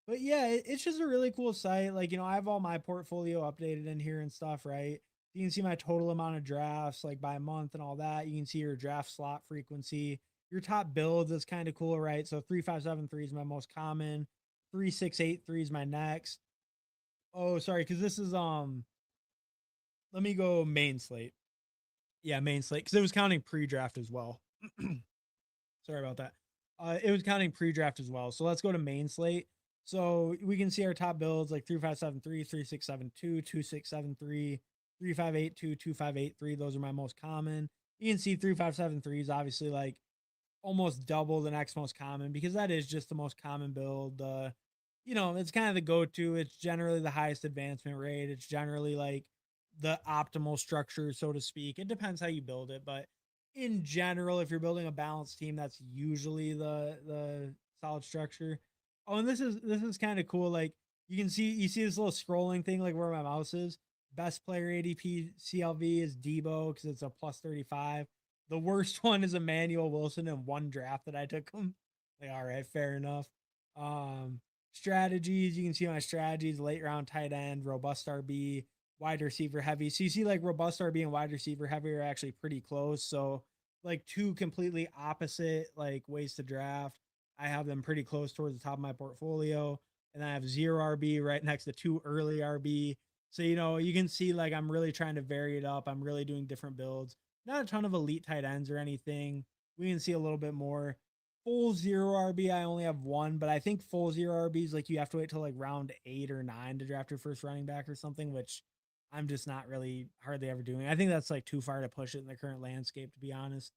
but yeah, it's just a really cool site. Like, I have all my portfolio updated in here and stuff, right? You can see my total amount of drafts, like by month and all that. You can see your draft slot frequency, your top builds. Is kind of cool, right? So 3573 is my most common, 3683 is my next. Oh, sorry, because this is let me go main slate. Yeah, main slate, because it was counting pre-draft as well. Sorry about that. It was counting pre-draft as well. So let's go to main slate. So we can see our top builds like 3573, 3672, 2673, 3582, 2583. Those are my most common. You can see 3573 is obviously like almost double the next most common because that is just the most common build. It's kind of the go-to. It's generally the highest advancement rate. It's generally like the optimal structure, so to speak. It depends how you build it, but in general, if you're building a balanced team, that's usually the solid structure. Oh, and this is kind of cool. Like you see this little scrolling thing, like where my mouse is. Best player ADP CLV is Debo because it's a plus 35. The worst one is Emmanuel Wilson in one draft that I took him. Like, all right, fair enough. Um, Strategies, you can see my strategies: late round tight end, robust RB, wide receiver heavy. So you see like robust RB and wide receiver heavy are actually pretty close. So like two completely opposite like ways to draft. I have them pretty close towards the top of my portfolio. And I have zero RB right next to two early RB. So, you can see like I'm really trying to vary it up. I'm really doing different builds. Not a ton of elite tight ends or anything. We can see a little bit more. Full zero RB, I only have one, but I think full zero RBs, like you have to wait till like round 8 or 9 to draft your first running back or something, which I'm just not really hardly ever doing. I think that's like too far to push it in the current landscape, to be honest.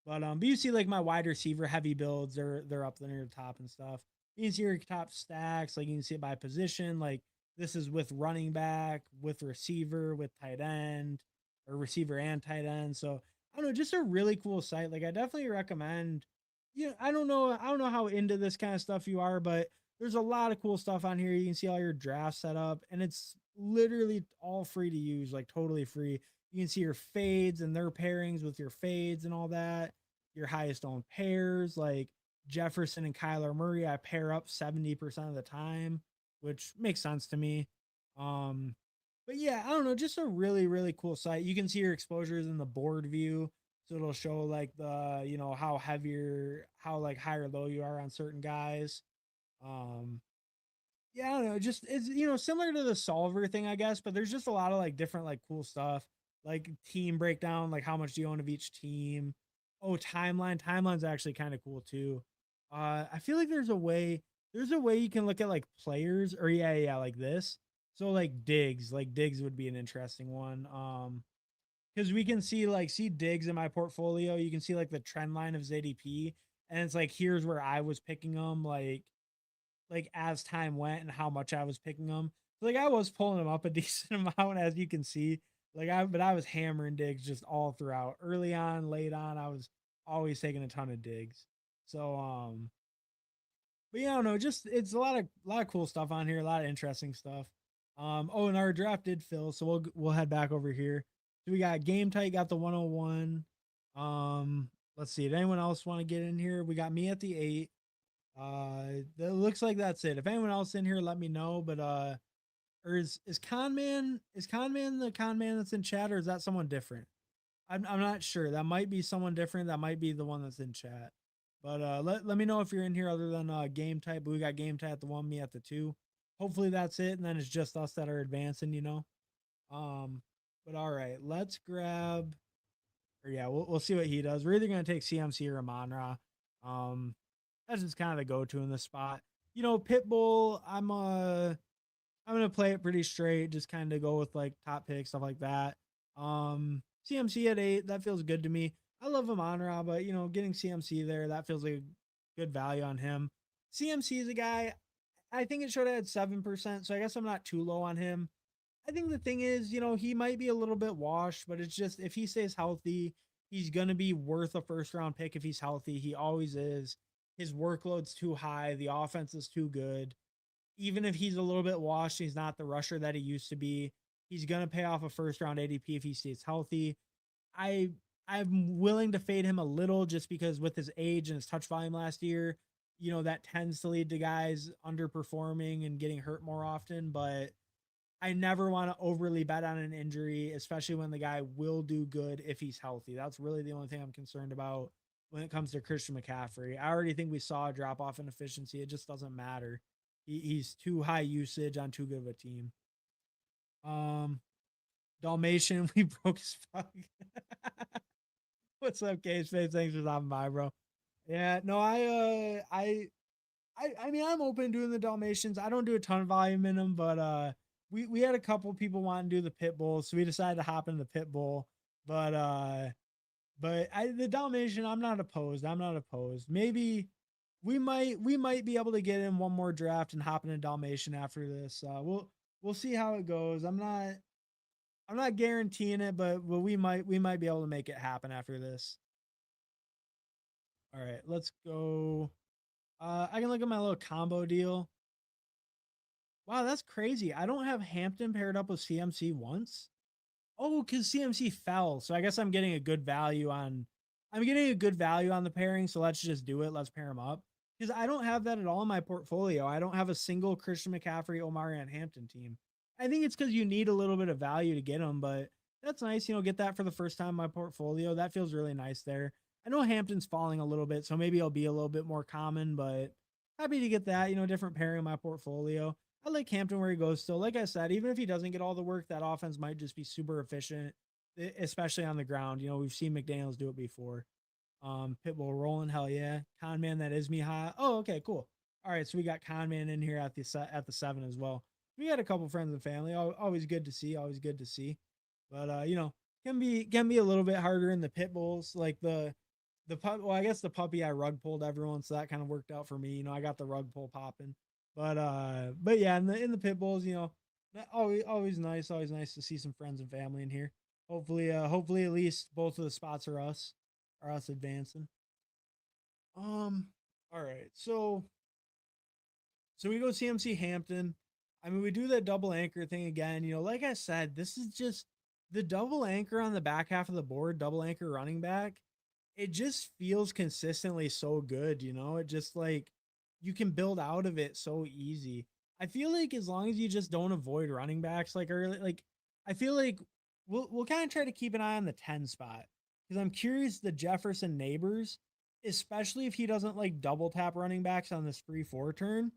But you see like my wide receiver heavy builds, they're up near the top and stuff. You can see your top stacks, like you can see it by position. Like this is with running back, with receiver, with tight end, or receiver and tight end. So I don't know, just a really cool site. Like I definitely recommend. I don't know how into this kind of stuff you are, but there's a lot of cool stuff on here. You can see all your drafts set up, and it's literally all free to use, like totally free. You can see your fades and their pairings with your fades and all that. Your highest owned pairs, like Jefferson and Kyler Murray, I pair up 70% of the time, which makes sense to me. Um, but yeah, I don't know, just a really, really cool site. You can see your exposures in the board view. So it'll show like how heavier, how like high or low you are on certain guys. Um, yeah, I don't know, just it's similar to the solver thing, I guess, but there's just a lot of like different like cool stuff, like team breakdown, like how much do you own of each team. Oh, timeline's actually kind of cool too. I feel like there's a way you can look at like players, or yeah, like this. So like Diggs would be an interesting one. Because we can see Diggs in my portfolio. You can see like the trend line of ZDP, and it's like here's where I was picking them, like as time went and how much I was picking them. So, like I was pulling them up a decent amount, as you can see. But I was hammering Diggs just all throughout. Early on, late on, I was always taking a ton of Diggs. So but yeah, I don't know, just it's a lot of cool stuff on here, a lot of interesting stuff. Oh, and our draft did fill, so we'll head back over here. So we got Game Tight, got the 101. Let's see. Did anyone else want to get in here? We got me at the 8. It looks like that's it. If anyone else in here, let me know. But or is Con Man the Con Man that's in chat, or is that someone different? I'm not sure. That might be someone different. That might be the one that's in chat. But let me know if you're in here other than Game Type. But we got Game Type at the 1, me at the 2. Hopefully that's it, and then it's just us that are advancing. Um, but all right, let's grab. Or yeah, we'll see what he does. We're either gonna take CMC or Amon-Ra. Um, that's just kind of the go-to in this spot. Pitbull. I'm gonna play it pretty straight, just kind of go with like top pick stuff like that. CMC at 8, that feels good to me. I love Amon-Ra, but getting CMC there, that feels like a good value on him. CMC is a guy. I think it showed at 7%, so I guess I'm not too low on him. I think the thing is, he might be a little bit washed, but it's just if he stays healthy, he's gonna be worth a first round pick if he's healthy. He always is. His workload's too high. The offense is too good. Even if he's a little bit washed, he's not the rusher that he used to be. He's gonna pay off a first round ADP if he stays healthy. I I'm willing to fade him a little just because with his age and his touch volume last year, that tends to lead to guys underperforming and getting hurt more often. But I never want to overly bet on an injury, especially when the guy will do good if he's healthy. That's really the only thing I'm concerned about when it comes to Christian McCaffrey. I already think we saw a drop off in efficiency. It just doesn't matter. He's too high usage on too good of a team. Um, Dalmatian, we broke his fuck. What's up, Cage Face? Thanks for stopping by, bro. Yeah, no, I mean, I'm open to doing the Dalmatians. I don't do a ton of volume in them, but we had a couple people want to do the Pitbull, so we decided to hop in the Pitbull. But the Dalmatian, I'm not opposed. I'm not opposed. Maybe we might be able to get in one more draft and hop in a Dalmatian after this. We'll see how it goes. I'm not guaranteeing it, but we might be able to make it happen after this. All right, let's go. I can look at my little combo deal. Wow, that's crazy. I don't have Hampton paired up with CMC once. Oh, because CMC fell. So I guess I'm getting a good value on the pairing. So let's just do it. Let's pair them up. Because I don't have that at all in my portfolio. I don't have a single Christian McCaffrey, Omarion Hampton team. I think it's because you need a little bit of value to get them, but that's nice. Get that for the first time in my portfolio. That feels really nice there. I know Hampton's falling a little bit, so maybe it'll be a little bit more common, but happy to get that, different pairing in my portfolio. I like Hampton where he goes still. Like I said, even if he doesn't get all the work, that offense might just be super efficient, especially on the ground. We've seen McDaniels do it before. Pitbull rolling, hell yeah. Con man, that is me high. Oh, okay, cool. All right, so we got Con man in here at the 7 as well. We got a couple friends and family. Always good to see. Always good to see. But can be a little bit harder in the pit bulls, like the pup. Well, I guess the puppy I rug pulled everyone, so that kind of worked out for me. I got the rug pull popping. But yeah, in the pit bulls, always nice to see some friends and family in here. Hopefully at least both of the spots are us advancing. Um, all right, so we go CMC Hampton. I mean, we do that double anchor thing again. Like I said, this is just the double anchor on the back half of the board, double anchor running back. It just feels consistently so good. It just like you can build out of it so easy. I feel like as long as you just don't avoid running backs like early, like I feel like we'll kind of try to keep an eye on the 10 spot because I'm curious the Jefferson neighbors, especially if he doesn't like double tap running backs on this free 4 turn.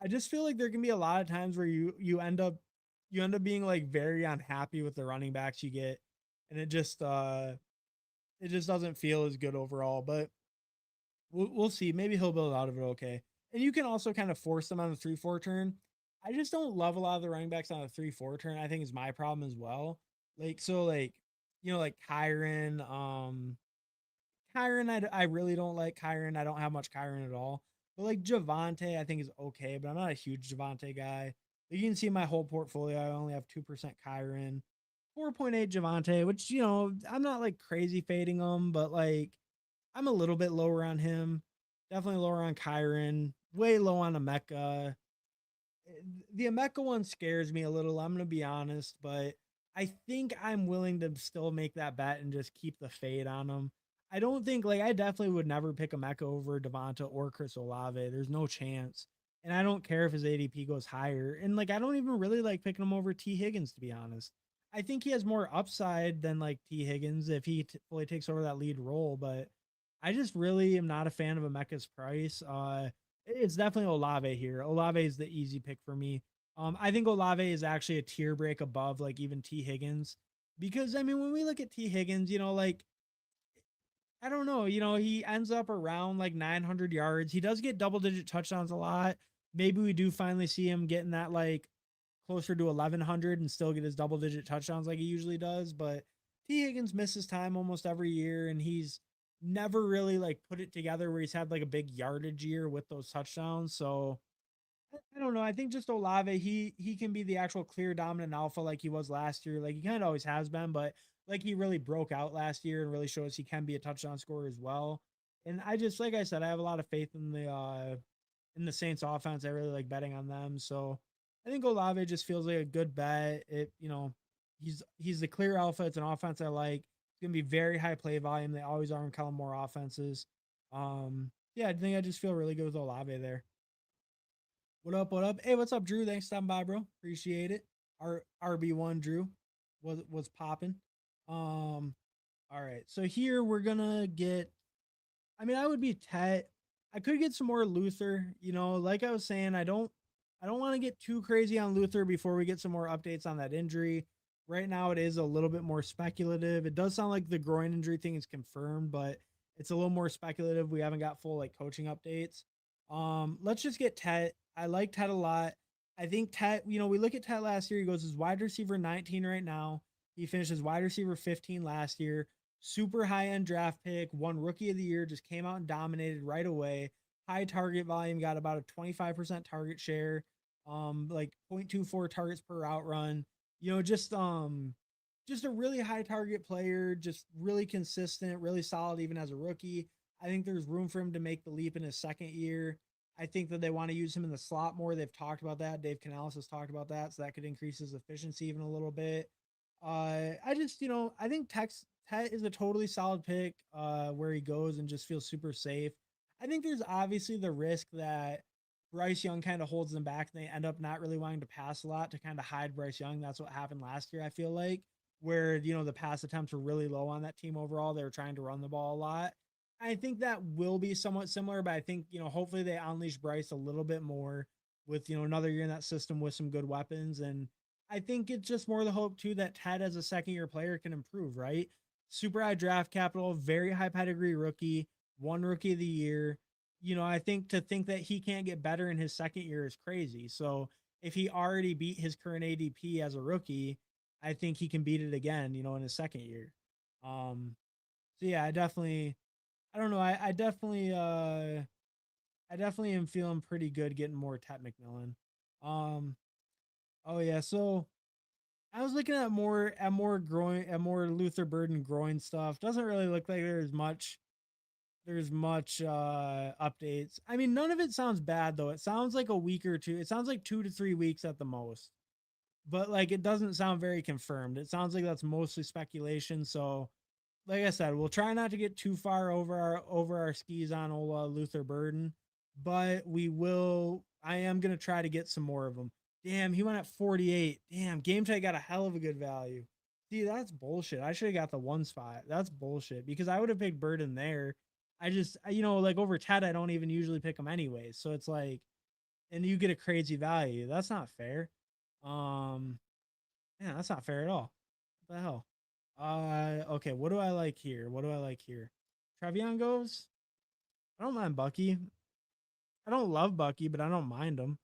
I just feel like there can be a lot of times where you end up being like very unhappy with the running backs you get, and it just doesn't feel as good overall. But we'll see. Maybe he'll build out of it okay. And you can also kind of force them on the 3-4 turn. I just don't love a lot of the running backs on the 3-4 turn. I think is my problem as well. Like Kyron. Kyron, I really don't like Kyron. I don't have much Kyron at all. But like Javante, I think is okay, but I'm not a huge Javante guy. You can see my whole portfolio. I only have 2% Kyron, 4.8 Javante, which I'm not like crazy fading him, but like I'm a little bit lower on him. Definitely lower on Kyron. Way low on Emeka. The Emeka one scares me a little. I'm gonna be honest, but I think I'm willing to still make that bet and just keep the fade on him. I don't think I definitely would never pick Emeka over Devonta or Chris Olave. There's no chance. And I don't care if his ADP goes higher. And I don't even really like picking him over T Higgins, to be honest. I think he has more upside than like T Higgins if he fully takes over that lead role, but I just really am not a fan of Emeka's price. It's definitely Olave here. Olave is the easy pick for me. I think Olave is actually a tier break above like even T Higgins because I mean when we look at T Higgins, I don't know, he ends up around like 900 yards. He does get double digit touchdowns a lot. Maybe we do finally see him getting that like closer to 1100 and still get his double digit touchdowns like he usually does. But T Higgins misses time almost every year, and he's never really like put it together where he's had like a big yardage year with those touchdowns. So I don't know. I think just Olave, he can be the actual clear dominant alpha like he was last year. Like he kind of always has been, but like he really broke out last year and really shows he can be a touchdown scorer as well. And I just like I said, I have a lot of faith in the Saints offense. I really like betting on them. So I think Olave just feels like a good bet. He's the clear alpha. It's an offense I like. It's gonna be very high play volume. They always are in Kellen Moore offenses. Yeah, I think I just feel really good with Olave there. What up? What up? Hey, what's up, Drew? Thanks for stopping by, bro. Appreciate it. Our RB1 Drew was popping. Um, all right. So here we're gonna get. I mean, I would be Tet. I could get some more Luther. Like I was saying, I don't want to get too crazy on Luther before we get some more updates on that injury. Right now, it is a little bit more speculative. It does sound like the groin injury thing is confirmed, but it's a little more speculative. We haven't got full like coaching updates. Let's just get Tet. I like Tet a lot. I think Tet, we look at Tet last year. He goes as wide receiver 19 right now. He finished as wide receiver 15 last year. Super high end draft pick, won rookie of the year, just came out and dominated right away. High target volume, got about a 25% target share, like 0.24 targets per route run. Just a really high target player, just really consistent, really solid even as a rookie. I think there's room for him to make the leap in his second year. I think that they want to use him in the slot more. They've talked about that. Dave Canales has talked about that, so that could increase his efficiency even a little bit. I just, I think Tet is a totally solid pick where he goes and just feels super safe. I think there's obviously the risk that Bryce Young kind of holds them back and they end up not really wanting to pass a lot to kind of hide Bryce Young. That's what happened last year, I feel like, where, the pass attempts were really low on that team overall. They were trying to run the ball a lot. I think that will be somewhat similar, but I think, hopefully they unleash Bryce a little bit more with, another year in that system with some good weapons. And I think it's just more the hope too that Ted as a second year player can improve, right? Super high draft capital, very high pedigree rookie, one rookie of the year. I think to think that he can't get better in his second year is crazy. So if he already beat his current ADP as a rookie, I think he can beat it again, in his second year. So yeah, I don't know. I definitely am feeling pretty good getting more Ted McMillan. Um, oh yeah, so I was looking at more Luther Burden groin stuff. Doesn't really look like there's much updates. I mean, none of it sounds bad though. It sounds like a week or two. It sounds like 2 to 3 weeks at the most. But like it doesn't sound very confirmed. It sounds like that's mostly speculation. So like I said, we'll try not to get too far over our skis on old Luther Burden, but we will. I am gonna try to get some more of them. Damn, he went at 48. Damn, Game Tech got a hell of a good value. See, that's bullshit. I should have got the one spot. That's bullshit because I would have picked Burden there. Like over Ted, I don't even usually pick him anyways. So it's like, and you get a crazy value. That's not fair. Um, yeah, that's not fair at all. What the hell? Okay. What do I like here? What do I like here? Trevion goes. I don't mind Bucky. I don't love Bucky, but I don't mind him.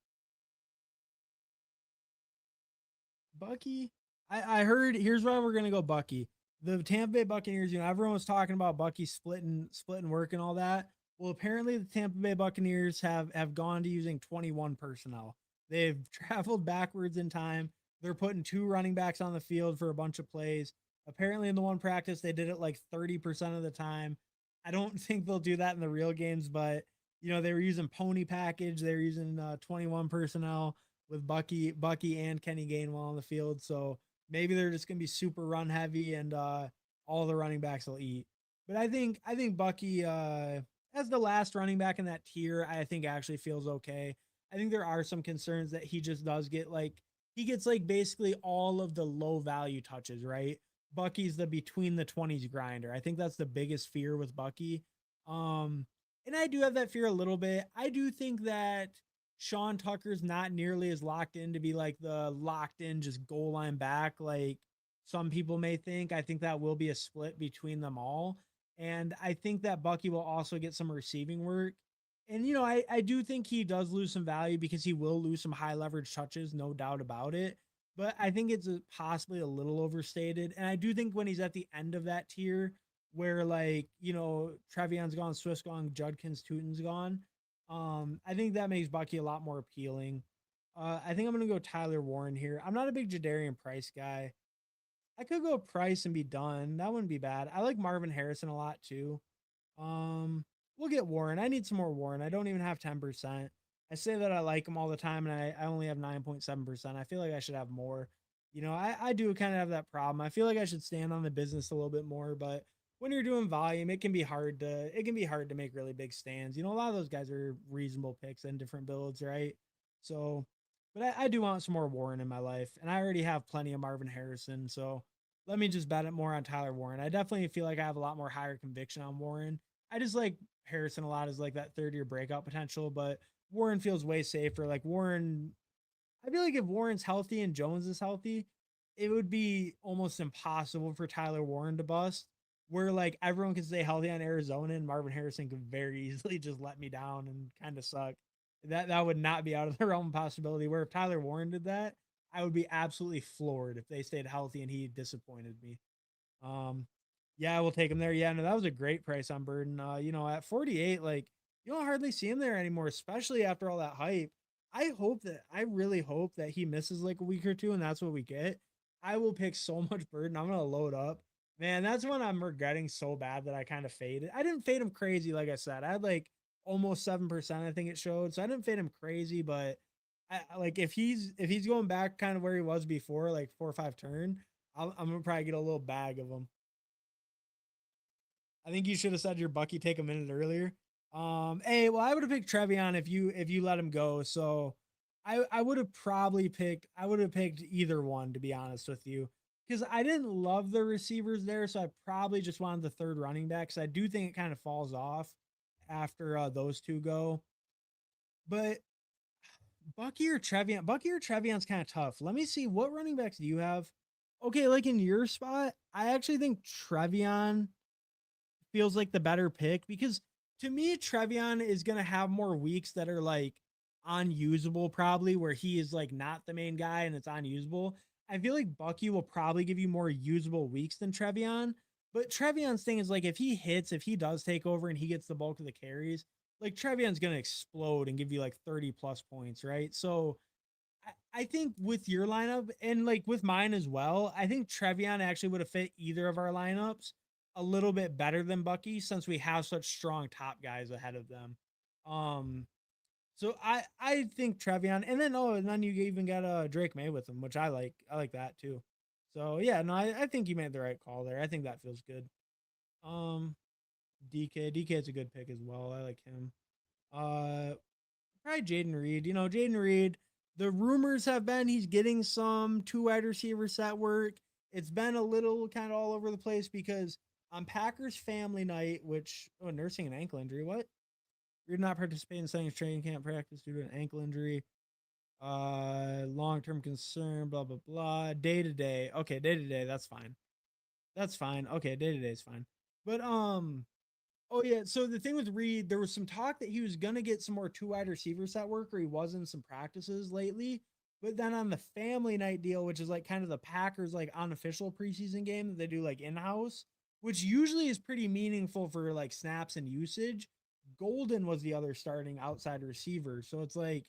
Bucky. I heard. Here's why we're gonna go Bucky. The Tampa Bay Buccaneers. Everyone was talking about Bucky splitting work and all that. Well, apparently the Tampa Bay Buccaneers have gone to using 21 personnel. They've traveled backwards in time. They're putting two running backs on the field for a bunch of plays. Apparently, in the one practice, they did it like 30% of the time. I don't think they'll do that in the real games, but they were using pony package. They were using 21 personnel with Bucky and Kenny Gainwell on the field. So maybe they're just gonna be super run heavy and all the running backs will eat. But I think Bucky as the last running back in that tier, I think actually feels okay. I think there are some concerns that he just does get like he gets like basically all of the low value touches, right? Bucky's the between the 20s grinder. I think that's the biggest fear with Bucky. And I do have that fear a little bit. I do think that Sean Tucker's not nearly as locked in to be like the locked in just goal line back like some people may think. I think that will be a split between them all. And I think that Bucky will also get some receiving work. And, I do think he does lose some value because he will lose some high leverage touches, no doubt about it. But I think it's possibly a little overstated. And I do think when he's at the end of that tier, where like, Trevion's gone, Swift's gone, Judkins, Tootin's gone, I think that makes Bucky a lot more appealing. I think I'm gonna go Tyler Warren here. I'm not a big Jadarian Price guy. I could go Price and be done. That wouldn't be bad. I like Marvin Harrison a lot too. Um, we'll get Warren. I need some more Warren. I don't even have 10%. I say that I like him all the time, and I only have 9.7%. I feel like I should have more. I do kind of have that problem. I feel like I should stand on the business a little bit more, but when you're doing volume, it can be hard to make really big stands. A lot of those guys are reasonable picks and different builds, right? So, but I do want some more Warren in my life, and I already have plenty of Marvin Harrison. So let me just bet it more on Tyler Warren. I definitely feel like I have a lot more higher conviction on Warren. I just like Harrison a lot as like that third year breakout potential, but Warren feels way safer. Like Warren, I feel like if Warren's healthy and Jones is healthy, it would be almost impossible for Tyler Warren to bust. Where like everyone can stay healthy on Arizona and Marvin Harrison could very easily just let me down and kind of suck. That would not be out of the realm of possibility. Where if Tyler Warren did that, I would be absolutely floored if they stayed healthy and he disappointed me. Um, yeah, I will take him there. Yeah, no, that was a great price on Burden. At 48, like you don't hardly see him there anymore, especially after all that hype. I really hope that he misses like a week or two and that's what we get. I will pick so much Burden. I'm gonna load up. Man, that's when I'm regretting so bad that I kind of faded. I didn't fade him crazy, like I said. I had like almost 7%, I think it showed. So I didn't fade him crazy, but like if he's going back kind of where he was before, like 4 or 5 turn, I'm gonna probably get a little bag of him. I think you should have said your Bucky take a minute earlier. Hey, well, I would have picked Trevion if you let him go. So I would have probably picked either one, to be honest with you. Because I didn't love the receivers there, so I probably just wanted the third running back. Because I do think it kind of falls off after those two go. But Bucky or Trevion's kind of tough. Let me see, what running backs do you have? Okay, like in your spot, I actually think Trevion feels like the better pick because to me, Trevion is going to have more weeks that are like unusable, probably where he is like not the main guy and it's unusable. I feel like Bucky will probably give you more usable weeks than Trevion. But Trevion's thing is like if he hits, if he does take over and he gets the bulk of the carries, like Trevion's going to explode and give you like 30 plus points, right? So I think with your lineup and like with mine as well, I think Trevion actually would have fit either of our lineups a little bit better than Bucky since we have such strong top guys ahead of them. Um, so I think Trevion, and then and then you even got Drake May with him, which I like. I like that too. So yeah, no, I think you made the right call there. I think that feels good. Um, DK is a good pick as well. I like him. Probably Jaden Reed. You know, Jaden Reed, the rumors have been he's getting some two wide receiver set work. It's been a little kind of all over the place because on Packers family night, which nursing an ankle injury. What? You're not participating in Settings training camp practice due to an ankle injury. Long-term concern, blah blah blah. Day to day. Okay, day to day, that's fine. That's fine. Okay, day to day is fine. But oh yeah. So the thing with Reed, there was some talk that he was gonna get some more two wide receivers at work, or he was in some practices lately. But then on the family night deal, which is like kind of the Packers like unofficial preseason game that they do like in house, which usually is pretty meaningful for like snaps and usage. Golden was the other starting outside receiver, so it's like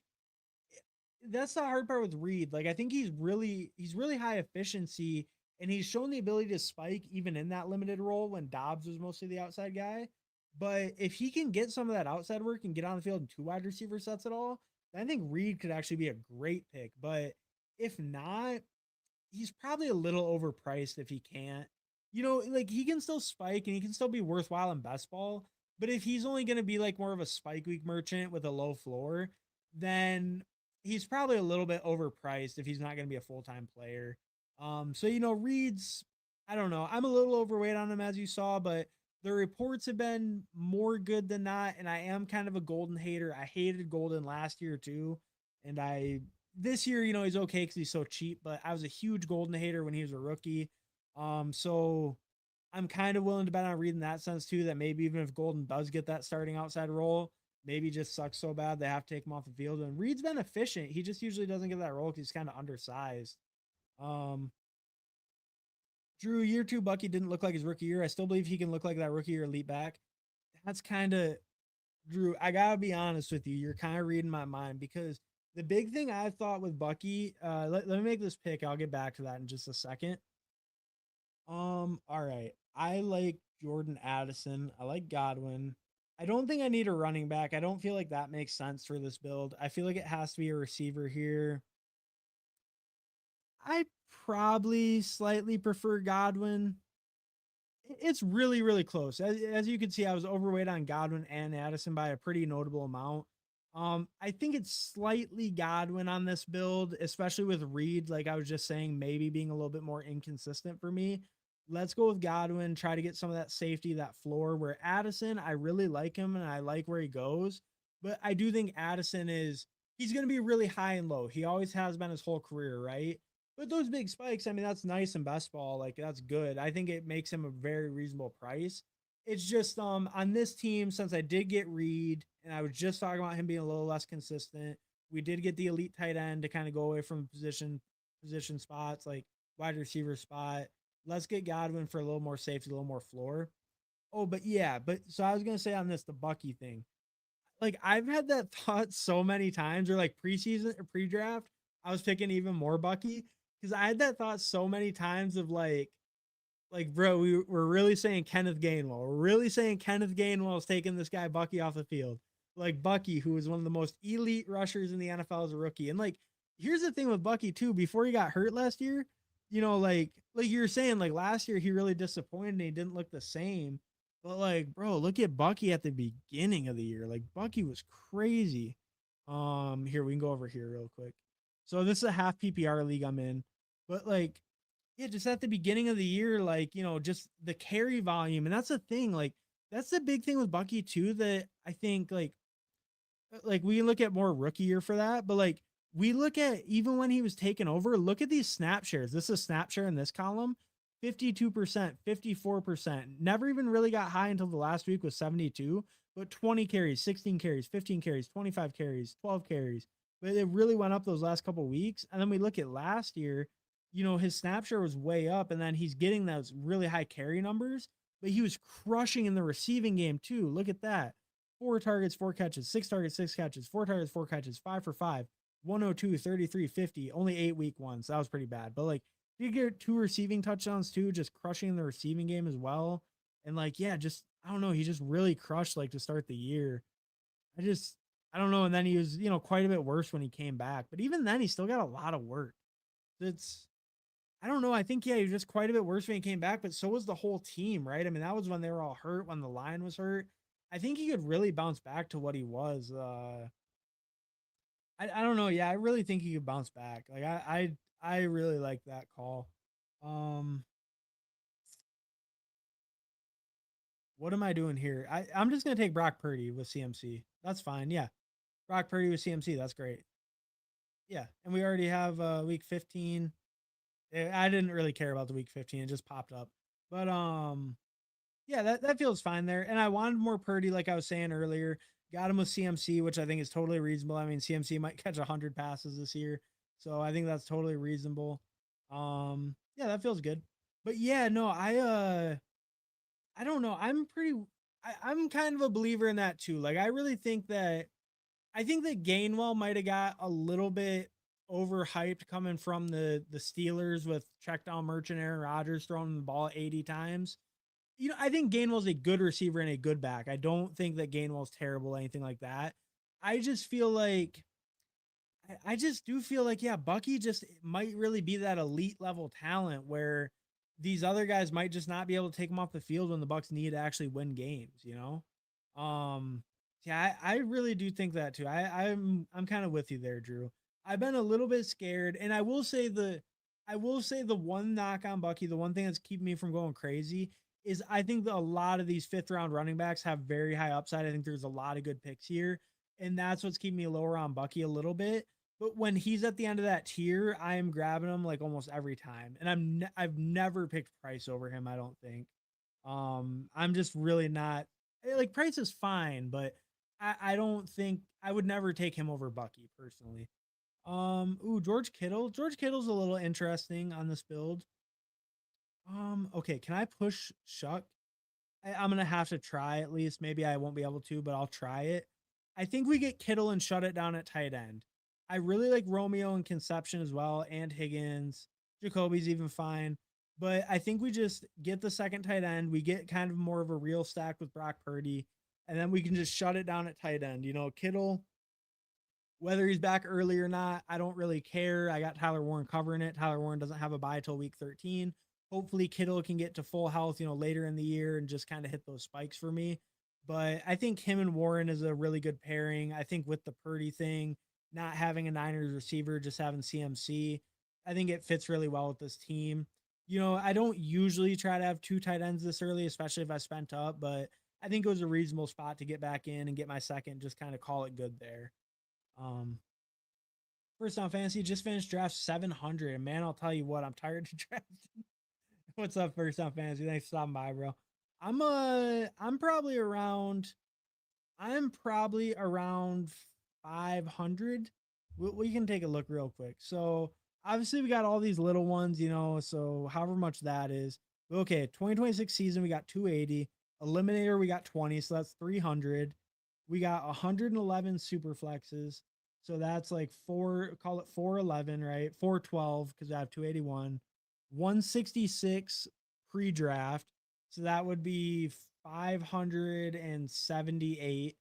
that's the hard part with Reed. Like I think he's really high efficiency, and he's shown the ability to spike even in that limited role when Dobbs was mostly the outside guy. But if he can get some of that outside work and get on the field in two wide receiver sets at all, then I think Reed could actually be a great pick. But if not, he's probably a little overpriced if he can't. You know, like he can still spike and he can still be worthwhile in best ball. But if he's only going to be like more of a spike week merchant with a low floor, then he's probably a little bit overpriced if he's not going to be a full time player. So you know, Reed's, I don't know. I'm a little overweight on him as you saw, but the reports have been more good than not. And I am kind of a Golden hater. I hated Golden last year too. And this year, you know, he's okay because he's so cheap, but I was a huge Golden hater when he was a rookie. So I'm kind of willing to bet on Reed in that sense too, that maybe even if Golden does get that starting outside role, maybe just sucks so bad they have to take him off the field. And Reed's been efficient. He just usually doesn't get that role because he's kind of undersized. Um, Drew, year two, Bucky didn't look like his rookie year. I still believe he can look like that rookie year elite back. That's kind of Drew. I gotta be honest with you. You're kind of reading my mind because the big thing I thought with Bucky, let me make this pick. I'll get back to that in just a second. All right. I like Jordan Addison. I like Godwin. I don't think I need a running back. I don't feel like that makes sense for this build. I feel like it has to be a receiver here. I probably slightly prefer Godwin. It's really, really close. As you can see, I was overweight on Godwin and Addison by a pretty notable amount. I think it's slightly Godwin on this build, especially with Reed. Like I was just saying, maybe being a little bit more inconsistent for me. Let's go with Godwin, try to get some of that safety, that floor. Where Addison, I really like him and I like where he goes. But I do think Addison he's going to be really high and low. He always has been his whole career, right? But those big spikes, I mean, that's nice in best ball. Like that's good. I think it makes him a very reasonable price. It's just on this team, since I did get Reed and I was just talking about him being a little less consistent, we did get the elite tight end to kind of go away from position spots like wide receiver spot. Let's get Godwin for a little more safety, a little more floor. Oh, but yeah, but so I was gonna say on this the Bucky thing. Like I've had that thought so many times, or like preseason or pre-draft, I was picking even more Bucky because I had that thought so many times of like, bro, we're really saying Kenneth Gainwell. We're really saying Kenneth Gainwell is taking this guy Bucky off the field. like Bucky, who was one of the most elite rushers in the NFL as a rookie. And like, here's the thing with Bucky too. Before he got hurt last year, like you were saying, like last year he really disappointed and he didn't look the same. But like, bro, look at Bucky at the beginning of the year. Like Bucky was crazy. Here we can go over here real quick. So this is a half PPR league I'm in, but like, yeah, just at the beginning of the year, like just the carry volume, and that's the thing. Like that's the big thing with Bucky too. That I think like we look at more rookie year for that, but like we look at even when he was taken over, look at these snap shares. This is a snap share in this column. 52%, 54%. Never even really got high until the last week was 72, but 20 carries, 16 carries, 15 carries, 25 carries, 12 carries. But it really went up those last couple of weeks. And then we look at last year, his snap share was way up, and then he's getting those really high carry numbers, but he was crushing in the receiving game too. Look at that. 4 targets, 4 catches, 6 targets, 6 catches, 4 targets, 4 catches, 5 for 5, 102, 33, 50, only 8 week ones. That was pretty bad. But like, you get 2 receiving touchdowns too, just crushing the receiving game as well. And like, yeah, just, I don't know. He just really crushed like to start the year. I don't know. And then he was, quite a bit worse when he came back. But even then, he still got a lot of work. I don't know. I think, yeah, he was just quite a bit worse when he came back, but so was the whole team, right? I mean, that was when they were all hurt, when the line was hurt. I think he could really bounce back to what he was. I don't know. Yeah, I really think he could bounce back. Like I really like that call. Um, what am I doing here? I'm just gonna take Brock Purdy with CMC. That's fine. Yeah, Brock Purdy with CMC. That's great. Yeah, and we already have week 15. I didn't really care about the week 15. It just popped up. But yeah, that feels fine there. And I wanted more Purdy, like I was saying earlier. Got him with CMC, which I think is totally reasonable. I mean, CMC might catch 100 passes this year, so I think that's totally reasonable. Yeah, that feels good. But yeah, no, I don't know. I'm kind of a believer in that too. Like, I think that Gainwell might have got a little bit overhyped coming from the Steelers with check down merchant Aaron Rodgers throwing the ball 80 times. I think Gainwell's a good receiver and a good back. I don't think that Gainwell's terrible, anything like that. I just feel like I just do feel like, yeah, Bucky just might really be that elite level talent where these other guys might just not be able to take him off the field when the Bucks need to actually win games. Yeah, I really do think that too. I'm kind of with you there, Drew. I've been a little bit scared, and I will say the one knock on Bucky, the one thing that's keeping me from going crazy is I think that a lot of these 5th round running backs have very high upside. I think there's a lot of good picks here, and that's what's keeping me lower on Bucky a little bit. But when he's at the end of that tier, I am grabbing him like almost every time, and I've never picked Price over him. I don't think. I'm just really not like Price is fine, but I don't think I would never take him over Bucky personally. Ooh, George Kittle. George Kittle's a little interesting on this build. Okay, can I push Shuck? I'm gonna have to try at least. Maybe I won't be able to, but I'll try it. I think we get Kittle and shut it down at tight end. I really like Romeo and Conception as well, and Higgins. Jacoby's even fine. But I think we just get the second tight end. We get kind of more of a real stack with Brock Purdy, and then we can just shut it down at tight end. Kittle, whether he's back early or not, I don't really care. I got Tyler Warren covering it. Tyler Warren doesn't have a bye till week 13. Hopefully Kittle can get to full health, later in the year and just kind of hit those spikes for me. But I think him and Warren is a really good pairing. I think with the Purdy thing, not having a Niners receiver, just having CMC, I think it fits really well with this team. I don't usually try to have 2 tight ends this early, especially if I spent up, but I think it was a reasonable spot to get back in and get my second, just kind of call it good there. Um, First on fantasy, just finished draft 700. And man, I'll tell you what, I'm tired to draft. What's up, first on fantasy? Thanks for stopping by, bro. I'm probably around I'm probably around 500. We can take a look real quick. So obviously we got all these little ones, so however much that is. Okay, 2026 season, we got 280. Eliminator, we got 20, so that's 300. We got 111 super flexes. So that's like call it 411, right? 412 because I have 281. 166 pre-draft. So that would be 578.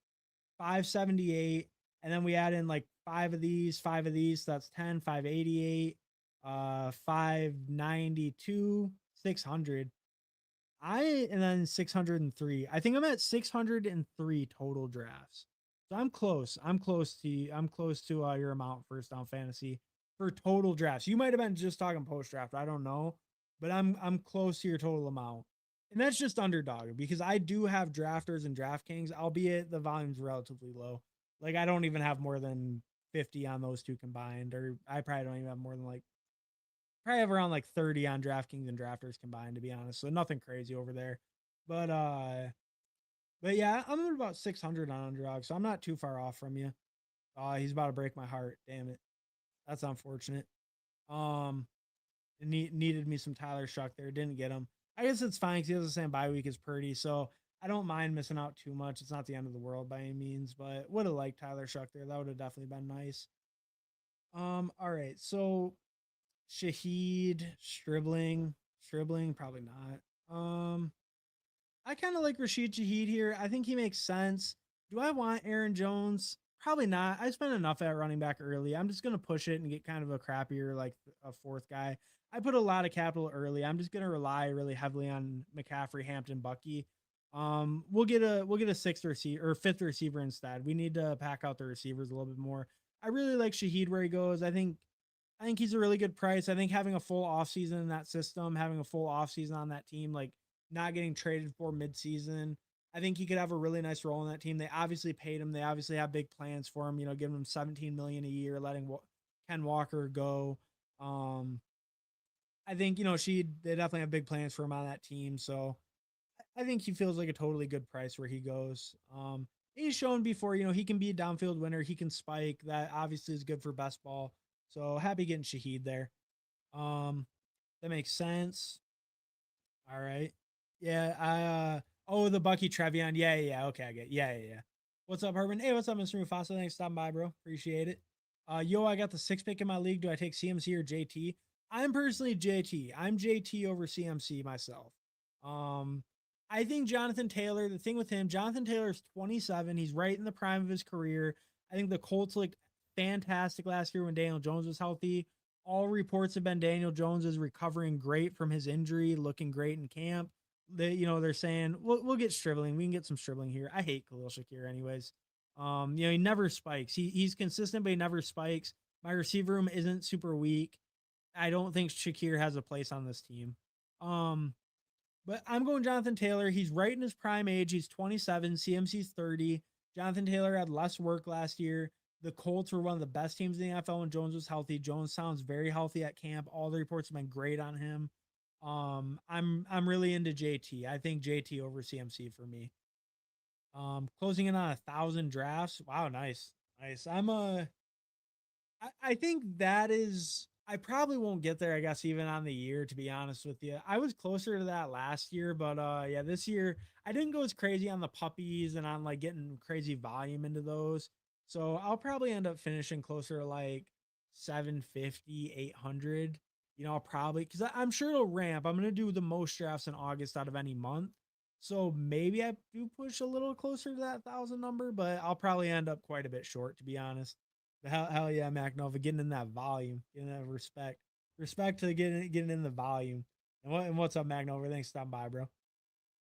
578, and then we add in like five of these, so that's 10, 588, 592, 600. And then 603. I think I'm at 603 total drafts. So I'm close. I'm close to your amount first down fantasy for total drafts. You might have been just talking post draft. I don't know, but I'm close to your total amount. And that's just underdog because I do have drafters and DraftKings, albeit the volume's relatively low. Like I don't even have more than 50 on those two combined, or I probably don't even have more than like probably have around like 30 on DraftKings and drafters combined, to be honest. So nothing crazy over there. But but yeah, I'm at about 600 on underdog, so I'm not too far off from you. He's about to break my heart. Damn it. That's unfortunate. Um needed me some Tyler Shuck there. Didn't get him. I guess it's fine because he has the same bye week as Purdy, so I don't mind missing out too much. It's not the end of the world by any means, but would have liked Tyler Shuck there. That would have definitely been nice. All right. So Shaheed, Stribling, probably not. I kind of like Rashid Shaheed here. I think he makes sense. Do I want Aaron Jones? Probably not. I spent enough at running back early. I'm just gonna push it and get kind of a crappier, like a fourth guy. I put a lot of capital early. I'm just gonna rely really heavily on McCaffrey, Hampton, Bucky. We'll get a sixth receiver or fifth receiver instead. We need to pack out the receivers a little bit more. I really like Shaheed where he goes. I think he's a really good price. I think having a full offseason in that system, having a full offseason on that team, like not getting traded for midseason, I think he could have a really nice role in that team. They obviously paid him. They obviously have big plans for him, giving him 17 million a year, letting Ken Walker go. Um, I think, they definitely have big plans for him on that team. So I think he feels like a totally good price where he goes. He's shown before, he can be a downfield winner. He can spike. That obviously is good for best ball. So happy getting Shaheed there. Um, that makes sense. All right. Yeah. The Bucky Trevion. Yeah. Okay. I get. Yeah. What's up, Herman? Hey, what's up, Mr. Mufasa? Thanks for stopping by, bro. Appreciate it. I got the six pick in my league. Do I take CMC or JT? I'm personally JT. I'm JT over CMC myself. Um, I think Jonathan Taylor, the thing with him, Jonathan Taylor is 27. He's right in the prime of his career. I think the Colts looked fantastic last year when Daniel Jones was healthy. All reports have been Daniel Jones is recovering great from his injury, looking great in camp. They're saying we'll get Stribling. We can get some Stribling here. I hate Khalil Shakir anyways. He never spikes. He's consistent, but he never spikes. My receiver room isn't super weak. I don't think Shakir has a place on this team. But I'm going Jonathan Taylor. He's right in his prime age. He's 27. CMC's 30. Jonathan Taylor had less work last year. The Colts were one of the best teams in the NFL when Jones was healthy. Jones sounds very healthy at camp. All the reports have been great on him. I'm really into JT. I think JT over CMC for me. Closing in on 1,000 drafts. Wow, nice. I think that is. I probably won't get there. I guess even on the year, to be honest with you, I was closer to that last year, but yeah, this year I didn't go as crazy on the puppies and on like getting crazy volume into those. So I'll probably end up finishing closer to like 750, 800. I'll probably because I'm sure it'll ramp. I'm gonna do the most drafts in August out of any month. So maybe I do push a little closer to that 1,000 number, but I'll probably end up quite a bit short, to be honest. Hell yeah, MacNova, getting in that volume, getting that respect to getting in the volume. And what's up, MacNova? Thanks for stopping by, bro.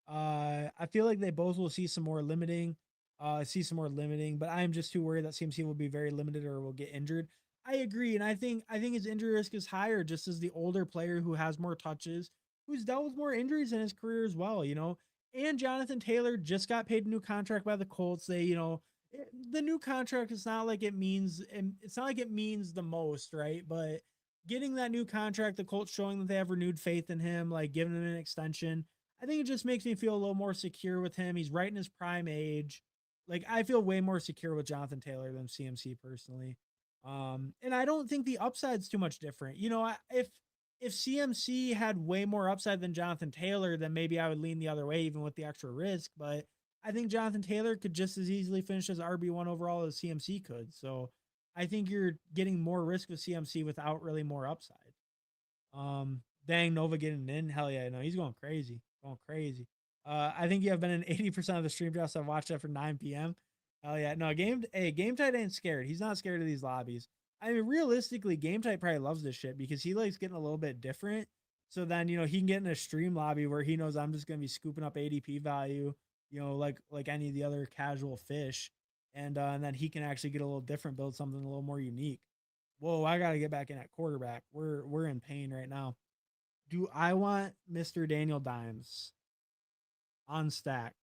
I feel like they both will see some more limiting, but I am just too worried that CMC will be very limited or will get injured. I agree, and I think his injury risk is higher, just as the older player who has more touches, who's dealt with more injuries in his career as well. And Jonathan Taylor just got paid a new contract by the Colts. The new contract is not like it means the most, right? But getting that new contract, the Colts showing that they have renewed faith in him, like giving him an extension, I think it just makes me feel a little more secure with him. He's right in his prime age. Like I feel way more secure with Jonathan Taylor than CMC personally. And I don't think the upside's too much different. If CMC had way more upside than Jonathan Taylor, then maybe I would lean the other way, even with the extra risk. But I think Jonathan Taylor could just as easily finish as RB1 overall as CMC could. So I think you're getting more risk with CMC without really more upside. Dang, Nova getting in. Hell yeah, no, he's going crazy. Going crazy. I think you have been in 80% of the stream drafts I've watched after 9 p.m. Oh yeah, no game. Hey, game tight ain't scared. He's not scared of these lobbies. I mean, realistically, game tight probably loves this shit because he likes getting a little bit different. So then he can get in a stream lobby where he knows I'm just gonna be scooping up ADP value. Like any of the other casual fish, and then he can actually get a little different, build something a little more unique. Whoa, I gotta get back in at quarterback. We're in pain right now. Do I want Mr. Daniel Dimes on stack?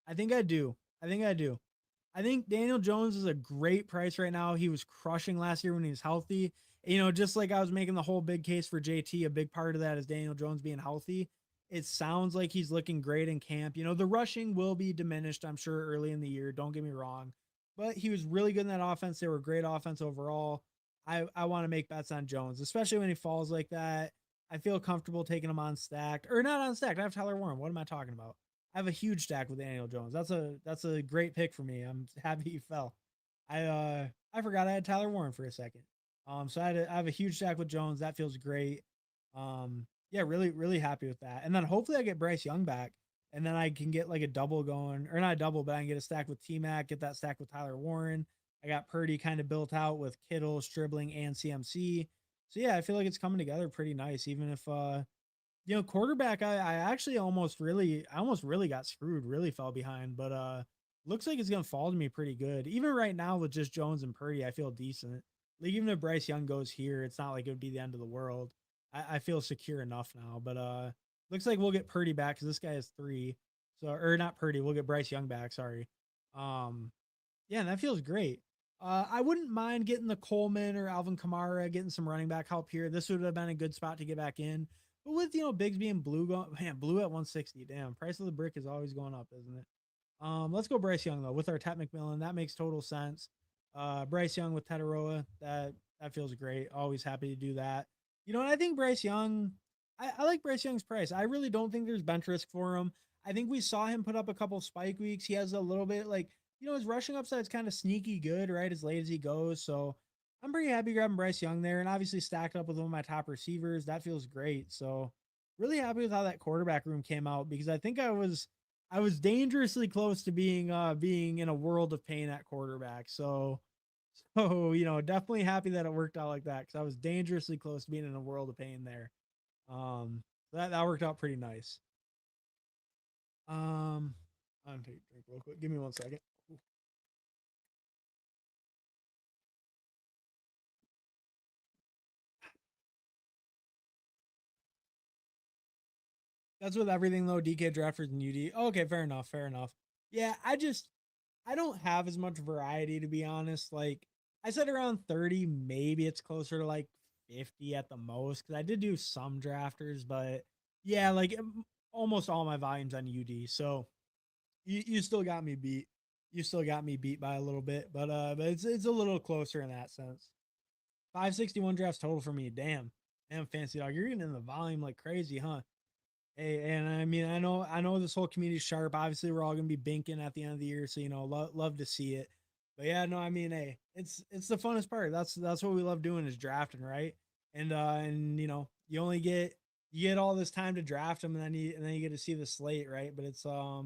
I think I do. I think I do. I think Daniel Jones is a great price right now. He was crushing last year when he was healthy. Just like I was making the whole big case for JT, a big part of that is Daniel Jones being healthy. It sounds like he's looking great in camp. The rushing will be diminished, I'm sure, early in the year. Don't get me wrong. But he was really good in that offense. They were great offense overall. I want to make bets on Jones, especially when he falls like that. I feel comfortable taking him on stacked or not on stacked. I have Tyler Warren. What am I talking about? I have a huge stack with Daniel Jones. That's a great pick for me. I'm happy he fell. I forgot I had Tyler Warren for a second. So I have a huge stack with Jones. That feels great. Yeah, really really happy with that. And then hopefully I get Bryce Young back, and then I can get like a double going, or not a double, but I can get a stack with T Mac, get that stack with Tyler Warren. I got Purdy kind of built out with Kittle, Stribling, and CMC. So yeah, I feel like it's coming together pretty nice. Even if quarterback, I actually I almost really got screwed, really fell behind, but looks like it's gonna fall to me pretty good. Even right now with just Jones and Purdy, I feel decent. Like even if Bryce Young goes here, it's not like it would be the end of the world. I feel secure enough now. But looks like we'll get Purdy back because this guy has three. So or not Purdy, we'll get Bryce Young back, sorry. Um yeah, and that feels great. I wouldn't mind getting the Coleman or Alvin Kamara, getting some running back help here. This would have been a good spot to get back in. But with Bigsby and Blue going, man, Blue at 160. Damn, price of the brick is always going up, isn't it? Let's go Bryce Young though with our Ted McMillan. That makes total sense. Bryce Young with Tetaroa, that feels great. Always happy to do that. And I think Bryce Young, I like Bryce Young's price. I really don't think there's bench risk for him. I think we saw him put up a couple spike weeks. He has a little bit like his rushing upside is kind of sneaky good, right? As late as he goes. So I'm pretty happy grabbing Bryce Young there, and obviously stacked up with one of my top receivers. That feels great. So really happy with how that quarterback room came out because I think I was dangerously close to being in a world of pain at quarterback. So definitely happy that it worked out like that because I was dangerously close to being in a world of pain there. That worked out pretty nice. I'm gonna take a drink real quick. Give me 1 second. That's with everything though. DK drafters and UD. Okay, fair enough. Fair enough. Yeah, I don't have as much variety to be honest. Like I said around 30, maybe it's closer to like 50 at the most. Cause I did do some drafters, but yeah, like almost all my volumes on UD. So you still got me beat. You still got me beat by a little bit, but it's a little closer in that sense. 561 drafts total for me. Damn, fancy dog. You're getting in the volume like crazy, huh? Hey, and I mean, I know this whole community's sharp. Obviously, we're all gonna be binking at the end of the year, so love to see it. But yeah, no, I mean, hey, it's the funnest part. That's what we love doing is drafting, right? And you get all this time to draft them, and then you get to see the slate, right? But it's I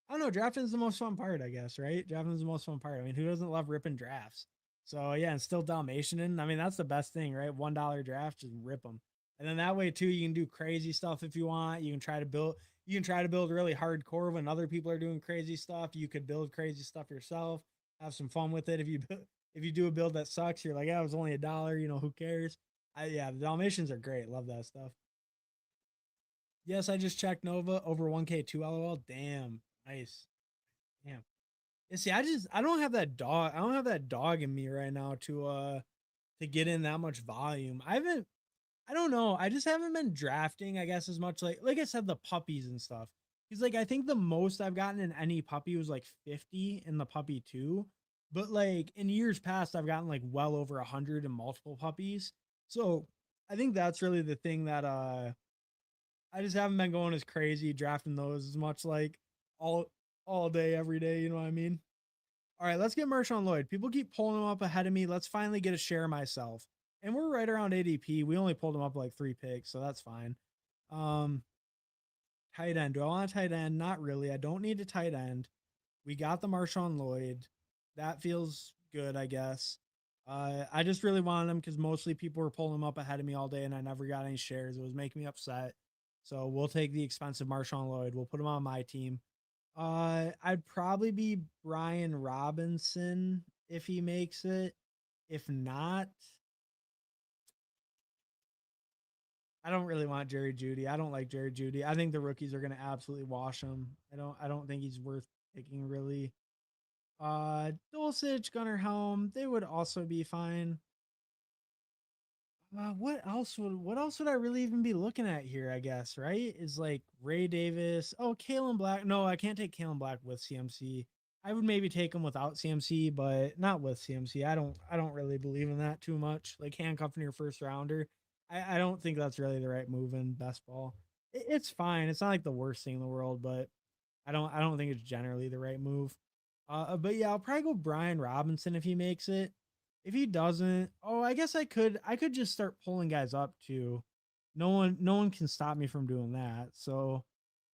don't know. Drafting is the most fun part, I guess, right? Drafting is the most fun part. I mean, who doesn't love ripping drafts? So yeah, and still Dalmatian. I mean, that's the best thing, right? $1 draft, just rip them. And then that way too, you can do crazy stuff if you want. You can try to build. You can try to build really hardcore when other people are doing crazy stuff. You could build crazy stuff yourself. Have some fun with it. If you do a build that sucks, you're like, yeah, it was only $1. Who cares? Yeah, the Dalmatians are great. Love that stuff. Yes, I just checked Nova over 1K 2 LOL. Damn, nice. Damn. Yeah, see, I don't have that dog. I don't have that dog in me right now to get in that much volume. I don't know. I just haven't been drafting, I guess, as much like I said, the puppies and stuff. He's like, I think the most I've gotten in any puppy was like 50 in the puppy too. But like in years past, I've gotten like well over 100 in multiple puppies. So I think that's really the thing that I just haven't been going as crazy drafting those as much like all all day, every day, you know what I mean? All right, let's get Marshawn Lloyd. People keep pulling him up ahead of me. Let's finally get a share myself. And we're right around ADP. We only pulled him up like 3 picks, so that's fine. Um, Tight end. Do I want a tight end? Not really. I don't need a tight end. We got the Marshawn Lloyd. That feels good, I guess. I just really wanted him because mostly people were pulling him up ahead of me all day, and I never got any shares. It was making me upset. So we'll take the expensive Marshawn Lloyd. We'll put him on my team. I'd probably be Brian Robinson if he makes it. If not, I don't really want Jerry Judy. I don't like Jerry Judy. I think the rookies are going to absolutely wash him. I don't think he's worth picking really. Dulcich, Gunnar Helm, they would also be fine. What else would I really even be looking at here? I guess right is like Ray Davis. Oh, Kalen Black. No, I can't take Kalen Black with CMC. I would maybe take him without CMC, but not with CMC. I don't really believe in that too much. Like handcuffing your first rounder. I don't think that's really the right move in best ball. It's fine. It's not like the worst thing in the world, but I don't think it's generally the right move. But yeah, I'll probably go Brian Robinson if he makes it. If he doesn't, oh, I guess I could just start pulling guys up too. No one can stop me from doing that. So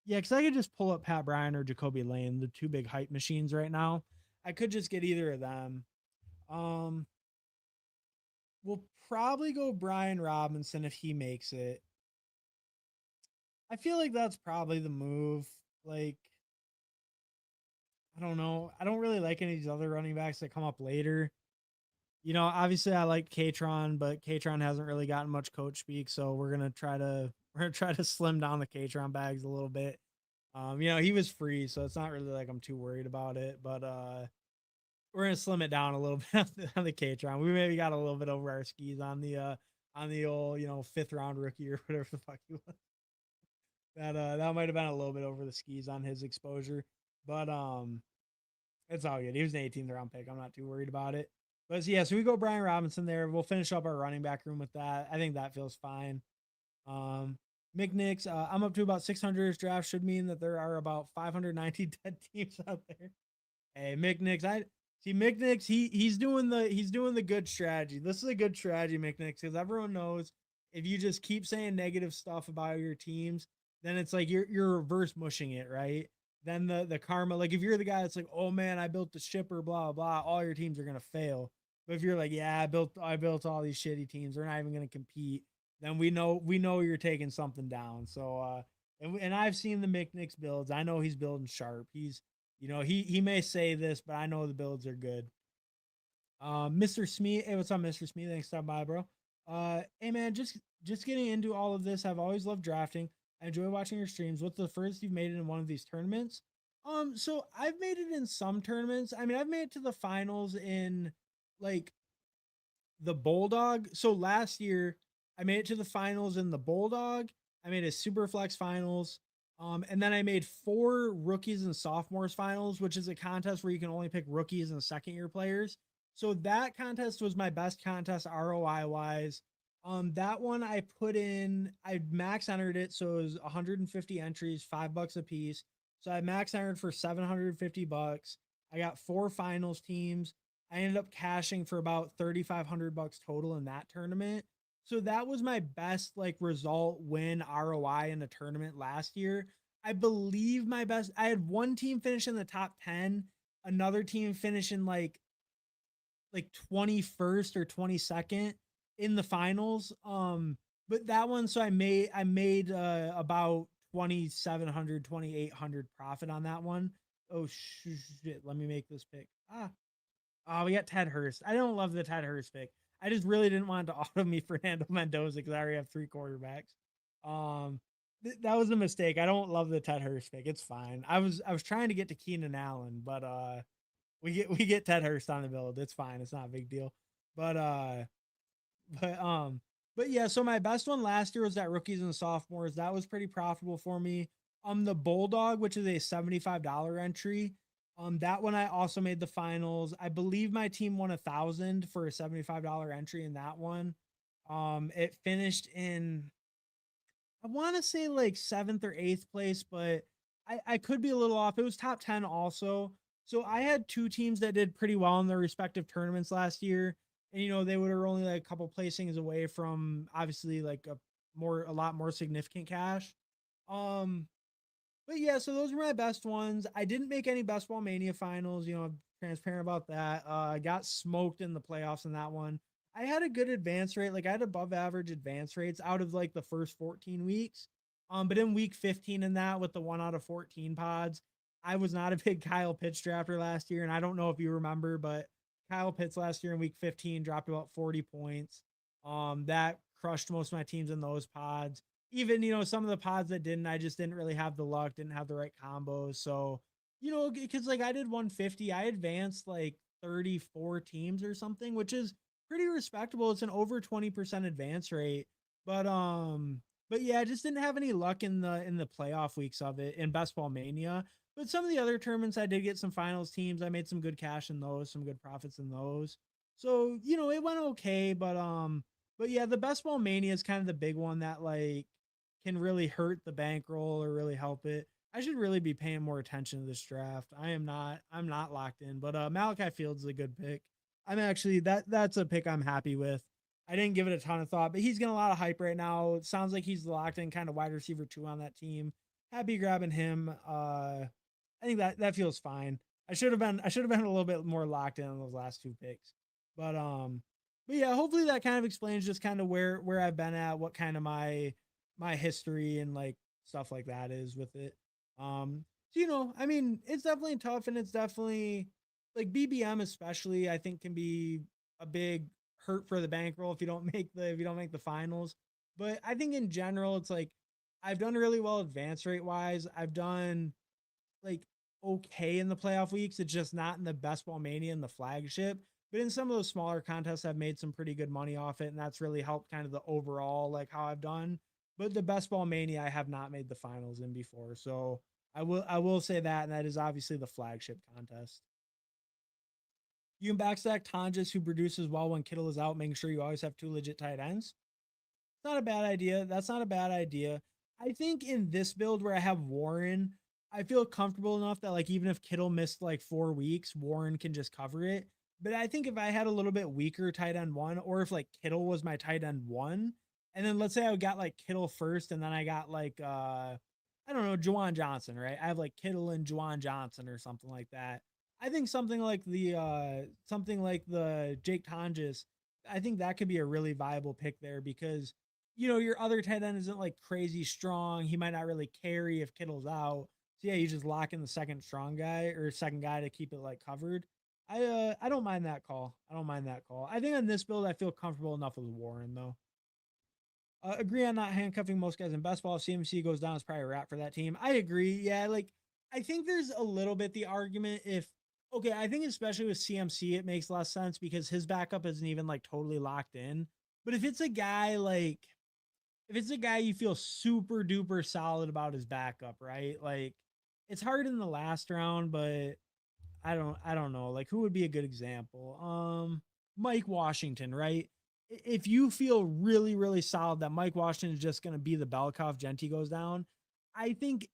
yeah, because I could just pull up Pat Bryan or Jacoby Lane, the two big hype machines right now. I could just get either of them. Um, we'll probably go Brian Robinson if he makes it. I feel like that's probably the move. Like, I don't know. I don't really like any of these other running backs that come up later. Obviously I like Katron, but Katron hasn't really gotten much coach speak, so we're gonna try to slim down the Katron bags a little bit. He was free, so it's not really like I'm too worried about it, but we're gonna slim it down a little bit on the Katron. We maybe got a little bit over our skis on the old, fifth round rookie or whatever the fuck he was. That might have been a little bit over the skis on his exposure. But it's all good. He was an 18th round pick. I'm not too worried about it. But yeah, so we go Brian Robinson there. We'll finish up our running back room with that. I think that feels fine. Um, McNix, I'm up to about 600 draft should mean that there are about 590 dead teams out there. Hey, McNix, I see McNix. He's doing the good strategy. This is a good strategy, McNix, because everyone knows if you just keep saying negative stuff about your teams, then it's like you're reverse mushing it, right? Then the karma, like if you're the guy that's like, oh man, I built the shipper, blah blah, all your teams are gonna fail. But if you're like, yeah, I built all these shitty teams, they're not even gonna compete. Then we know you're taking something down. So and I've seen the McNix builds. I know he's building sharp. He may say this, but I know the builds are good. Mr. Smee, hey, what's up, Mr. Smee? Thanks for stopping by, bro. Hey man, just getting into all of this. I've always loved drafting. I enjoy watching your streams. What's the first you've made it in one of these tournaments? So I've made it in some tournaments. I mean, I've made it to the finals in like the Bulldog. So last year, I made it to the finals in the Bulldog. I made a super flex finals. And then I made 4 rookies and sophomores finals, which is a contest where you can only pick rookies and second year players. So that contest was my best contest ROI wise. That one I put in, I max entered it. So it was 150 entries, $5 a piece. So I max entered for $750. I got 4 finals teams. I ended up cashing for about $3,500 total in that tournament. So that was my best like result win ROI in the tournament last year. I believe my best, I had one team finish in the top 10, another team finish in like 21st or 22nd in the finals. But that one, so I made about 2,700, 2,800 profit on that one. Oh shit, let me make this pick. Oh, we got Ted Hurst. I don't love the Ted Hurst pick. I just really didn't want to auto me Fernando Mendoza because I already have 3 quarterbacks. That was a mistake. I don't love the Ted Hurst pick. It's fine. I was trying to get to Keenan Allen, but we get Ted Hurst on the build. It's fine. It's not a big deal. But but um but yeah, so my best one last year was that rookies and sophomores. That was pretty profitable for me. The Bulldog, which is a $75 entry. That one I also made the finals. I believe my team won 1,000 for a $75 entry in that one. It finished in, I want to say like 7th or 8th place, but I could be a little off. It was top 10 also. So I had 2 teams that did pretty well in their respective tournaments last year. And they were only like a couple placings away from obviously like a lot more significant cash. Um But yeah, so those were my best ones. I didn't make any Best Ball Mania finals, I'm transparent about that. I got smoked in the playoffs in that one. I had a good advance rate, like I had above average advance rates out of like the first 14 weeks. But in week 15 in that with the 1 out of 14 pods, I was not a big Kyle Pitts drafter last year. And I don't know if you remember, but Kyle Pitts last year in week 15 dropped about 40 points. That crushed most of my teams in those pods. Even, some of the pods that didn't, I just didn't really have the luck, didn't have the right combos. So, because like I did 150, I advanced like 34 teams or something, which is pretty respectable. It's an over 20% advance rate. But yeah, I just didn't have any luck in the playoff weeks of it in Best Ball Mania. But some of the other tournaments, I did get some finals teams. I made some good cash in those, some good profits in those. So, it went okay, but yeah, the Best Ball Mania is kind of the big one that like can really hurt the bankroll or really help it. I should really be paying more attention to this draft. I'm not locked in, but Malachi Fields is a good pick. I'm actually that's a pick I'm happy with. I didn't give it a ton of thought, but he's getting a lot of hype right now. It sounds like he's locked in kind of wide receiver 2 on that team. Happy grabbing him. I think that feels fine. I should have been a little bit more locked in on those last 2 picks. But but yeah, hopefully that kind of explains just kind of where I've been at, what kind of my history and like stuff like that is with it. So I mean, it's definitely tough, and it's definitely like BBM especially, I think can be a big hurt for the bankroll if you don't make the finals. But I think in general, it's like I've done really well advance rate wise. I've done like okay in the playoff weeks. It's just not in the Best Ball Mania and the flagship. But in some of those smaller contests, I've made some pretty good money off it, and that's really helped kind of the overall like how I've done. But the Best Ball Mania, I have not made the finals in before, so I will say that, and that is obviously the flagship contest. You can backstack Tonjes, who produces well when Kittle is out, making sure you always have 2 legit tight ends. It's not a bad idea. That's not a bad idea. I think in this build where I have Warren, I feel comfortable enough that like even if Kittle missed like 4 weeks, Warren can just cover it. But I think if I had a little bit weaker tight end 1, or if like Kittle was my tight end 1, and then let's say I got like Kittle first, and then I got like I don't know, Juwan Johnson, right? I have like Kittle and Juwan Johnson or something like that. I think something like the Jake Tonjes, I think that could be a really viable pick there because your other tight end isn't like crazy strong. He might not really carry if Kittle's out. So yeah, you just lock in the second strong guy or second guy to keep it like covered. I don't mind that call. I don't mind that call. I think on this build I feel comfortable enough with Warren though. Agree on not handcuffing most guys in best ball. If CMC goes down, it's probably a wrap for that team. I agree. Yeah, like I think there's a little bit the argument if okay, I think especially with CMC it makes less sense because his backup isn't even like totally locked in. But if it's a guy you feel super duper solid about his backup, right? Like it's hard in the last round, but I don't know. Like who would be a good example? Mike Washington, right? If you feel really, really solid that Mike Washington is just gonna be the bell cow if Genty goes down, I think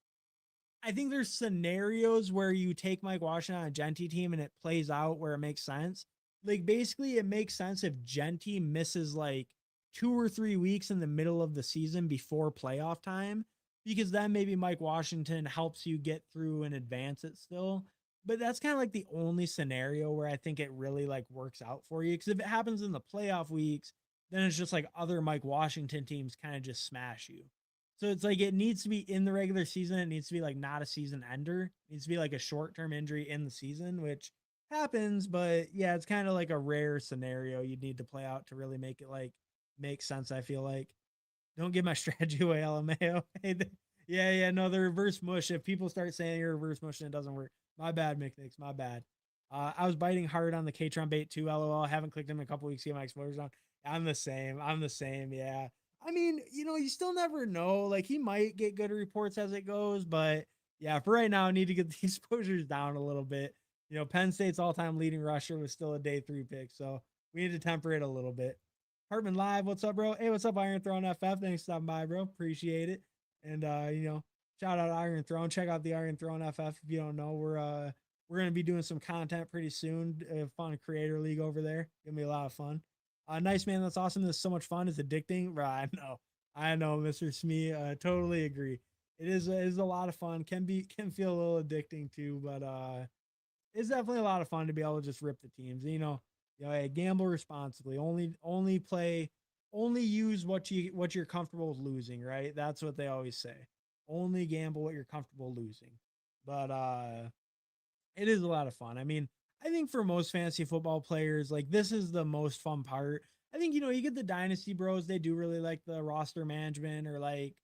I think there's scenarios where you take Mike Washington on a Genty team and it plays out where it makes sense. Like basically, it makes sense if Genty misses like 2 or 3 weeks in the middle of the season before playoff time, because then maybe Mike Washington helps you get through and advance it still. But that's kind of like the only scenario where I think it really like works out for you. Because if it happens in the playoff weeks, then it's just like other Mike Washington teams kind of just smash you. So it's like it needs to be in the regular season. It needs to be like not a season ender. It needs to be like a short term injury in the season, which happens. But yeah, it's kind of like a rare scenario you'd need to play out to really make it like make sense. I feel like don't give my strategy away, LMAO. Yeah, no, the reverse mush. If people start saying you're reverse mush and it doesn't work, my bad, McNix, my bad. I was biting hard on the Katron bait too. LOL. Haven't clicked him in a couple weeks to get my exposures on. I'm the same. I'm the same. Yeah. I mean, you still never know. Like he might get good reports as it goes, but yeah, for right now, I need to get the exposures down a little bit. Penn State's all-time leading rusher was still a day 3 pick, so we need to temper it a little bit. Hartman Live, what's up, bro? Hey, what's up, Iron Throne FF? Thanks for stopping by, bro. Appreciate it. And shout out Iron Throne. Check out the Iron Throne FF if you don't know. We're gonna be doing some content pretty soon. Fun creator league over there. Gonna be a lot of fun. Nice man, that's awesome. This is so much fun. It's addicting. Right, I know, Mr. Smee. Totally agree. is a lot of fun. Can feel a little addicting too, but it's definitely a lot of fun to be able to just rip the teams. Hey, gamble responsibly. Only play, only use what you're comfortable with losing, right? That's what they always say. Only gamble what you're comfortable losing. But it is a lot of fun. I mean, I think for most fantasy football players, like this is the most fun part. I think you get the dynasty bros, they do really like the roster management or like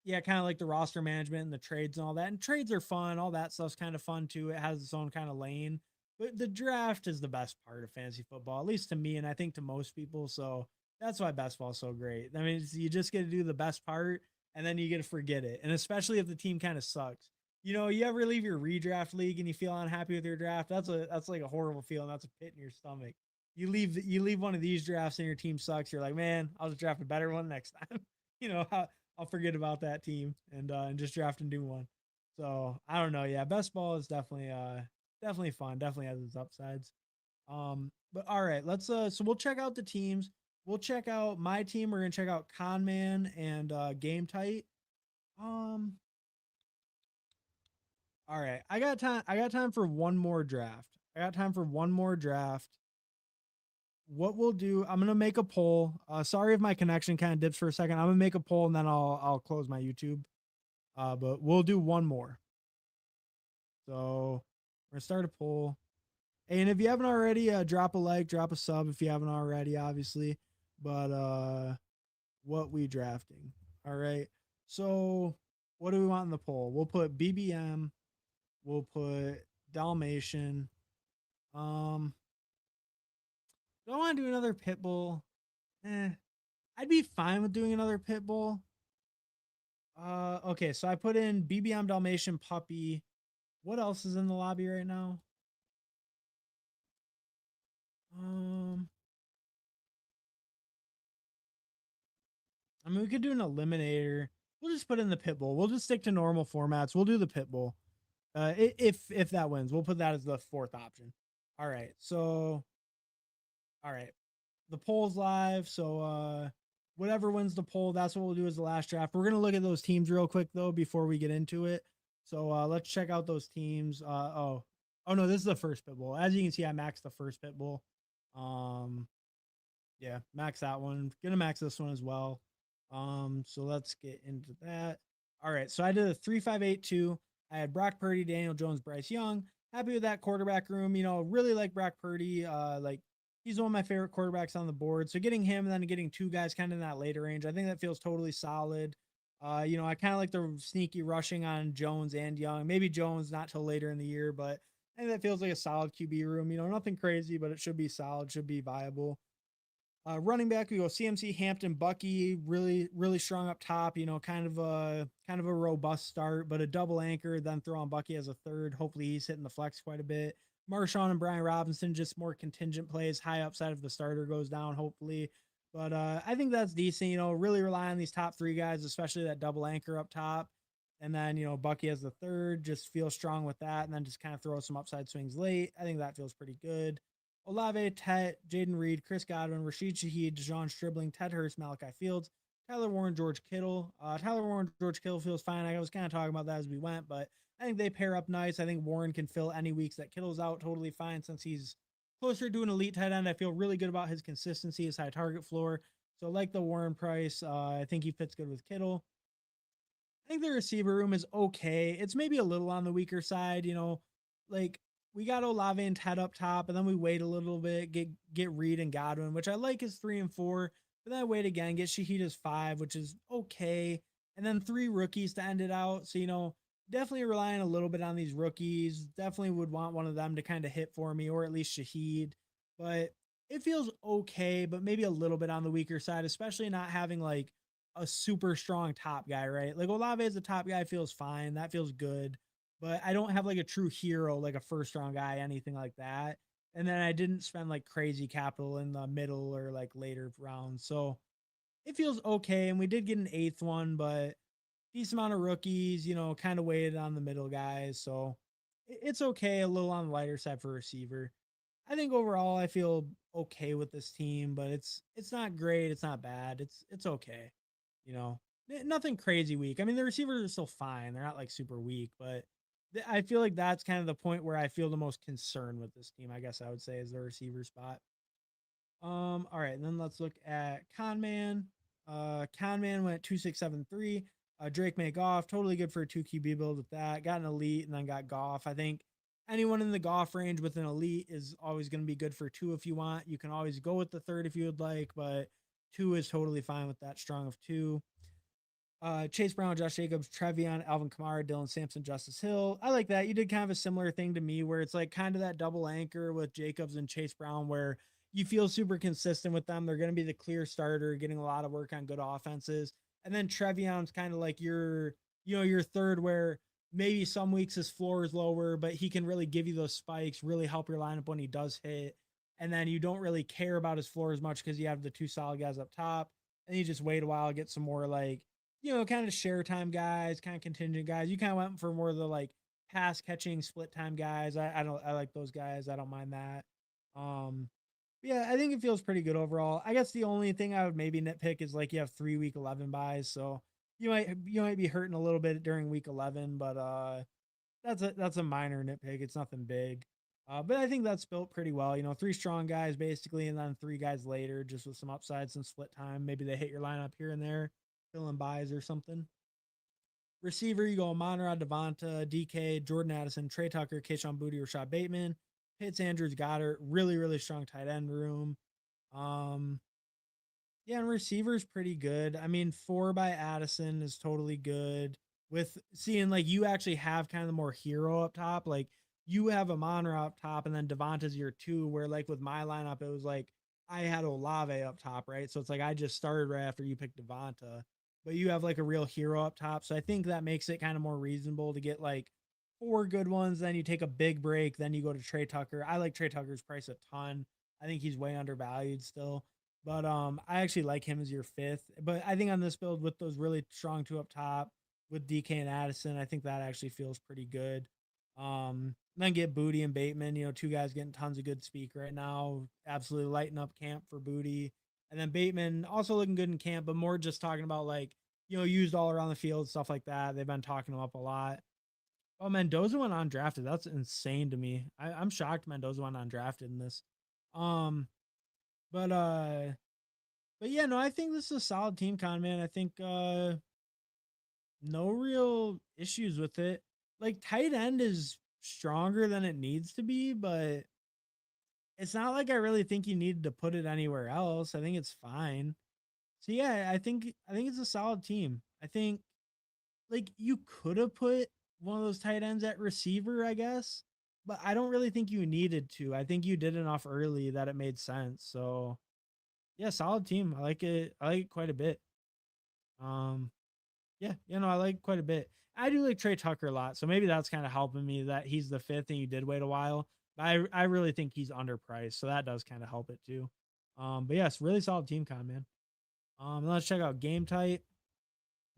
yeah, kind of like the roster management and the trades and all that. And trades are fun. All that stuff's kind of fun too. It has its own kind of lane. But the draft is the best part of fantasy football, at least to me, and I think to most people. So that's why best ball is so great. I mean, you just get to do the best part, and then you get to forget it. And especially if the team kind of sucks. You ever leave your redraft league and you feel unhappy with your draft? That's like a horrible feeling. That's a pit in your stomach. You leave one of these drafts and your team sucks. You're like, man, I'll just draft a better one next time. How I'll forget about that team and just draft a new one. So I don't know. Yeah, best ball is definitely fun. Definitely has its upsides. But all right, let's so we'll check out the teams. We'll check out my team. We're gonna check out Conman and Game Tight. Um, all right, I got time. I got time for one more draft. I got time for one more draft. What we'll do, I'm gonna make a poll. Sorry if my connection kind of dips for a second. I'm gonna make a poll and then I'll close my YouTube. But we'll do one more. So we're gonna start a poll. And if you haven't already, drop a like, drop a sub if you haven't already, obviously. But what we drafting? All right. So what do we want in the poll? We'll put BBM. We'll put Dalmatian. Do I want to do another Pitbull? I'd be fine with doing another Pitbull. Okay, so I put in BBM Dalmatian Puppy. What else is in the lobby right now? Um, I mean, we could do an eliminator. We'll just put in the Pitbull. We'll just stick to normal formats. We'll do the Pitbull. If that wins, we'll put that as the fourth option. All right. So, all right. The poll's live. So, whatever wins the poll, that's what we'll do as the last draft. We're gonna look at those teams real quick though before we get into it. So, let's check out those teams. Oh no, this is the first Pitbull. As you can see, I maxed the first Pitbull. Um, yeah, max that one. Gonna max this one as well. So let's get into that. All right, so I did a 3-5-8-2. I had Brock Purdy, Daniel Jones, Bryce Young. Happy with that quarterback room. Really like Brock Purdy. Like he's one of my favorite quarterbacks on the board. So getting him and then getting two guys kind of in that later range, I think that feels totally solid. I kind of like the sneaky rushing on Jones and Young. Maybe Jones not till later in the year, but I think that feels like a solid QB room. Nothing crazy, but it should be solid, should be viable. Running back, we go CMC, Hampton, Bucky, really, really strong up top. Kind of a robust start, but a double anchor. Then throw on Bucky as a third. Hopefully, he's hitting the flex quite a bit. Marshawn and Brian Robinson, just more contingent plays. High upside if the starter goes down, hopefully. But I think that's decent. Really rely on these top three guys, especially that double anchor up top. And then Bucky as the third. Just feel strong with that, and then just kind of throw some upside swings late. I think that feels pretty good. Olave, Tet, Jaden Reed, Chris Godwin, Rashid Shaheed, Dejon Stribling, Ted Hurst, Malachi Fields, Tyler Warren, George Kittle. Tyler Warren, George Kittle feels fine. I was kind of talking about that as we went, but I think they pair up nice. I think Warren can fill any weeks that Kittle's out totally fine since he's closer to an elite tight end. I feel really good about his consistency, his high target floor. So like the Warren price, I think he fits good with Kittle. I think the receiver room is okay. It's maybe a little on the weaker side, like we got Olave and Ted up top, and then we wait a little bit, get Reed and Godwin, which I like is 3 and 4. But then I wait again, get Shaheed as 5, which is okay. And then 3 rookies to end it out. So, definitely relying a little bit on these rookies. Definitely would want one of them to kind of hit for me, or at least Shaheed. But it feels okay, but maybe a little bit on the weaker side, especially not having like a super strong top guy, right? Like Olave as a top guy feels fine. That feels good. But I don't have like a true hero, like a first round guy, anything like that. And then I didn't spend like crazy capital in the middle or like later rounds. So it feels okay. And we did get an 8th one, but decent amount of rookies, kind of weighted on the middle guys. So it's okay. A little on the lighter side for receiver. I think overall I feel okay with this team, but it's not great. It's not bad. It's okay. You know, Nothing crazy weak. I mean, the receivers are still fine. They're not like super weak, but I feel like that's kind of the point where I feel the most concern with this team. I guess I would say is the receiver spot. All right, and then let's look at Conman. Conman went 2673. Drake May Goff, totally good for a 2 QB build with that. Got an elite and then got Goff. I think anyone in the Goff range with an elite is always going to be good for 2 if you want. You can always go with the third if you would like, but 2 is totally fine with that strong of 2. Chase Brown, Josh Jacobs, Trevion, Alvin Kamara, Dylan Sampson, Justice Hill. I like that. You did kind of a similar thing to me where it's like kind of that double anchor with Jacobs and Chase Brown where you feel super consistent with them. They're going to be the clear starter, getting a lot of work on good offenses. And then Trevion's kind of like your third where maybe some weeks his floor is lower, but he can really give you those spikes, really help your lineup when he does hit. And then you don't really care about his floor as much because you have the 2 solid guys up top. And you just wait a while, get some more like kind of share time guys, kind of contingent guys. You kind of went for more of the like pass catching split time guys. I like those guys. I don't mind that. Um, yeah, I think it feels pretty good overall. I guess the only thing I would maybe nitpick is like you have 3 week 11 buys, so you might be hurting a little bit during week 11, but that's a minor nitpick. It's nothing big. But I think that's built pretty well. 3 strong guys basically, and then 3 guys later, just with some upsides, some split time. Maybe they hit your lineup here and there, filling buys or something. Receiver, you go Monrod, Devonta, DK, Jordan Addison, Trey Tucker, Keyshawn Boutte, Rashad Bateman, Pitts, Andrews, Goddard. Really, really strong tight end room. Um, yeah, and receivers pretty good. I mean, 4 by Addison is totally good. With seeing like you actually have kind of the more hero up top, like you have a Monra up top, and then Devonta's your 2. Where like with my lineup, it was like I had Olave up top, right? So it's like I just started right after you picked Devonta, but you have like a real hero up top. So I think that makes it kind of more reasonable to get like 4 good ones. Then you take a big break, then you go to Trey Tucker. I like Trey Tucker's price a ton. I think he's way undervalued still. But I actually like him as your 5th. But I think on this build with those really strong 2 up top with DK and Addison, I think that actually feels pretty good. Then get Boutte and Bateman, 2 guys getting tons of good speak right now. Absolutely lighting up camp for Boutte. And then Bateman also looking good in camp, but more just talking about like, used all around the field, stuff like that. They've been talking him up a lot. Oh, Mendoza went undrafted. That's insane to me. I'm shocked Mendoza went undrafted in this. Um, but yeah, no, I think this is a solid team con, man. I think no real issues with it. Like tight end is stronger than it needs to be, but it's not like I really think you needed to put it anywhere else. I think it's fine. So yeah, I think it's a solid team. I think like you could have put one of those tight ends at receiver, I guess, but I don't really think you needed to. I think you did enough early that it made sense. So yeah, solid team. I like it. I like it quite a bit. Um, yeah, I like quite a bit. I do like Trey Tucker a lot, so maybe that's kind of helping me that he's the 5th and you did wait a while. But I really think he's underpriced, so that does kind of help it too. But yes, really solid team con, man. Let's check out game type.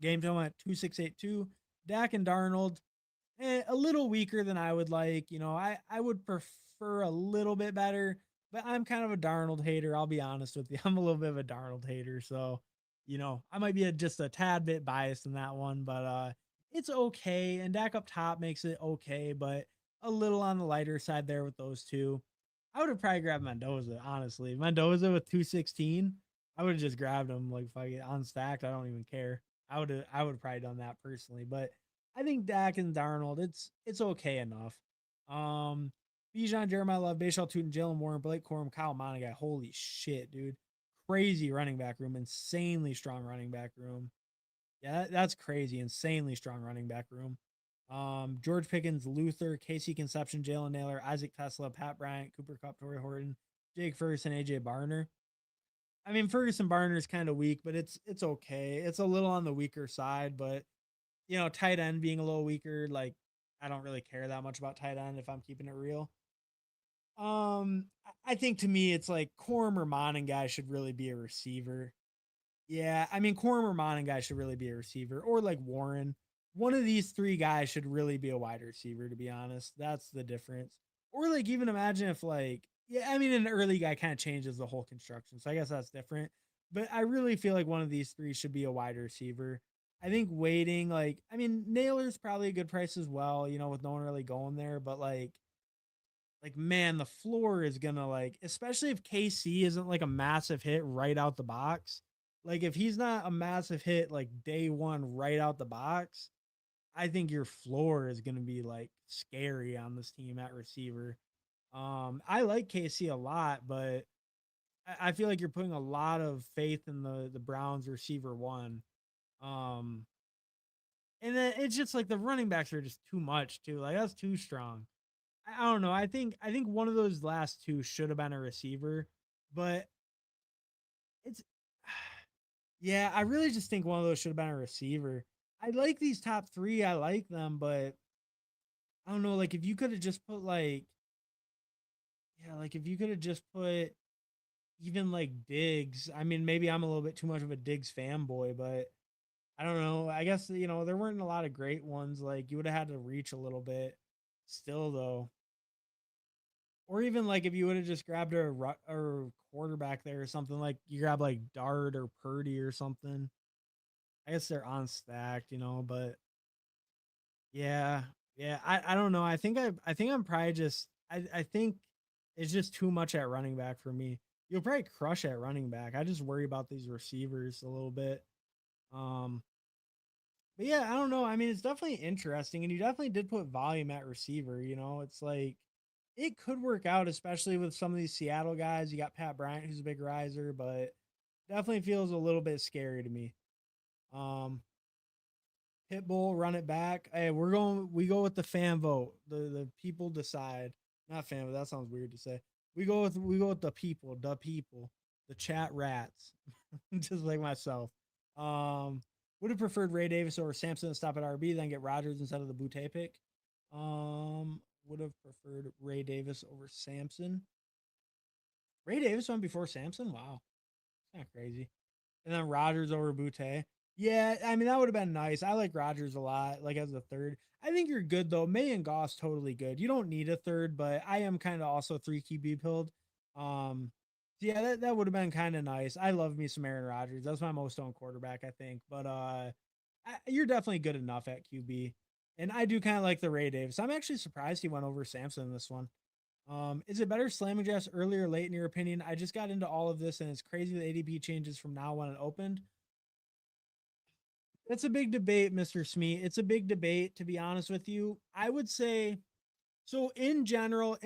Game type went 2682. Dak and Darnold, a little weaker than I would like. I would prefer a little bit better, but I'm kind of a Darnold hater. I'll be honest with you. I'm a little bit of a Darnold hater. So, I might be just a tad bit biased in that one, but it's okay. And Dak up top makes it okay, but a little on the lighter side there with those 2. I would have probably grabbed Mendoza, honestly. Mendoza with 216. I would have just grabbed him like if I get unstacked. I don't even care. I would probably done that personally, but I think Dak and Darnold, it's okay enough. Bijan, Jeremiah Love, Bashal Tootin, Jalen Warren, Blake Corum, Kyle Monaghan. Holy shit, dude. Crazy running back room. Insanely strong running back room. Yeah, that's crazy. Insanely strong running back room. George Pickens, Luther, Casey Conception, Jalen Naylor, Isaac Tesla, Pat Bryant, Cooper Kupp, Torrey Horton, Jake Ferguson, AJ Barner. I mean, Ferguson Barner is kind of weak, but it's okay. It's a little on the weaker side, but tight end being a little weaker, like I don't really care that much about tight end if I'm keeping it real. I think to me it's like Corum or Monin guy should really be a receiver. Yeah, I mean Corum or Monin guy should really be a receiver, or like Warren. One of these 3 guys should really be a wide receiver, to be honest. That's the difference. Or like even imagine if like I mean an early guy kind of changes the whole construction, so I guess that's different. But I really feel like one of these 3 should be a wide receiver. I think waiting, like, I mean, Naylor's probably a good price as well, you know, with no one really going there, but man, the floor is gonna like, especially if KC isn't like a massive hit right out the box. Like if he's not a massive hit like day one right out the box, I think your floor is gonna be like scary on this team at receiver. I like KC a lot, but I feel like you're putting a lot of faith in the Browns receiver one. Um, and then it's just like the running backs are just too much too. Like that's too strong. I don't know. I think one of those last two should have been a receiver, but it's yeah, I really just think one of those should have been a receiver. I like these top three. I like them, but I don't know. Like if you could have just put like yeah, like if you could have just put even like Diggs. I mean, maybe I'm a little bit too much of a Diggs fanboy, but I don't know. I guess there weren't a lot of great ones. Like you would have had to reach a little bit. Still though, or even like if you would have just grabbed a quarterback there or something, like you grab like Dart or Purdy or something. I guess they're on stacked, but yeah, yeah. I don't know. I think I'm probably just I think it's just too much at running back for me. You'll probably crush at running back. I just worry about these receivers a little bit. Um, but yeah, I don't know. I mean, it's definitely interesting, and you definitely did put volume at receiver. It's like it could work out, especially with some of these Seattle guys. You got Pat Bryant, who's a big riser, but definitely feels a little bit scary to me. Um, Pitbull, run it back. Hey, we go with the fan vote. The people decide. Not fan vote. That sounds weird to say. We go with the chat rats, just like myself. Um, would have preferred Ray Davis over Samson to stop at RB, then get Rodgers instead of the Butte pick. Would have preferred Ray Davis over Samson. Ray Davis went before Samson. Wow, it's not crazy. And then Rodgers over Butte. Yeah, I mean that would have been nice. I like Rodgers a lot, like as a third. I think you're good though. May and Goff's totally good. You don't need a third, but I am kind of also 3 QB pilled. Yeah, that would have been kind of nice. I love me some Aaron Rodgers. That's my most owned quarterback, I think. But you're definitely good enough at QB. And I do kind of like the Ray Davis. I'm actually surprised he went over Samson in this one. Is it better slamming drafts early or late in your opinion? I just got into all of this and it's crazy the ADP changes from now when it opened. It's a big debate, Mr. Smee. It's a big debate, to be honest with you. I would say so in general,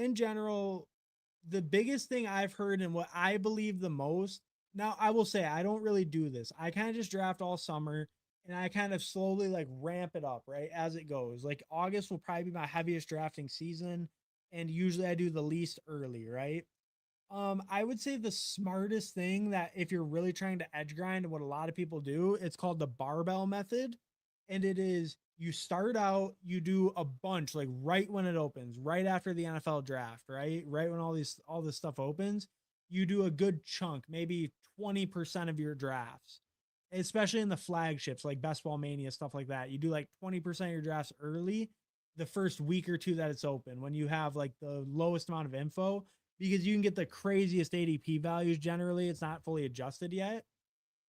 the biggest thing I've heard and what I believe the most. Now, I will say I don't really do this. I kind of just draft all summer and I kind of slowly like ramp it up, right? As it goes. Like August will probably be my heaviest drafting season. And usually I do the least early, right? I would say the smartest thing that if you're really trying to edge grind, what a lot of people do, it's called the barbell method. And it is you start out, you do a bunch like right when it opens, right after the NFL draft, right? Right when all this stuff opens, you do a good chunk, maybe 20% of your drafts, especially in the flagships like Best Ball Mania, stuff like that. You do like 20% of your drafts early, the first week or two that it's open, when you have like the lowest amount of info, because you can get the craziest ADP values generally. It's not fully adjusted yet.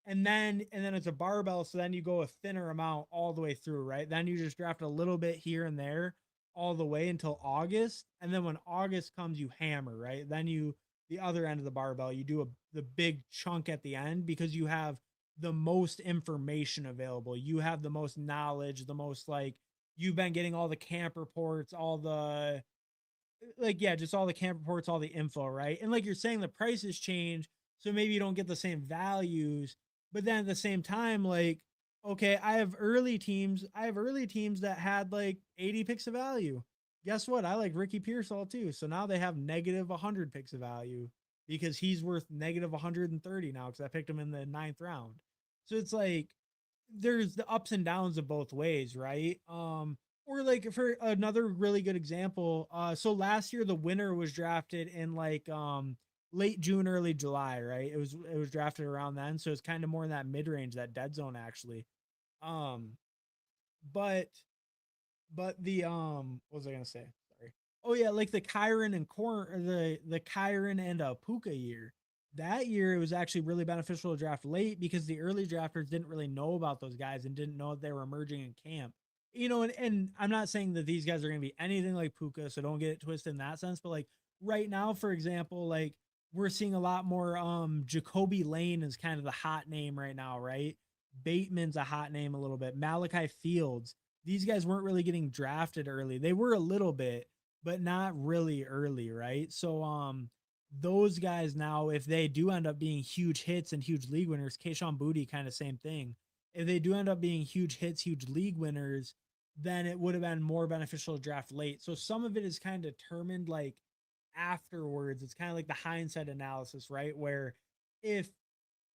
And then it's a barbell. So then you go a thinner amount all the way through, right? Then you just draft a little bit here and there all the way until August. And then when August comes, you hammer, right? Then you the other end of the barbell, you do the big chunk at the end because you have the most information available. You have the most knowledge, the most like you've been getting all the camp reports, all the like yeah, just all the camp reports, all the info, right? And like you're saying, the prices change, so maybe you don't get the same values, but then at the same time, like okay, I have early teams that had like 80 picks of value. Guess what? I like Ricky Pearsall too, so now they have negative 100 picks of value because he's worth negative 130 now because I picked him in the ninth round. So it's like there's the ups and downs of both ways, right? Or like for another really good example, so last year the winner was drafted in like late June, early July, right? It was drafted around then, so it's kind of more in that mid range, that dead zone actually. Um, but the what was I gonna say? Sorry. Oh yeah, like the Kyron and Corn, the Kyron and Puka year. that year it was actually really beneficial to draft late because the early drafters didn't really know about those guys and didn't know that they were emerging in camp. And I'm not saying that these guys are going to be anything like Puka, so don't get it twisted in that sense. But like right now, for example, like we're seeing a lot more Jacoby Lane is kind of the hot name right now, right? Bateman's a hot name a little bit. Malachi Fields. These guys weren't really getting drafted early. They were a little bit, but not really early, right? So those guys now, if they do end up being huge hits and huge league winners, Keyshawn Booty kind of same thing. If they do end up being huge hits, huge league winners, then it would have been more beneficial to draft late. So some of it is kind of determined like afterwards. It's kind of like the hindsight analysis, right? Where if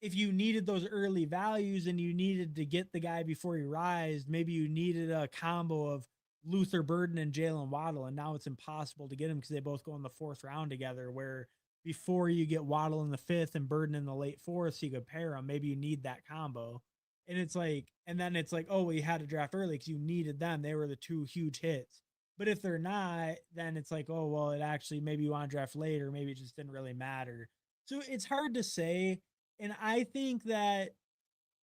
if you needed those early values and you needed to get the guy before he rised, maybe you needed a combo of Luther Burden and Jalen Waddle, and now it's impossible to get him because they both go in the fourth round together. Where before you get Waddle in the fifth and Burden in the late fourth, so you could pair them. Maybe you need that combo, and it's like, and then it's like, oh, well, you had to draft early because you needed them. They were the two huge hits. But if they're not, then it's like, oh, well, it actually maybe you want to draft later. Maybe it just didn't really matter. So it's hard to say, and I think that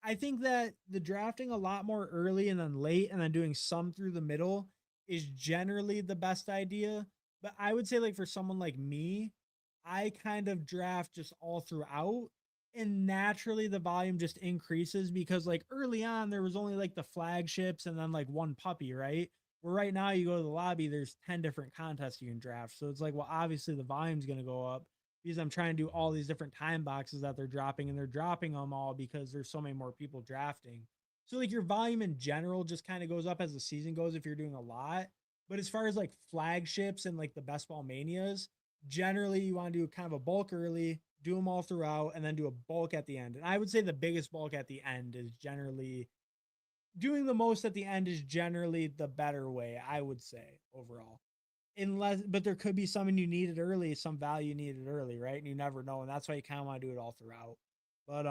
the drafting a lot more early and then late and then doing some through the middle is generally the best idea. But I would say like for someone like me, I kind of draft just all throughout, and naturally the volume just increases because like early on there was only like the flagships and then like one puppy, right? Where right now you go to the lobby, there's 10 different contests you can draft. So it's like, well, obviously the volume's going to go up because I'm trying to do all these different time boxes that they're dropping, and they're dropping them all because there's so many more people drafting. So like your volume in general just kind of goes up as the season goes if you're doing a lot. But as far as like flagships and like the best ball manias, generally you want to do kind of a bulk early, do them all throughout, and then do a bulk at the end. And I would say the biggest bulk at the end is generally doing the most at the end is generally the better way, I would say overall. Unless, but there could be something you needed early, some value needed early, right? And you never know, and that's why you kind of want to do it all throughout. But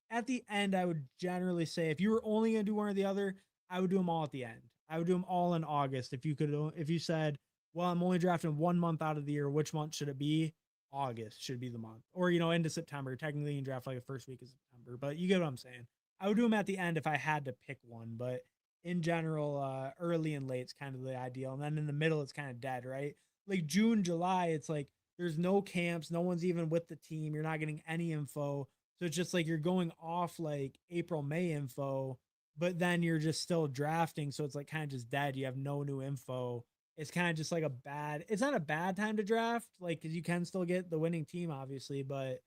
at the end, I would generally say if you were only gonna do one or the other, I would do them all at the end. I would do them all in August. If you said, well, I'm only drafting 1 month out of the year, which month should it be? August should be the month, or into September. Technically, you can draft like the first week of September, but you get what I'm saying. I would do them at the end if I had to pick one, but in general, early and late is kind of the ideal. And then in the middle, it's kind of dead, right? Like June, July, it's like there's no camps, no one's even with the team. You're not getting any info. So it's just like you're going off like April, May info, but then you're just still drafting. So it's like kind of just dead. You have no new info. It's kind of just like it's not a bad time to draft, like, because you can still get the winning team, obviously, but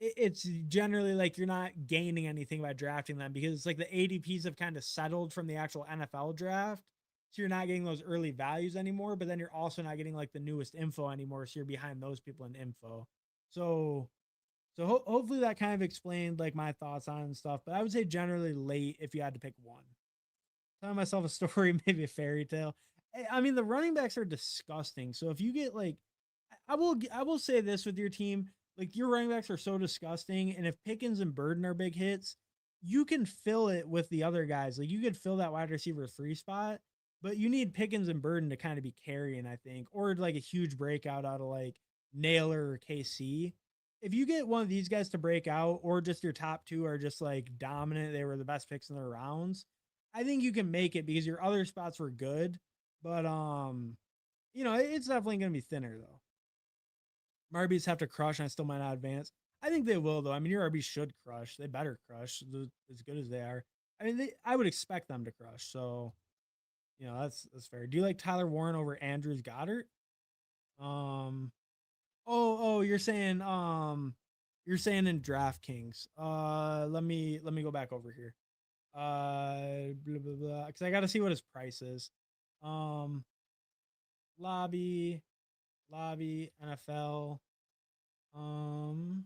it's generally like you're not gaining anything by drafting them because it's like the ADPs have kind of settled from the actual NFL draft. So you're not getting those early values anymore, but then you're also not getting like the newest info anymore. So you're behind those people in info. So hopefully that kind of explained like my thoughts on and stuff. But I would say generally late if you had to pick one. Telling myself a story, maybe a fairy tale. I mean, the running backs are disgusting. So if you get like, I will say this with your team, like your running backs are so disgusting, and if Pickens and Burden are big hits, you can fill it with the other guys. Like you could fill that wide receiver 3 spot, but you need Pickens and Burden to kind of be carrying, I think, or like a huge breakout out of like Naylor or KC. If you get one of these guys to break out, or just your top two are just like dominant, they were the best picks in their rounds, I think you can make it because your other spots were good. But it's definitely gonna be thinner though. My RBs have to crush, and I still might not advance. I think they will though. I mean, your RBs should crush. They better crush as good as they are. I mean, I would expect them to crush. So that's fair. Do you like Tyler Warren over Andrews Goddard? Um. Oh, you're saying in DraftKings. Let me go back over here. Blah blah blah. Because I got to see what his price is. Um, lobby, NFL. Um,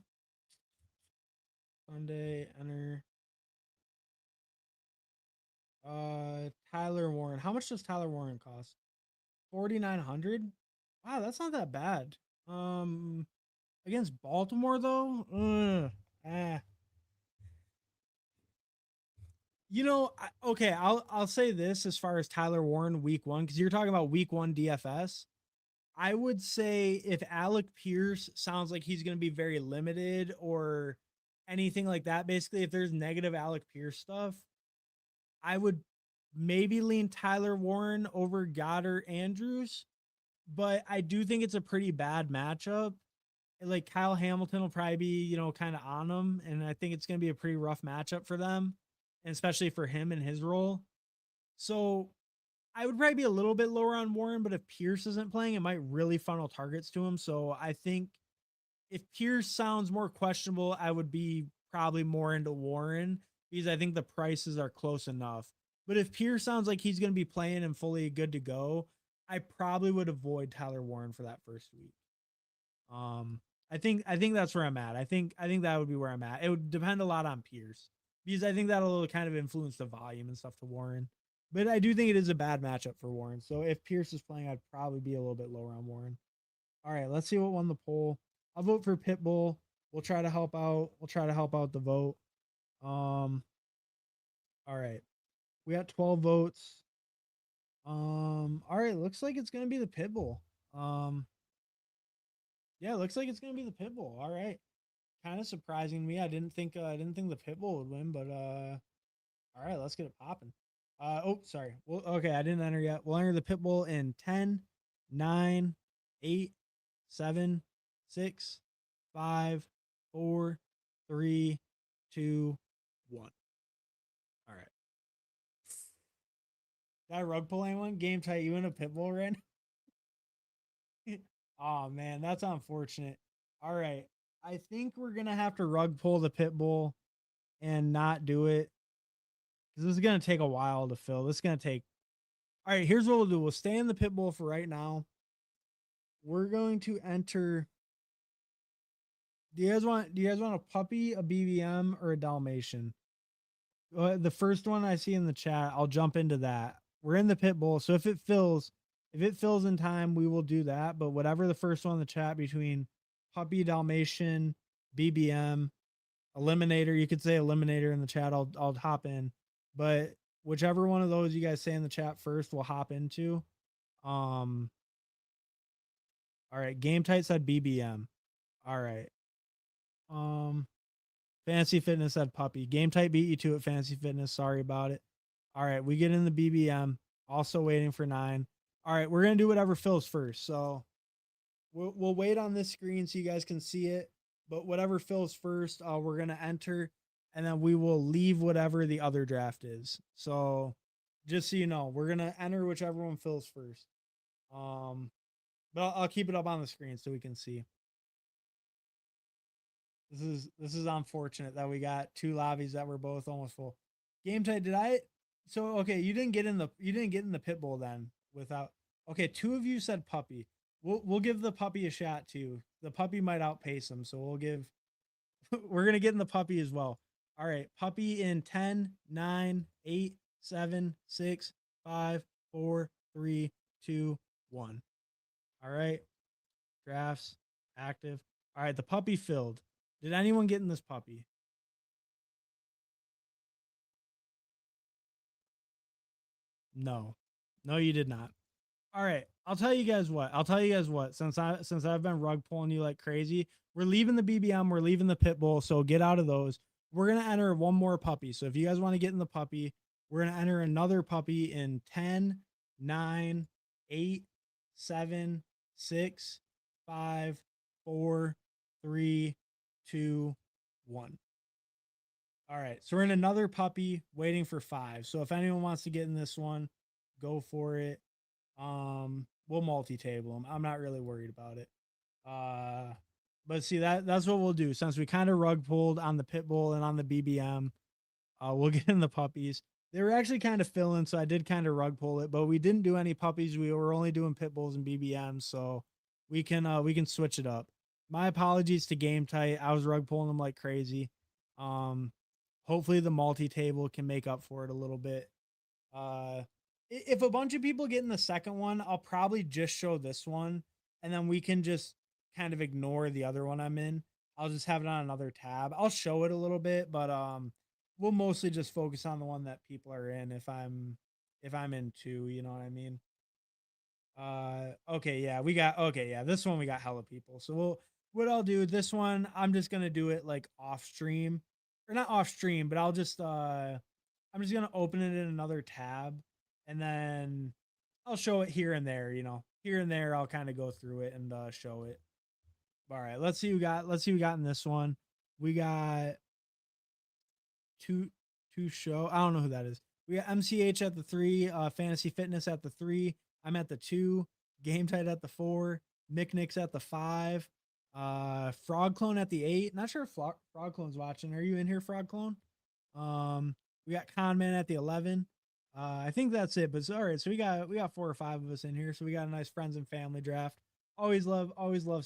Sunday enter. Tyler Warren. How much does Tyler Warren cost? 4,900. Wow, that's not that bad. Um, against Baltimore though. Ah. Okay, I'll say this as far as Tyler Warren week 1, because you're talking about week 1 DFS. I would say if Alec Pierce sounds like he's going to be very limited or anything like that, basically, if there's negative Alec Pierce stuff, I would maybe lean Tyler Warren over Goddard Andrews, but I do think it's a pretty bad matchup. Like Kyle Hamilton will probably be, kind of on them, and I think it's going to be a pretty rough matchup for them, and especially for him in his role. So I would probably be a little bit lower on Warren, but if Pierce isn't playing, it might really funnel targets to him. So I think if Pierce sounds more questionable, I would be probably more into Warren because I think the prices are close enough. But if Pierce sounds like he's going to be playing and fully good to go, I probably would avoid Tyler Warren for that first week. Um, I think that's where I'm at. I think that would be where I'm at. It would depend a lot on Pierce because I think that'll kind of influence the volume and stuff to Warren. But I do think it is a bad matchup for Warren. So if Pierce is playing, I'd probably be a little bit lower on Warren. All right, let's see what won the poll. I'll vote for Pitbull. We'll try to help out. We'll try to help out the vote. All right. We got 12 votes. All right, looks like it's gonna be the Pitbull. Yeah, looks like it's gonna be the Pitbull. All right. Kind of surprising me. I didn't think the Pitbull would win, but all right, let's get it popping. Oh, sorry. Well, okay, I didn't enter yet. We'll enter the Pitbull in 10, 9, 8, 7, 6, 5, 4, 3, 2, 1. All right. That rug pull anyone? Game tight. You in a Pitbull right now? Oh man, that's unfortunate. All right. I think we're gonna have to rug pull the Pitbull and not do it. Because this is gonna take a while to fill. This is gonna take. All right, here's what we'll do. We'll stay in the Pitbull for right now. We're going to enter. Do you guys want a puppy, a BBM, or a Dalmatian? The first one I see in the chat, I'll jump into that. We're in the Pitbull, so if it fills in time, we will do that. But whatever the first one in the chat between puppy, Dalmatian, BBM, eliminator, you could say eliminator in the chat. I'll hop in, but whichever one of those you guys say in the chat first, we'll hop into. All right, game tight said BBM. All right. Fantasy Fitness said puppy. Game tight beat you to it, Fantasy Fitness. Sorry about it. All right, we get in the BBM. Also waiting for 9. All right, we're gonna do whatever fills first. So we'll wait on this screen so you guys can see it. But whatever fills first, we're gonna enter, and then we will leave whatever the other draft is. So just so you know, we're gonna enter whichever one fills first. But I'll keep it up on the screen so we can see. This is unfortunate that we got 2 lobbies that were both almost full. Game tight, did I? So okay, you didn't get in the Pitbull then without. Okay, 2 of you said puppy. We'll give the puppy a shot too. The puppy might outpace him, so we'll give. We're gonna get in the puppy as well. All right, puppy in 10, 9, 8, 7, 6, 5, 4, 3, 2, 1. All right, drafts active. All right, the puppy filled. Did anyone get in this puppy? No. No, you did not. All right. I'll tell you guys what. Since I've been rug pulling you like crazy, we're leaving the BBM, we're leaving the Pitbull, so get out of those. We're gonna enter one more puppy. So if you guys want to get in the puppy, we're gonna enter another puppy in 10, 9, 8, 7, 6, 5, 4, 3, 2, 1. All right. So we're in another puppy waiting for 5. So if anyone wants to get in this one, go for it. We'll multi-table them. I'm not really worried about it. But see that's what we'll do. Since we kind of rug pulled on the Pitbull and on the BBM, we'll get in the puppies. They were actually kind of filling, so I did kind of rug pull it, but we didn't do any puppies. We were only doing Pitbulls and BBMs, so we can switch it up. My apologies to Game Tight. I was rug pulling them like crazy. Hopefully the multi-table can make up for it a little bit. If a bunch of people get in the second one, I'll probably just show this one, and then we can just kind of ignore the other one I'm in. I'll just have it on another tab. I'll show it a little bit, but we'll mostly just focus on the one that people are in if I'm in 2, you know what I mean? Okay, yeah, this one we got hella people. So what I'll do this one, I'm just gonna do it like off stream, or not off stream, but I'm just gonna open it in another tab, and then I'll show it here and there. Here and there, I'll kind of go through it and show it. All right, let's see who got in this one. We got two two show. I don't know who that is. We got MCH at the 3, Fantasy Fitness at the 3. I'm at the 2. Game Tight at the 4. Nick's at the 5. Frog Clone at the 8. Not sure if Frog Clone's watching. Are you in here, Frog Clone? We got Conman at the 11. I think that's it. But all right, so we got 4 or 5 of us in here. So we got a nice friends and family draft. Always love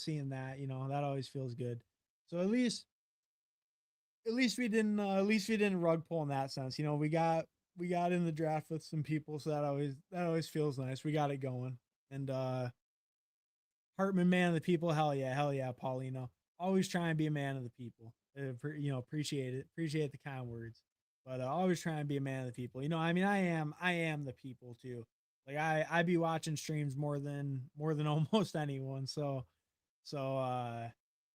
seeing that. That always feels good. So at least we didn't rug pull in that sense. We got in the draft with some people, so that always feels nice. We got it going. And Hartman, man of the people, hell yeah, Paulino. Always try and be a man of the people. Appreciate it. Appreciate the kind words. But always try and be a man of the people. I mean, I am the people too. Like I be watching streams more than almost anyone. So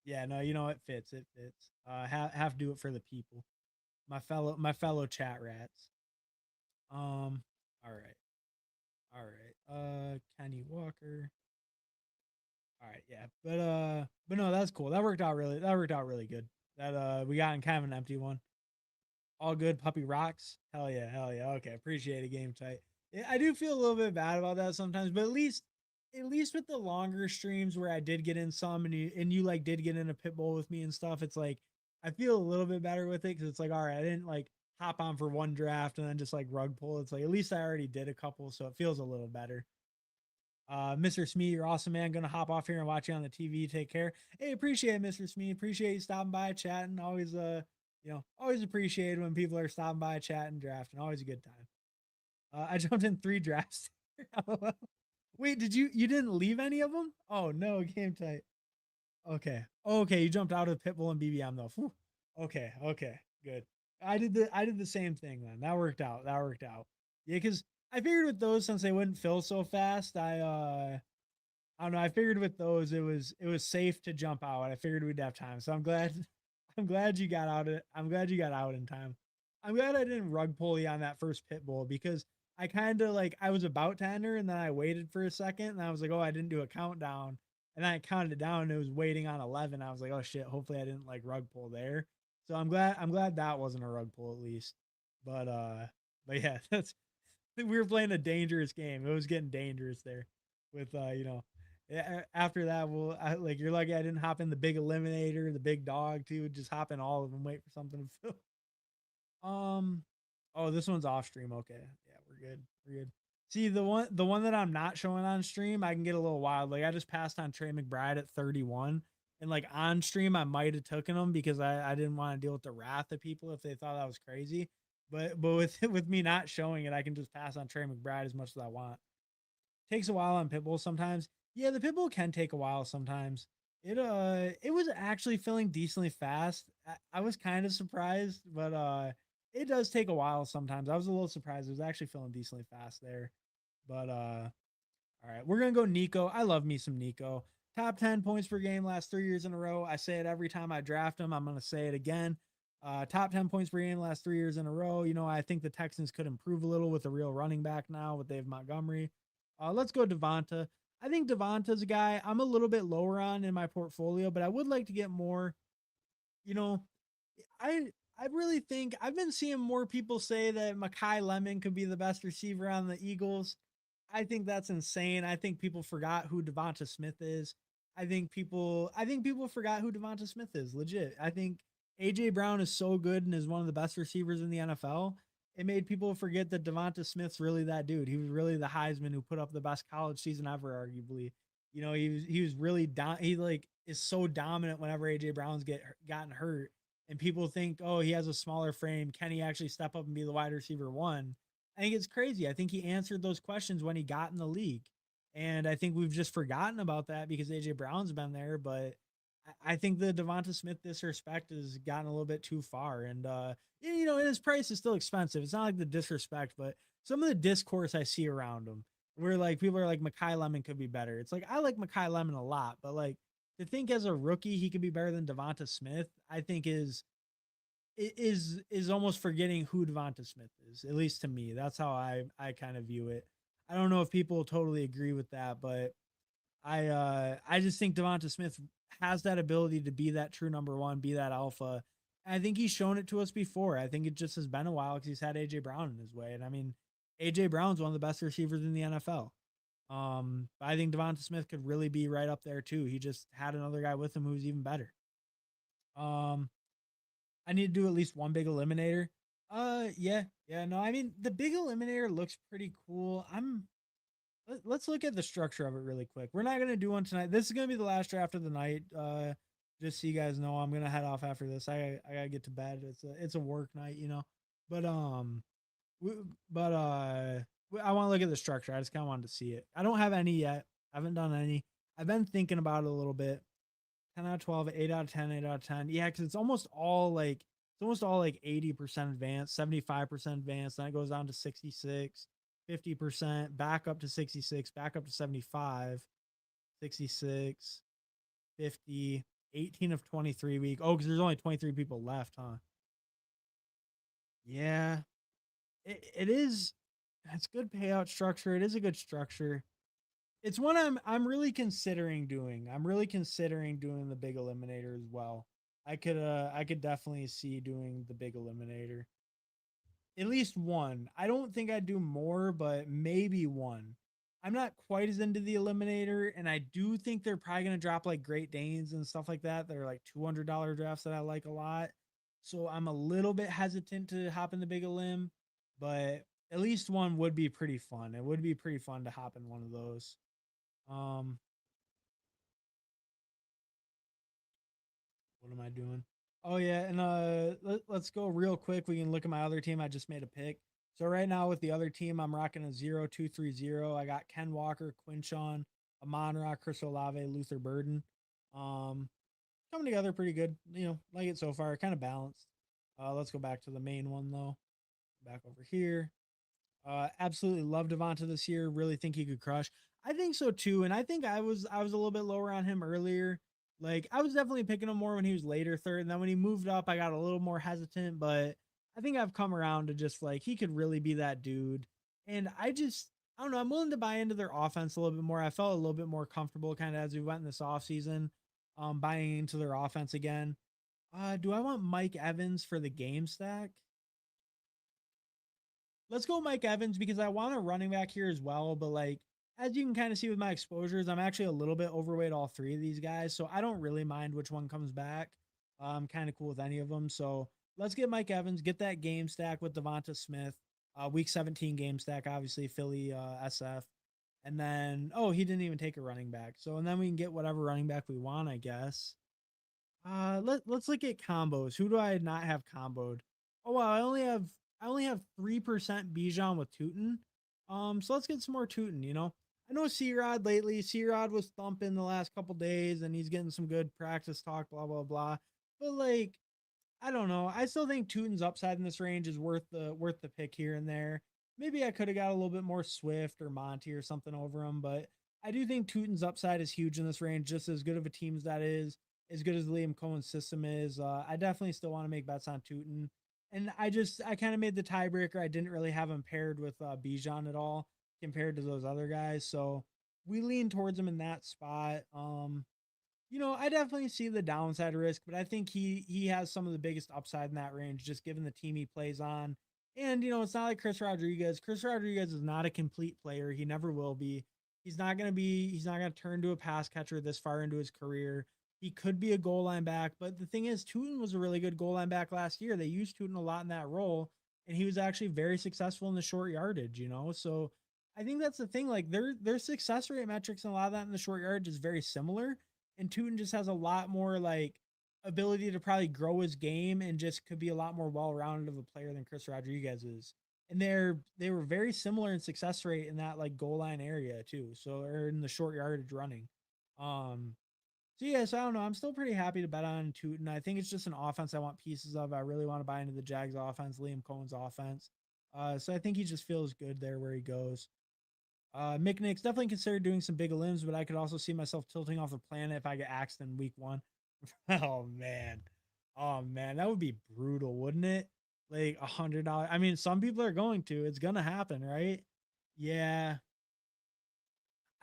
yeah, no, it fits. It fits. Have to do it for the people. My fellow chat rats. All right. All right. Kenny Walker. All right, yeah. But no, that's cool. That worked out really good. That we got in kind of an empty one. All good, puppy rocks. Hell yeah, hell yeah. Okay, appreciate it, game tight. Yeah, I do feel a little bit bad about that sometimes, but at least with the longer streams where I did get in some and you like did get in a Pitbull with me and stuff, it's like I feel a little bit better with it because it's like, all right, I didn't like hop on for one draft and then just like rug pull. It's like at least I already did a couple, so it feels a little better. Mr. Smee, you're awesome, man. Gonna hop off here and watch you on the TV. Take care. Hey, appreciate it, Mr. Smee. Appreciate you stopping by, chatting. Always, always appreciate when people are stopping by, chatting, drafting. Always a good time. I jumped in 3 drafts. Wait, you didn't leave any of them? Oh no, game tight. Okay, okay, you jumped out of Pitbull and BBM though. Whew. Okay, good. I did the same thing then. That worked out. That worked out. Yeah, because I figured with those since they wouldn't fill so fast, I don't know. I figured with those it was safe to jump out. I figured we'd have time. So I'm glad I'm glad you got out. I'm glad you got out in time. I'm glad I didn't rug pull you on that first pit bull because I kind of like I was about to enter and then I waited for a second and I was like, oh, I didn't do a countdown. And then I counted it down and it was waiting on 11. I was like, oh shit, hopefully I didn't like rug pull there. So I'm glad that wasn't a rug pull at least. But yeah, that's we were playing a dangerous game. It was getting dangerous there with after that like you're lucky I didn't hop in the big eliminator, the big dog too, just hop in all of them, wait for something to fill. Um, oh, this one's off stream. Okay, yeah, we're good. We're good. See the one that I'm not showing on stream, I can get a little wild. Like I just passed on Trey McBride at 31, and like on stream, I might have taken him because I didn't want to deal with the wrath of people if they thought that was crazy. But with me not showing it, I can just pass on Trey McBride as much as I want. Takes a while on Pitbull sometimes. Yeah, the Pitbull can take a while sometimes. It was actually filling decently fast. I was kind of surprised, but it does take a while sometimes. I was a little surprised. It was actually feeling decently fast there. But all right, we're gonna go Nico. I love me some Nico. Top 10 points per game last 3 years in a row. I say it every time I draft him. I'm gonna say it again. Top 10 points per game last 3 years in a row. I think the Texans could improve a little with a real running back now with Dave Montgomery. Let's go Devonta. I think Devonta's a guy I'm a little bit lower on in my portfolio, but I would like to get more. You know, I I really think I've been seeing more people say that Makai Lemon could be the best receiver on the Eagles. I think that's insane. I think people forgot who Devonta Smith is. I think people forgot who Devonta Smith is. Legit. I think AJ Brown is so good and is one of the best receivers in the NFL. It made people forget that Devonta Smith's really that dude. He was really the Heisman who put up the best college season ever, arguably. He was really he like is so dominant whenever AJ Brown's gotten hurt, and people think, oh, he has a smaller frame. Can he actually step up and be the wide receiver one? I think it's crazy. I think he answered those questions when he got in the league. And I think we've just forgotten about that because AJ Brown's been there. But I think the Devonta Smith disrespect has gotten a little bit too far. And, and his price is still expensive. It's not like the disrespect, but some of the discourse I see around him. where like people are like Makai Lemon could be better. It's like I like Makai Lemon a lot, but like to think as a rookie he could be better than Devonta Smith, I think is almost forgetting who Devonta Smith is. At least to me, that's how I kind of view it. I don't know if people totally agree with that, but I just think Devonta Smith has that ability to be that true number one, be that alpha. And I think he's shown it to us before. I think it just has been a while because he's had AJ Brown in his way. And I mean, AJ Brown's one of the best receivers in the NFL. I think Devonta Smith could really be right up there too. He just had another guy with him who's even better. Um, I need to do at least one big eliminator. Yeah, no, I mean the big eliminator looks pretty cool. Let's look at the structure of it really quick. We're not gonna do one tonight. This is gonna be the last draft of the night. Just so you guys know, I'm gonna head off after this. I gotta get to bed. It's a work night, you know. But but I want to look at the structure. I just kind of wanted to see it. I don't have any yet. I haven't done any. I've been thinking about it a little bit. 10 out of 12, 8 out of 10, 8 out of 10. Yeah, because it's almost all like 80% advanced, 75% advanced. Then it goes down to 66, 50%, back up to 66, back up to 75, 66, 50, 18 of 23 week. Oh, because there's only 23 people left, huh? Yeah. It is it's good payout structure. It is a good structure. It's one I'm really considering doing. I'm really considering doing the big eliminator as well. I could definitely see doing the big eliminator. At least one. I don't think I'd do more, but maybe one. I'm not quite as into the eliminator, and I do think they're probably gonna drop like Great Danes and stuff like that. That are like $200 drafts that I like a lot. So I'm a little bit hesitant to hop in the big elim, but at least one would be pretty fun. It would be pretty fun to hop in one of those. Um, what am I doing? Oh yeah, and let's go real quick. We can look at my other team. I just made a pick. So right now with the other team, I'm rocking a 0-2-3-0. I got Ken Walker, Quinshon, Amon Ra, Chris Olave, Luther Burden. Um, coming together pretty good. You know, like it so far. Kind of balanced. Let's go back to the main one though. Back over here. Absolutely love Devonta this year. Really think he could crush. I think so too, and I think I was a little bit lower on him earlier. Like I was definitely picking him more when he was later third, and then when he moved up, I got a little more hesitant. But I think I've come around to just like he could really be that dude. And I don't know. I'm willing to buy into their offense a little bit more. I felt a little bit more comfortable kind of as we went in this offseason, buying into their offense again. Do I want Mike Evans for the game stack? Let's go Mike Evans because I want a running back here as well. But like, as you can kind of see with my exposures, I'm actually a little bit overweight all three of these guys. So I don't really mind which one comes back. I'm kind of cool with any of them. So let's get Mike Evans, get that game stack with Devonta Smith. Week 17 game stack, obviously, Philly SF. And then, oh, he didn't even take a running back. So, and then we can get whatever running back we want, I guess. Let's look at combos. Who do I not have comboed? Oh wow, I only have 3% Bijan with Tootin. So let's get some more Tootin, you know. I know C-Rod lately. C-Rod was thumping the last couple days and he's getting some good practice talk, blah, blah, blah. But like, I don't know. I still think Tootin's upside in this range is worth the pick here and there. Maybe I could have got a little bit more Swift or Monty or something over him, but I do think Tootin's upside is huge in this range, just as good of a team as that is, as good as Liam Cohen's system is. I definitely still want to make bets on Tootin. And I kind of made the tiebreaker. I didn't really have him paired with Bijan at all compared to those other guys. So we lean towards him in that spot. You know, I definitely see the downside risk, but I think he has some of the biggest upside in that range, just given the team he plays on. And you know, it's not like Chris Rodriguez. Chris Rodriguez is not a complete player. He never will be. He's not gonna be. He's not gonna turn to a pass catcher this far into his career. He could be a goal line back, but the thing is, Tootin was a really good goal line back last year. They used Tootin a lot in that role, and he was actually very successful in the short yardage. You know, so I think that's the thing. Like their success rate metrics and a lot of that in the short yardage is very similar, and Tootin just has a lot more like ability to probably grow his game and just could be a lot more well-rounded of a player than Chris Rodriguez is. And they were very similar in success rate in that like goal line area too. So or in the short yardage running. Um so yeah, so I don't know. I'm still pretty happy to bet on Tootin. I think it's just an offense I want pieces of. I really want to buy into the Jags offense, Liam Cohen's offense. So I think he just feels good there where he goes. Mick Nix definitely considered doing some big limbs, but I could also see myself tilting off the planet if I get axed in week 1. Oh man. Oh man, that would be brutal, wouldn't it? Like $100. I mean, some people are going to. It's gonna happen, right? Yeah.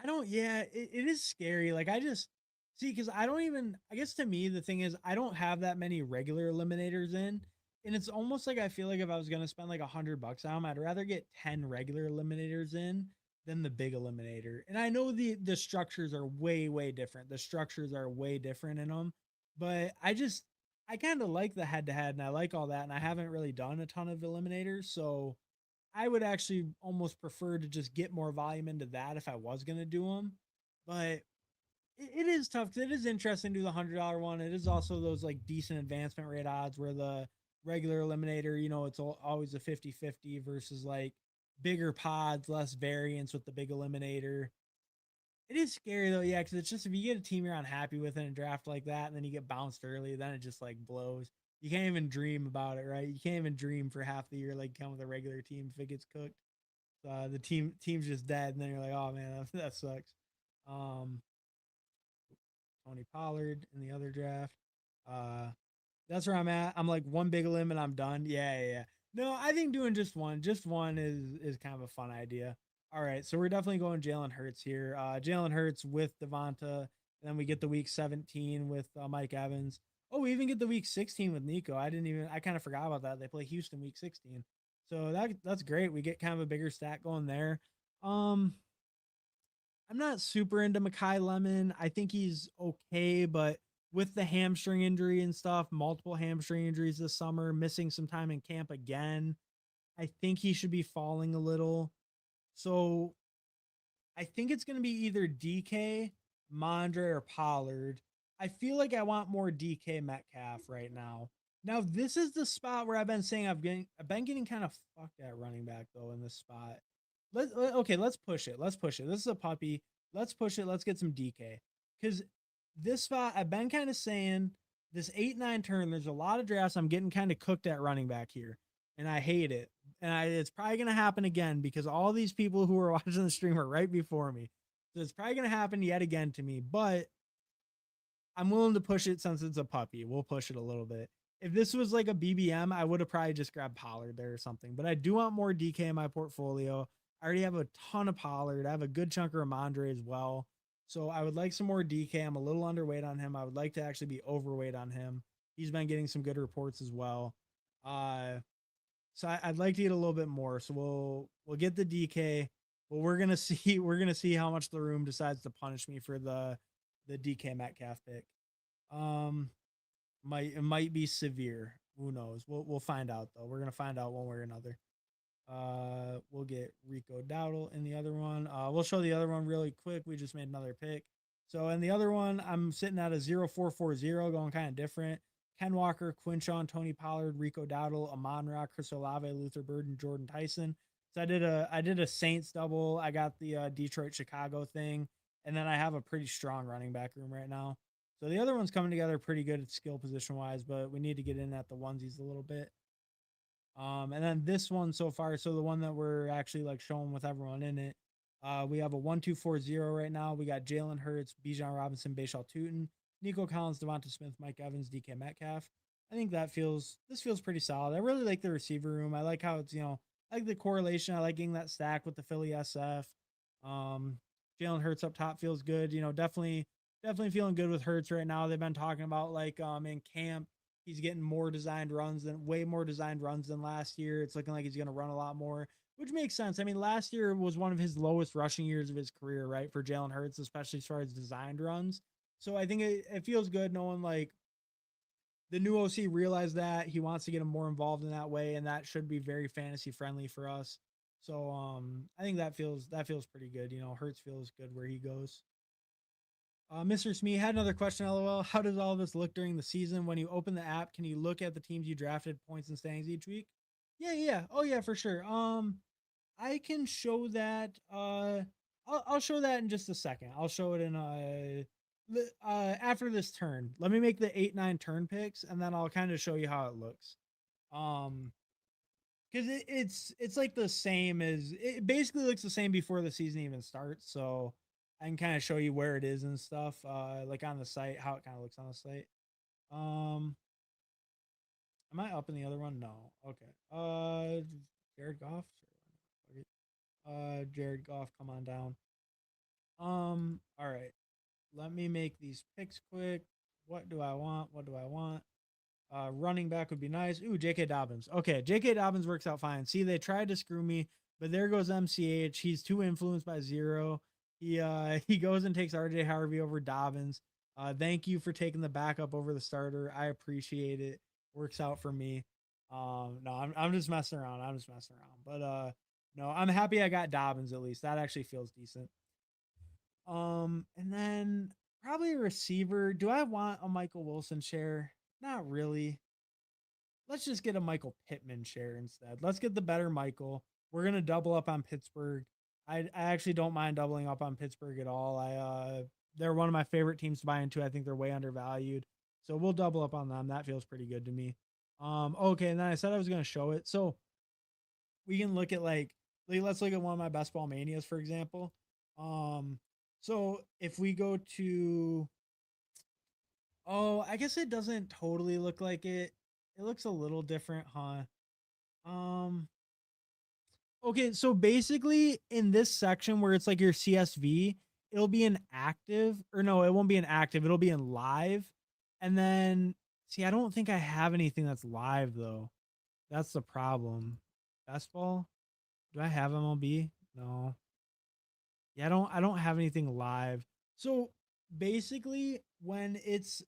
I don't, yeah, it is scary. Like I just see because I don't even I guess to me the thing is I don't have that many regular eliminators in. And it's almost like I feel like if I was gonna spend like $100 on them, I'd rather get 10 regular eliminators in than the big eliminator. And I know the structures are way, way different. The structures are way different in them. But I kind of like the head to head and I like all that. And I haven't really done a ton of eliminators. So I would actually almost prefer to just get more volume into that if I was going to do them. But it is tough because it is interesting to do the $100 one. It is also those like decent advancement rate odds where the regular eliminator, it's always a 50-50 versus like bigger pods, less variance with the big eliminator. It is scary though, yeah, because it's just if you get a team you're unhappy with in a draft like that, and then you get bounced early, then it just like blows. You can't even dream about it, right? You can't even dream for half the year like come with a regular team if it gets cooked. The team's just dead, and then you're like, oh man, that sucks. Um, Tony Pollard in the other draft. Uh, that's where I'm at. I'm like one big limb and I'm done. Yeah, yeah, yeah. No, I think doing just one is kind of a fun idea. All right, so we're definitely going Jalen Hurts here. Jalen Hurts with Devonta, and then we get the week 17 with Mike Evans. Oh, we even get the week 16 with Nico. I kind of forgot about that. They play Houston week 16, so that's great. We get kind of a bigger stack going there. Um, I'm not super into Makai Lemon. I think he's okay, but with the hamstring injury and stuff, multiple hamstring injuries this summer, missing some time in camp again, I think he should be falling a little. So I think it's going to be either DK, Mondre, or Pollard. I feel like I want more DK Metcalf right now. Now this is the spot where I've been saying I've been getting kind of fucked at running back though in this spot. Okay, let's push it. Let's push it. This is a puppy. Let's push it. Let's get some DK. Because this spot, I've been kind of saying this 8-9 turn, there's a lot of drafts. I'm getting kind of cooked at running back here. And I hate it. And it's probably going to happen again because all these people who are watching the stream are right before me. So it's probably going to happen yet again to me. But I'm willing to push it since it's a puppy. We'll push it a little bit. If this was like a BBM, I would have probably just grabbed Pollard there or something. But I do want more DK in my portfolio. I already have a ton of Pollard. I have a good chunk of Ramondre as well. So I would like some more DK. I'm a little underweight on him. I would like to actually be overweight on him. He's been getting some good reports as well. So I'd like to get a little bit more. So we'll get the DK, but we're gonna see how much the room decides to punish me for the DK Metcalf pick. It might be severe. Who knows? We'll find out though. We're gonna find out one way or another. We'll get Rico Dowdle in the other one. We'll show the other one really quick. We just made another pick. So in the other one, I'm sitting at a 0-4-4-0, going kind of different. Ken Walker, Quinshawn, Tony Pollard, Rico Dowdle, Amon Ra, Chris Olave, Luther Bird, and Jordan Tyson. So I did a Saints double. I got the Detroit Chicago thing, and then I have a pretty strong running back room right now. So the other one's coming together pretty good at skill position wise, but we need to get in at the onesies a little bit. And then this one so far, so the one that we're actually like showing with everyone in it, we have a 1-2-4-0 right now. We got Jalen Hurts, Bijan Robinson, Bashal Tutin, Nico Collins, Devonta Smith, Mike Evans, DK Metcalf. I think this feels pretty solid. I really like the receiver room. I like how it's, I like the correlation. I like getting that stack with the Philly SF. Jalen Hurts up top feels good. Definitely feeling good with Hurts right now. They've been talking about like in camp he's getting way more designed runs than last year. It's looking like he's going to run a lot more, which makes sense. I mean, last year was one of his lowest rushing years of his career, right? For Jalen Hurts, especially as far as designed runs. So I think it feels good knowing like the new OC realized that he wants to get him more involved in that way, and that should be very fantasy friendly for us. So I think that feels pretty good. Hurts feels good where he goes. Mr. Smee had another question. LOL. How does all this look during the season? When you open the app, can you look at the teams you drafted, points and standings each week? Yeah, yeah. Oh, yeah, for sure. I can show that. I'll show that in just a second. I'll show it in after this turn. Let me make the 8-9 turn picks, and then I'll kind of show you how it looks. Um, because it's like the same as it basically looks the same before the season even starts. So I can kind of show you where it is and stuff, like on the site, how it kind of looks on the site. Um, am I up in the other one? No. Okay. Jared Goff. Jared Goff, come on down. All right. Let me make these picks quick. What do I want? What do I want? Running back would be nice. Ooh, J.K. Dobbins. Okay, J.K. Dobbins works out fine. See, they tried to screw me, but there goes MCH. He's too influenced by zero. He goes and takes RJ Harvey over Dobbins. Thank you for taking the backup over the starter. I appreciate it. Works out for me. No, I'm just messing around. I'm just messing around. But no, I'm happy I got Dobbins at least. That actually feels decent. And then probably a receiver. Do I want a Michael Wilson share? Not really. Let's just get a Michael Pittman share instead. Let's get the better Michael. We're gonna double up on Pittsburgh. I actually don't mind doubling up on Pittsburgh at all. They're one of my favorite teams to buy into. I think they're way undervalued. So we'll double up on them. That feels pretty good to me. Okay, and then I said I was gonna show it. So we can look at like let's look at one of my best ball manias, for example. So if we go to I guess it doesn't totally look like it. It looks a little different, huh? Um, okay, so basically in this section where it's like your CSV, it'll be an active, or no, it won't be an active, it'll be in live. And then see, I don't think I have anything that's live though. That's the problem. Best ball? Do I have MLB? No. Yeah, I don't have anything live. So basically when it's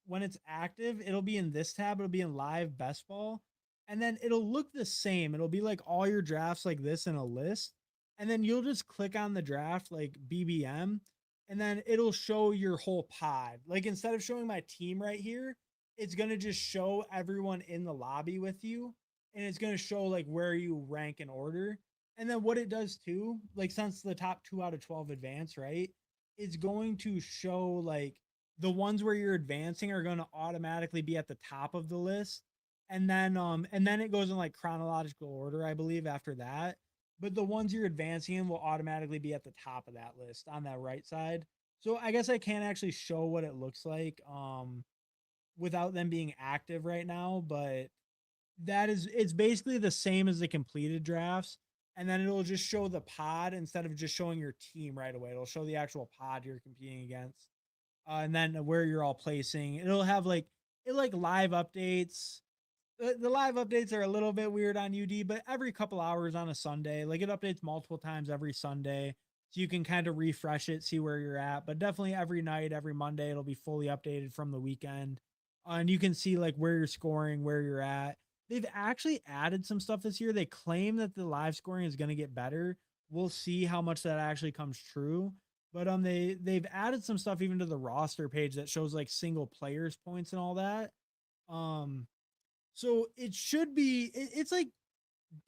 active, it'll be in this tab, it'll be in live best ball, and then it'll look the same. It'll be like all your drafts like this in a list. And then you'll just click on the draft like BBM, and then it'll show your whole pod. Like instead of showing my team right here, it's gonna just show everyone in the lobby with you, and it's gonna show like where you rank in order. And then what it does too, like since the top 2 out of 12 advance, right? It's going to show like the ones where you're advancing are going to automatically be at the top of the list. And then it goes in like chronological order, I believe, after that. But the ones you're advancing in will automatically be at the top of that list on that right side. So I guess I can't actually show what it looks like without them being active right now, but it's basically the same as the completed drafts, and then it'll just show the pod instead of just showing your team right away. It'll show the actual pod you're competing against, and then where you're all placing. It'll have like live updates. The live updates are a little bit weird on UD, but every couple hours on a Sunday, like it updates multiple times every Sunday, so you can kind of refresh it, see where you're at. But definitely every night, every Monday, it'll be fully updated from the weekend, and you can see like where you're scoring, where you're at. They've actually added some stuff this year. They claim that the live scoring is going to get better. We'll see how much that actually comes true. But they've added some stuff even to the roster page that shows like single players points and all that. Um, so it should be it's like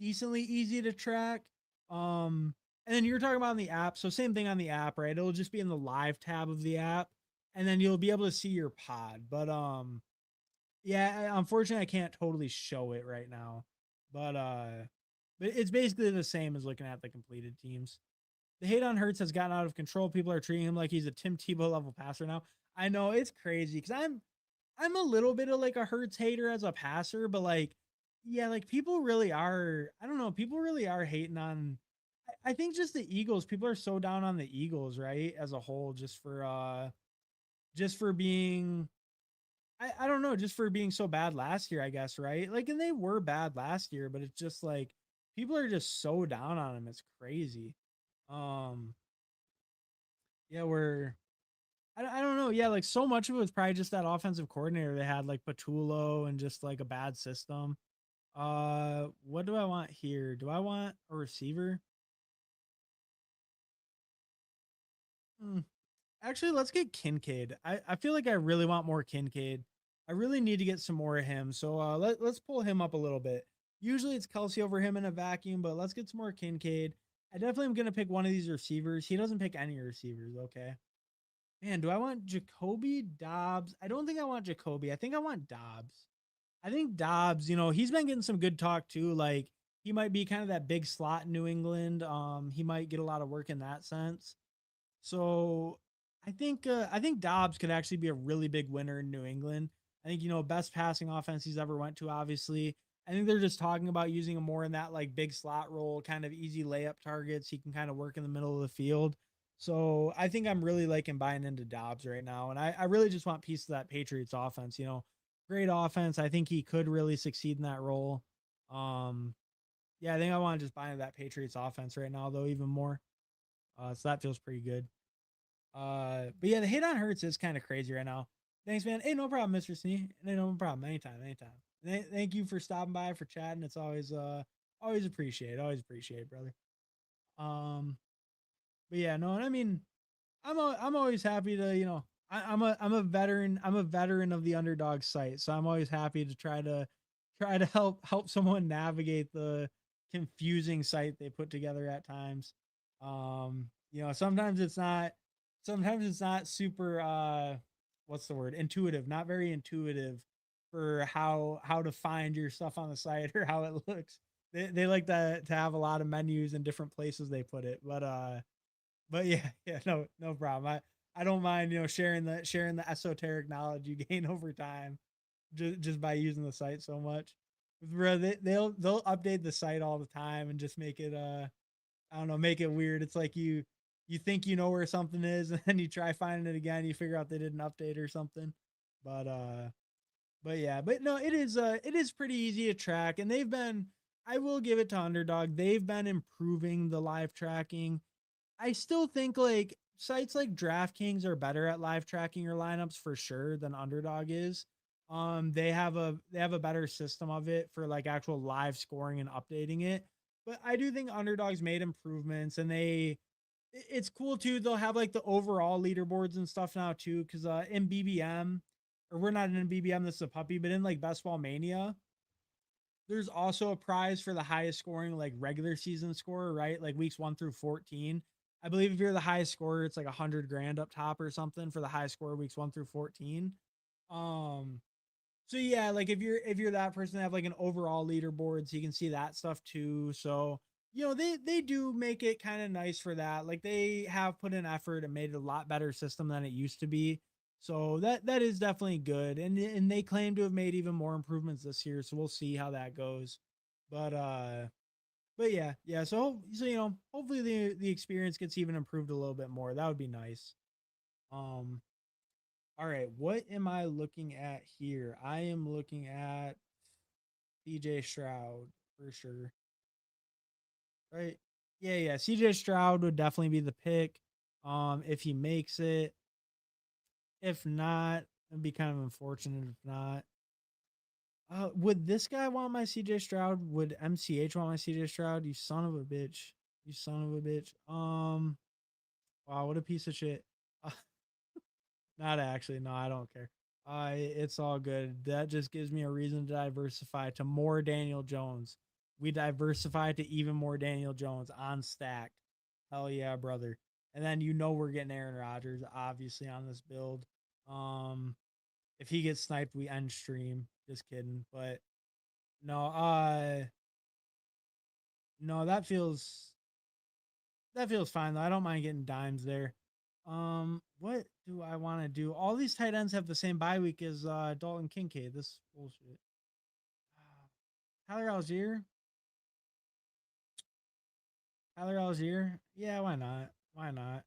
decently easy to track. And then you're talking about on the app. So same thing on the app, right? It'll just be in the live tab of the app, and then you'll be able to see your pod. But yeah, unfortunately I can't totally show it right now. But it's basically the same as looking at the completed teams. The hate on Hurts has gotten out of control. People are treating him like he's a Tim Tebow level passer now. I know it's crazy because I'm a little bit of like a Hurts hater as a passer, but like, yeah, like people really are. I don't know. People really are hating on. I think just the Eagles. People are so down on the Eagles, right? As a whole, just for being. I don't know, just for being so bad last year, I guess, right? Like, and they were bad last year, but it's just like people are just so down on them. It's crazy. Um, yeah, I don't know. Yeah, like so much of it was probably just that offensive coordinator they had, like Patullo, and just like a bad system. What do I want here? Do I want a receiver? Hmm. Actually, let's get Kincaid. I feel like I really want more Kincaid. I really need to get some more of him. So let's pull him up a little bit. Usually it's Kelsey over him in a vacuum, but let's get some more Kincaid. I definitely am gonna pick one of these receivers. He doesn't pick any receivers. Okay. Man, do I want Jacoby Dobbs? I don't think I want Jacoby. I think I want Dobbs. I think Dobbs, he's been getting some good talk too. Like he might be kind of that big slot in New England. He might get a lot of work in that sense. So I think Dobbs could actually be a really big winner in New England. I think, best passing offense he's ever went to, obviously. I think they're just talking about using him more in that like big slot role, kind of easy layup targets. He can kind of work in the middle of the field. So I think I'm really liking buying into Dobbs right now. And I really just want piece of that Patriots offense, great offense. I think he could really succeed in that role. Um, yeah, I think I want to just buy into that Patriots offense right now, though, even more. So that feels pretty good. But yeah, the hit on Hurts is kind of crazy right now. Thanks, man. Hey, no problem, Mr. Snee. No problem. Anytime, anytime. Thank you for stopping by, for chatting. It's always appreciate, brother. Um, but yeah, no, and I mean, I'm always happy to, I'm a veteran. I'm a veteran of the Underdog site, so I'm always happy to try to help someone navigate the confusing site they put together at times. Sometimes it's not super what's the word, intuitive, not very intuitive for how to find your stuff on the site or how it looks. They like to have a lot of menus and different places they put it, but yeah, yeah, no problem. I don't mind, sharing the esoteric knowledge you gain over time just by using the site so much. Bro, they'll update the site all the time and just make it I don't know, make it weird. It's like you think you know where something is, and then you try finding it again, you figure out they did an update or something. But yeah, but no, it is pretty easy to track, and I will give it to Underdog. They've been improving the live tracking. I still think like sites like DraftKings are better at live tracking your lineups for sure than Underdog is. They have a better system of it for like actual live scoring and updating it. But I do think Underdog's made improvements, and it's cool too. They'll have like the overall leaderboards and stuff now too, because in BBM, or we're not in BBM, this is a puppy, but in like Best Ball Mania, there's also a prize for the highest scoring like regular season scorer, right? Like weeks 1 through 14. I believe if you're the highest scorer, it's like 100 grand up top or something for the highest score weeks 1 through 14. Um, so yeah, like if you're that person that have like an overall leaderboard, so you can see that stuff too. So they do make it kind of nice for that. Like they have put in effort and made it a lot better system than it used to be. So that is definitely good. And they claim to have made even more improvements this year. So we'll see how that goes. But yeah, yeah. So hopefully the experience gets even improved a little bit more. That would be nice. Um, all right, what am I looking at here? I am looking at CJ Stroud for sure. Right? Yeah, yeah. CJ Stroud would definitely be the pick. If he makes it. If not, it'd be kind of unfortunate if not. Would this guy want my CJ Stroud? Would MCH want my CJ Stroud? You son of a bitch. You son of a bitch. Wow, what a piece of shit. Uh, Not actually. No, I don't care. It's all good. That just gives me a reason to diversify to more Daniel Jones. We diversify to even more Daniel Jones on stacked. Hell yeah, brother. And then we're getting Aaron Rodgers obviously on this build. Um, if he gets sniped, we end stream. Just kidding. But no, no, that feels fine though. I don't mind getting dimes there. What do I want to do? All these tight ends have the same bye week as Dalton Kincaid. This bullshit. Tyler Algier. Tyler Algier. Yeah, why not? Why not?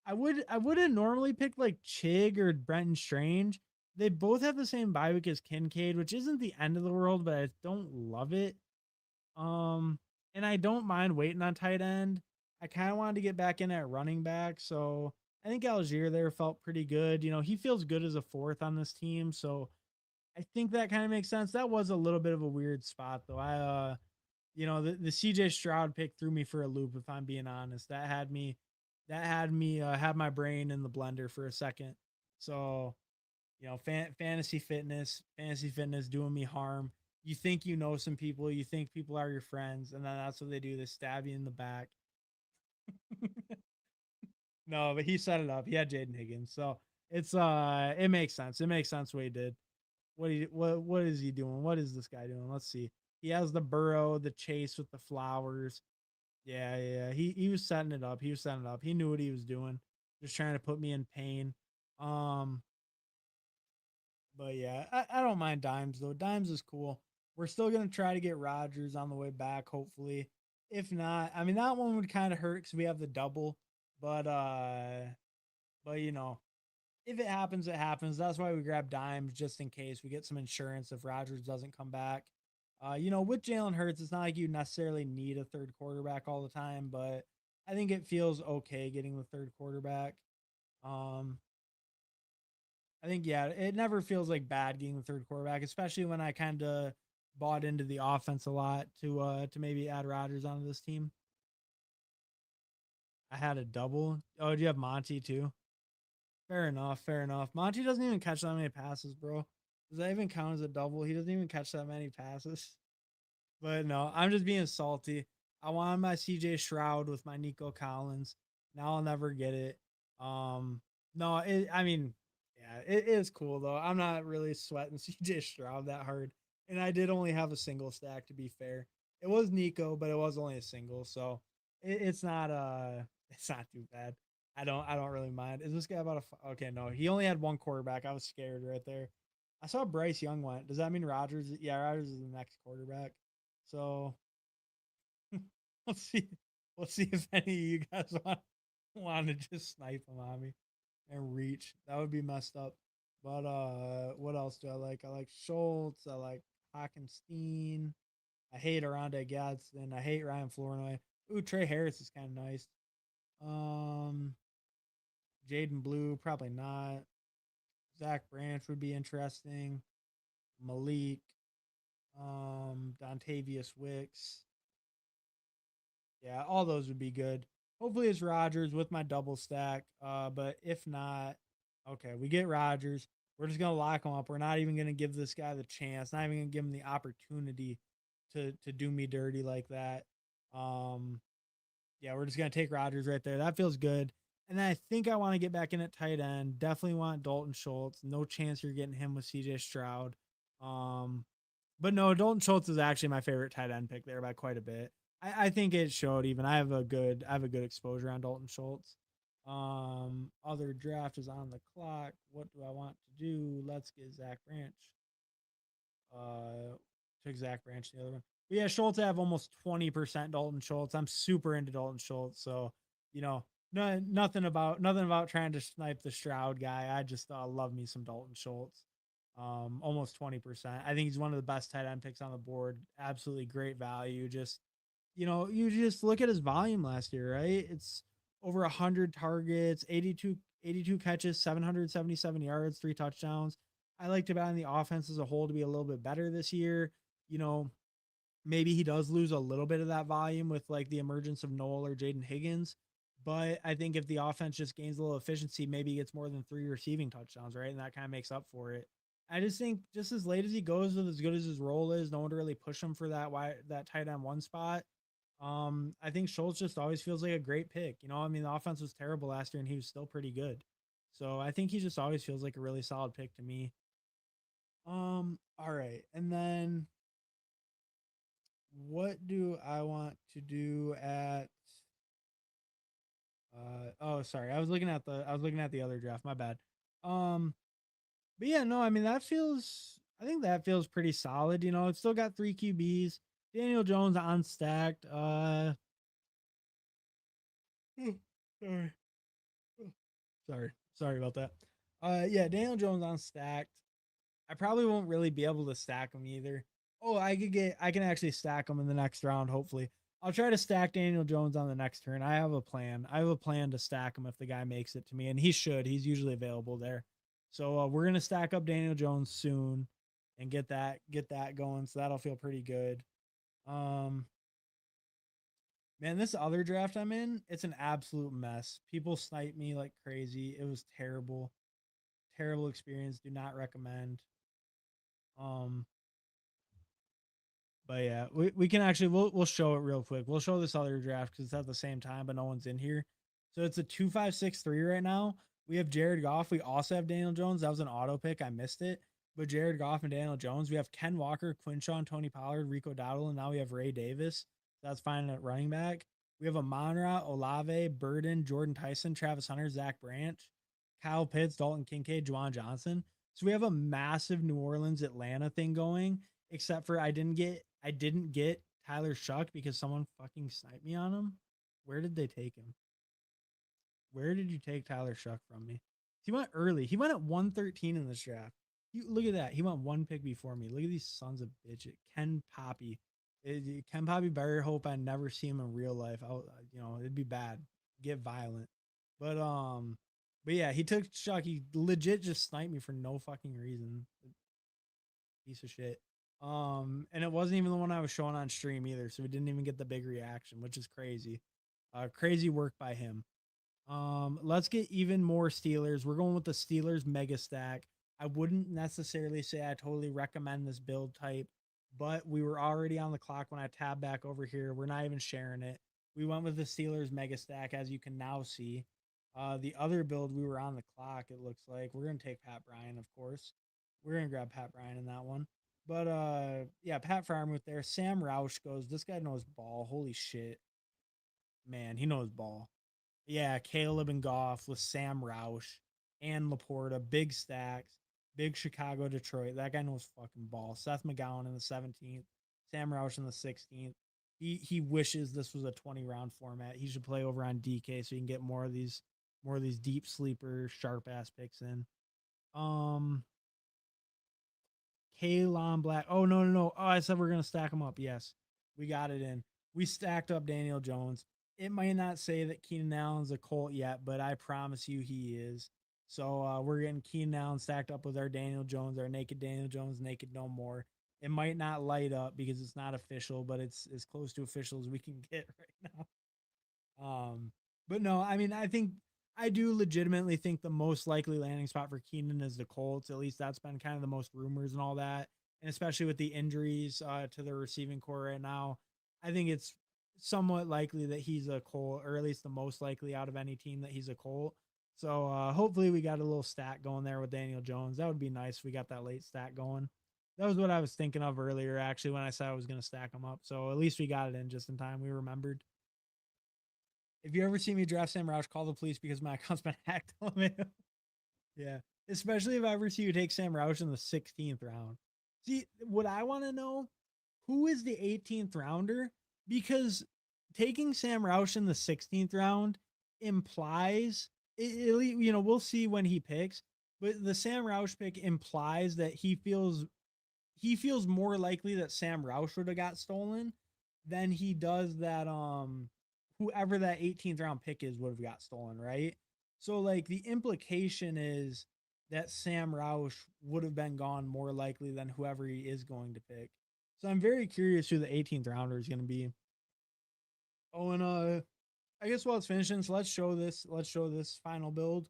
I wouldn't normally pick like Chig or Brenton Strange. They both have the same bye week as Kincaid, which isn't the end of the world, but I don't love it. Um, and I don't mind waiting on tight end. I kind of wanted to get back in at running back, so I think Algier there felt pretty good. He feels good as a fourth on this team, so I think that kind of makes sense. That was a little bit of a weird spot though. The CJ Stroud pick threw me for a loop, if I'm being honest. That had me have my brain in the blender for a second. So, fantasy fitness doing me harm. You think you know some people, you think people are your friends, and then that's what they do. They stab you in the back. No, but he set it up. He had Jaden Higgins. So it makes sense. It makes sense what he did. What is he doing? What is this guy doing? Let's see. He has the burrow, the chase with the flowers. Yeah, yeah. He was setting it up. He was setting it up. He knew what he was doing. Just trying to put me in pain. Um, but yeah, I don't mind dimes though. Dimes is cool. We're still gonna try to get Rogers on the way back, hopefully. If not, I mean that one would kind of hurt because we have the double. But but you know, if it happens, it happens. That's why we grab dimes just in case we get some insurance if Rogers doesn't come back. You know, with Jalen Hurts, it's not like you necessarily need a third quarterback all the time, but I think it feels okay getting the third quarterback. Um, I think yeah, it never feels like bad getting the third quarterback, especially when I kind of bought into the offense a lot to maybe add Rodgers onto this team. I had a double. Oh, do you have Monty too? Fair enough, fair enough. Monty doesn't even catch that many passes, bro. Does that even count as a double? He doesn't even catch that many passes. But no, I'm just being salty. I wanted my CJ Stroud with my Nico Collins. Now I'll never get it. Um, no, I mean, yeah, it is cool though. I'm not really sweating CJ Stroud that hard, and I did only have a single stack to be fair. It was Nico, but it was only a single, so it's not it's not too bad. I don't really mind. Is this guy about a okay? No, he only had one quarterback. I was scared right there. I saw Bryce Young went. Does that mean Rogers? Yeah, Rogers is the next quarterback. So we'll see. We'll see if any of you guys want to just snipe him on me and reach. That would be messed up. But what else do I like? I like Schultz. I like Hockenstein. I hate Aranda Gadsden. I hate Ryan Flournoy. Ooh, Trey Harris is kind of nice. Um, Jaden Blue, probably not. Zach Branch would be interesting. Malik, Dontavius Wicks. Yeah, all those would be good. Hopefully it's Rodgers with my double stack. But if not, okay, we get Rodgers. We're just gonna lock him up. We're not even gonna give this guy the chance, not even gonna give him the opportunity to do me dirty like that. Um, yeah, we're just gonna take Rodgers right there. That feels good. And then I think I want to get back in at tight end. Definitely want Dalton Schultz. No chance you're getting him with CJ Stroud. Um, but no, Dalton Schultz is actually my favorite tight end pick there by quite a bit. I think it showed even. I have a good exposure on Dalton Schultz. Other draft is on the clock. What do I want to do? Let's get Zach Branch. Took Zach Branch the other one. But yeah, Schultz, I have almost 20% Dalton Schultz. I'm super into Dalton Schultz. So, you know, no, nothing about trying to snipe the Stroud guy. I just love me some Dalton Schultz. Almost 20%. I think he's one of the best tight end picks on the board. Absolutely great value. Just, you just look at his volume last year, right? It's over 100 targets, 82 catches, 777 yards, 3 touchdowns. I like to bet on the offense as a whole to be a little bit better this year. You know, maybe he does lose a little bit of that volume with like the emergence of Noel or Jaden Higgins. But I think if the offense just gains a little efficiency, maybe he gets more than 3 receiving touchdowns, right? And that kind of makes up for it. I just think just as late as he goes with as good as his role is, no one to really push him for that tight end one spot. I think Schultz just always feels like a great pick. I mean, the offense was terrible last year and he was still pretty good. So I think he just always feels like a really solid pick to me. All right. And then what do I want to do at oh sorry, I was looking at the other draft, my bad. Um but yeah, no, I mean I think that feels pretty solid. It's still got 3 QBs. Daniel Jones unstacked. Sorry. Sorry about that. Yeah, Daniel Jones unstacked. I probably won't really be able to stack them either. Oh, I can actually stack them in the next round, hopefully. I'll try to stack Daniel Jones on the next turn. I have a plan. I have a plan to stack him if the guy makes it to me, and he should. He's usually available there. So we're gonna stack up Daniel Jones soon and get that going. So that'll feel pretty good. Um, man, this other draft I'm in, it's an absolute mess. People snipe me like crazy. It was terrible, terrible experience. Do not recommend. Um, But yeah, we can actually we'll show it real quick. We'll show this other draft because it's at the same time, but no one's in here. So it's a 2-5-6-3 right now. We have Jared Goff. We also have Daniel Jones. That was an auto pick. I missed it. but Jared Goff and Daniel Jones. We have Ken Walker, Quinshawn, Tony Pollard, Rico Dowdle, and now we have Ray Davis. That's fine at running back. We have Amon-Ra, Olave, Burden, Jordan Tyson, Travis Hunter, Zach Branch, Kyle Pitts, Dalton Kincaid, Juwan Johnson. So we have a massive New Orleans Atlanta thing going, except for I didn't get Tyler Shuck because someone fucking sniped me on him. Where did they take him? Where did you take Tyler Shuck from me? He went early. He went at 113 in this draft. Look at that. He went one pick before me. Look at these sons of bitches. Ken Poppy. Ken Poppy better hope I never see him in real life. It'd be bad. Get violent. But yeah, he took Shuck. He legit just sniped me for no fucking reason. Piece of shit. And it wasn't even the one I was showing on stream either, so we didn't even get the big reaction, which is crazy. Crazy work by him. Let's get even more Steelers. We're going with the Steelers mega stack. I wouldn't necessarily say I totally recommend this build type, but we were already on the clock when I tab back over here. We're not even sharing it. We went with the Steelers mega stack, as you can now see. The other build, we were on the clock, it looks like. We're going to take Pat Bryan, of course. We're going to grab Pat Bryan in that one. But yeah, Pat Freiermuth there. Sam Roush goes, this guy knows ball. Holy shit. Man, he knows ball. Yeah, Caleb and Goff with Sam Roush and Laporta, big stacks, big Chicago, Detroit. That guy knows fucking ball. Seth McGowan in the 17th, Sam Roush in the 16th. He wishes this was a 20-round format. He should play over on DK so you can get more of these deep sleeper sharp ass picks in. Kalon Black. Oh no. Oh, I said we're gonna stack them up. Yes, we got it in. We stacked up Daniel Jones. It might not say that Keenan Allen's a Colt yet, but I promise you he is. So we're getting Keenan Allen stacked up with our Daniel Jones, our naked Daniel Jones, naked no more. It might not light up because it's not official, but it's as close to official as we can get right now. But no, I mean, I do legitimately think the most likely landing spot for Keenan is the Colts. At least that's been kind of the most rumors and all that. And especially with the injuries to the receiving core right now, I think it's somewhat likely that he's a Colt, or at least the most likely out of any team that he's a Colt. So hopefully we got a little stat going there with Daniel Jones. That would be nice if we got that late stat going. That was what I was thinking of earlier, actually, when I said I was going to stack them up. So at least we got it in just in time. We remembered. If you ever see me draft Sam Roush, call the police because my account's been hacked. Yeah. Especially if I ever see you take Sam Roush in the 16th round. See, what I want to know, who is the 18th rounder? Because taking Sam Roush in the 16th round implies, we'll see when he picks, but the Sam Roush pick implies that he feels more likely that Sam Roush would have got stolen than he does that whoever that 18th round pick is would have got stolen, right? So like the implication is that Sam Roush would have been gone more likely than whoever he is going to pick. So I'm very curious who the 18th rounder is going to be. Oh, and I guess while it's finishing, so let's show this final build.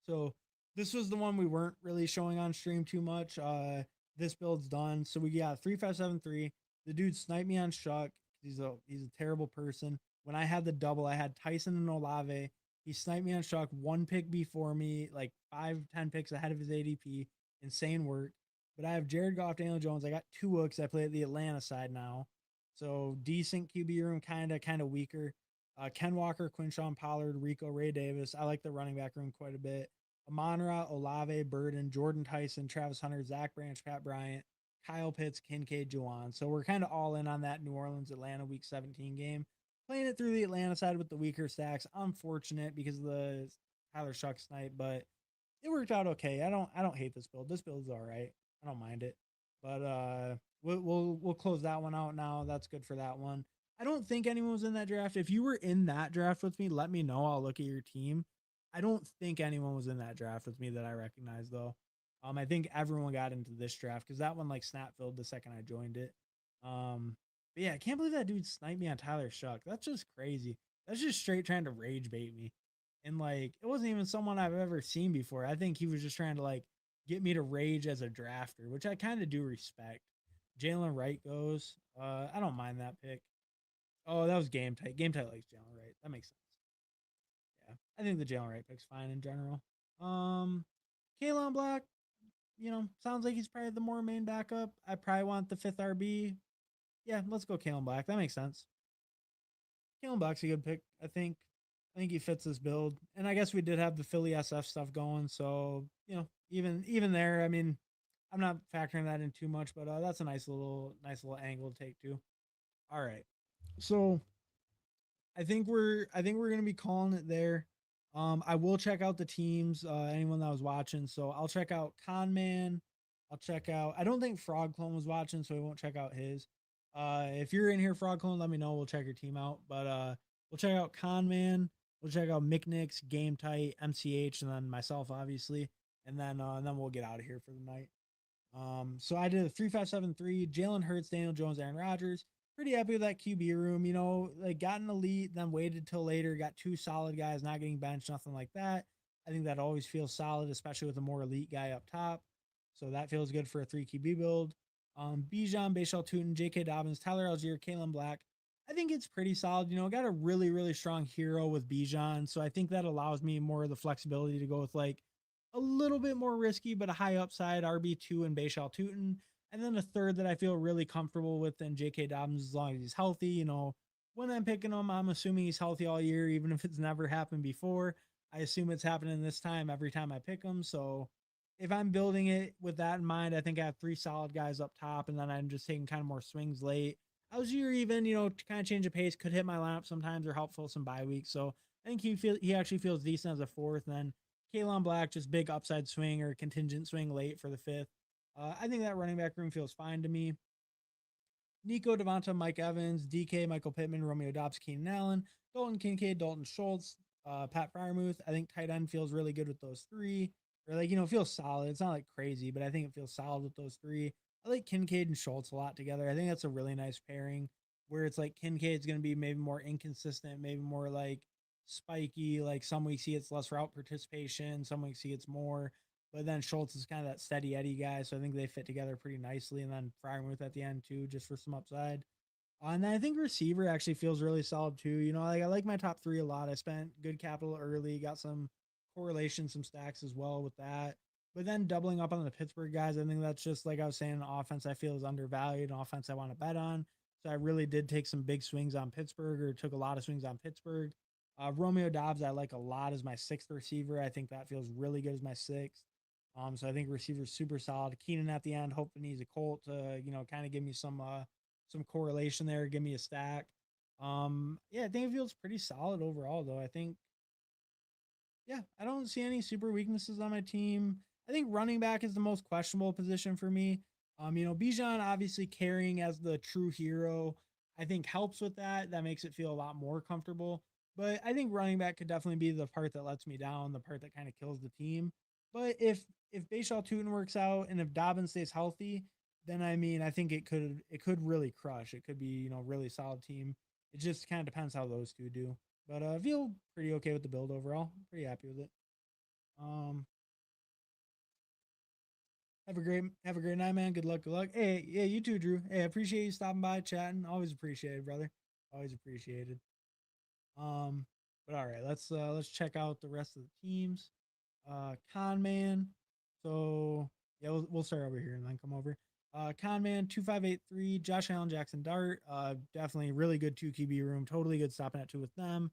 So this was the one we weren't really showing on stream too much. This build's done. So we got 3573. The dude sniped me on Shuck. He's a terrible person. When I had the double, I had Tyson and Olave. He sniped me on Shuck, one pick before me, like 5-10 picks ahead of his ADP. Insane work. But I have Jared Goff, Daniel Jones. I got two hooks. I play at the Atlanta side now. So decent QB room, kind of weaker. Ken Walker, Quinshawn Pollard, Rico, Ray Davis. I like the running back room quite a bit. Amon-Ra, Olave, Burden, Jordan Tyson, Travis Hunter, Zach Branch, Pat Bryant, Kyle Pitts, Kincaid, Juwan. So we're kind of all in on that New Orleans Atlanta Week 17 game. Playing it through the Atlanta side with the weaker stacks. Unfortunate because of the Tyler Shuck snipe, but it worked out okay. I don't hate this build. This build's all right. I don't mind it. But we'll close that one out now. That's good for that one. I don't think anyone was in that draft. If you were in that draft with me, let me know. I'll look at your team. I don't think anyone was in that draft with me that I recognize though. I think everyone got into this draft because that one like snap filled the second I joined it. But yeah, I can't believe that dude sniped me on Tyler Shuck. That's just crazy. That's just straight trying to rage bait me. And like it wasn't even someone I've ever seen before. I think he was just trying to like get me to rage as a drafter, which I kind of do respect. Jalen Wright goes. I don't mind that pick. Oh, that was game tight. Game tight likes Jalen Wright. That makes sense. Yeah, I think the Jalen Wright pick's fine in general. Kalon Black, sounds like he's probably the more main backup. I probably want the fifth RB. Yeah, let's go Kalen Black. That makes sense. Kalen Black's a good pick. I think he fits this build. And I guess we did have the Philly SF stuff going, so even there, I mean, I'm not factoring that in too much, but that's a nice little angle to take too. All right. So I think we're gonna be calling it there. I will check out the teams, anyone that was watching. So I'll check out Conman. I'll check out I don't think Frog Clone was watching, so we won't check out his. If you're in here, Frog Clone, let me know. We'll check your team out. But we'll check out Conman, we'll check out Micknix, Game Tight, MCH, and then myself, obviously. And then we'll get out of here for the night. So I did a 3-5-7-3, Jalen Hurts, Daniel Jones, Aaron Rodgers. Pretty happy with that QB room. Like got an elite, then waited till later, got two solid guys, not getting benched, nothing like that. I think that always feels solid, especially with a more elite guy up top. So that feels good for a three QB build. Bijan, Bashal Tootin, J.K. Dobbins, Tyler Algier, Kalen Black. I think it's pretty solid. Got a really, really strong hero with Bijan. So I think that allows me more of the flexibility to go with like a little bit more risky, but a high upside RB2 and Bashal Tootin. And then a third that I feel really comfortable with in J.K. Dobbins as long as he's healthy. When I'm picking him, I'm assuming he's healthy all year, even if it's never happened before. I assume it's happening this time every time I pick him. So if I'm building it with that in mind, I think I have three solid guys up top, and then I'm just taking kind of more swings late. Algier even, to kind of change the pace, could hit my lineup sometimes or help fill some bye weeks. So I think he actually feels decent as a fourth. And then Kalen Black, just big upside swing or contingent swing late for the fifth. I think that running back room feels fine to me. Nico Devonta, Mike Evans, DK, Michael Pittman, Romeo Dobbs, Keenan Allen, Dalton Kincaid, Dalton Schultz, Pat Fryermuth. I think tight end feels really good with those three. Or feels solid. It's not like crazy, but I think it feels solid with those three. I like Kincaid and Schultz a lot together. I think that's a really nice pairing where it's like Kincaid's going to be maybe more inconsistent, maybe more like spiky. Like some weeks he gets less route participation, some weeks he gets more. But then Schultz is kind of that steady Eddie guy, so I think they fit together pretty nicely. And then Fryermuth at the end too, just for some upside. And then I think receiver actually feels really solid too. Like I like my top three a lot. I spent good capital early, got some correlation, some stacks as well with that. But then doubling up on the Pittsburgh guys, I think that's just like I was saying, offense I feel is undervalued, an offense I want to bet on. So I really did take some big swings on Pittsburgh, or took a lot of swings on Pittsburgh. Romeo Dobbs I like a lot as my sixth receiver. I think that feels really good as my sixth. So I think receiver's super solid. Keenan at the end, hoping he's a Colt to kind of give me some correlation there, give me a stack. Yeah, I think it feels pretty solid overall though. I think yeah, I don't see any super weaknesses on my team. I think running back is the most questionable position for me. Bijan obviously carrying as the true hero, I think helps with that. That makes it feel a lot more comfortable. But I think running back could definitely be the part that lets me down, the part that kind of kills the team. But if Bashal Tootin works out and if Dobbins stays healthy, then I mean I think it could really crush. It could be really solid team. It just kind of depends how those two do. But I feel pretty okay with the build overall. Pretty happy with it. Um, have a great night, man. Good luck. Good luck. Hey, yeah, you too, Drew. Hey, I appreciate you stopping by, chatting. Always appreciated, brother. Always appreciated. Um, but all right, let's check out the rest of the teams. Con Man. So yeah, we'll start over here and then come over. Conman 2583, Josh Allen, Jackson Dart. Definitely really good two QB room. Totally good stopping at two with them.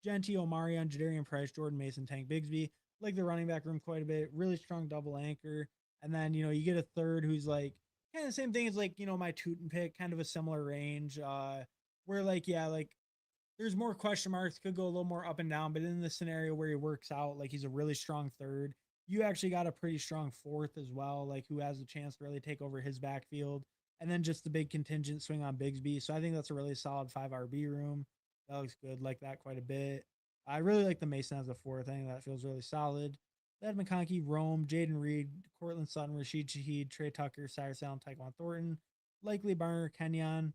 Genty, Omarion, Jadarian Price, Jordan Mason, Tank Bigsby. Like the running back room quite a bit. Really strong double anchor. And then you get a third who's like kind of the same thing as like my Tootin pick, kind of a similar range. Where like yeah, like there's more question marks, could go a little more up and down, but in the scenario where he works out, like he's a really strong third, you actually got a pretty strong fourth as well, like who has a chance to really take over his backfield. And then just the big contingent swing on Bigsby. So I think that's a really solid 5 RB room. That looks good, like that quite a bit. I really like the Mason as a fourth. I think that feels really solid. Ed McConkey, Rome, Jaden Reed, Cortland Sutton, Rashid Shaheed, Trey Tucker, Cyrus Allen, Tyquan Thornton, likely Barner, Kenyon.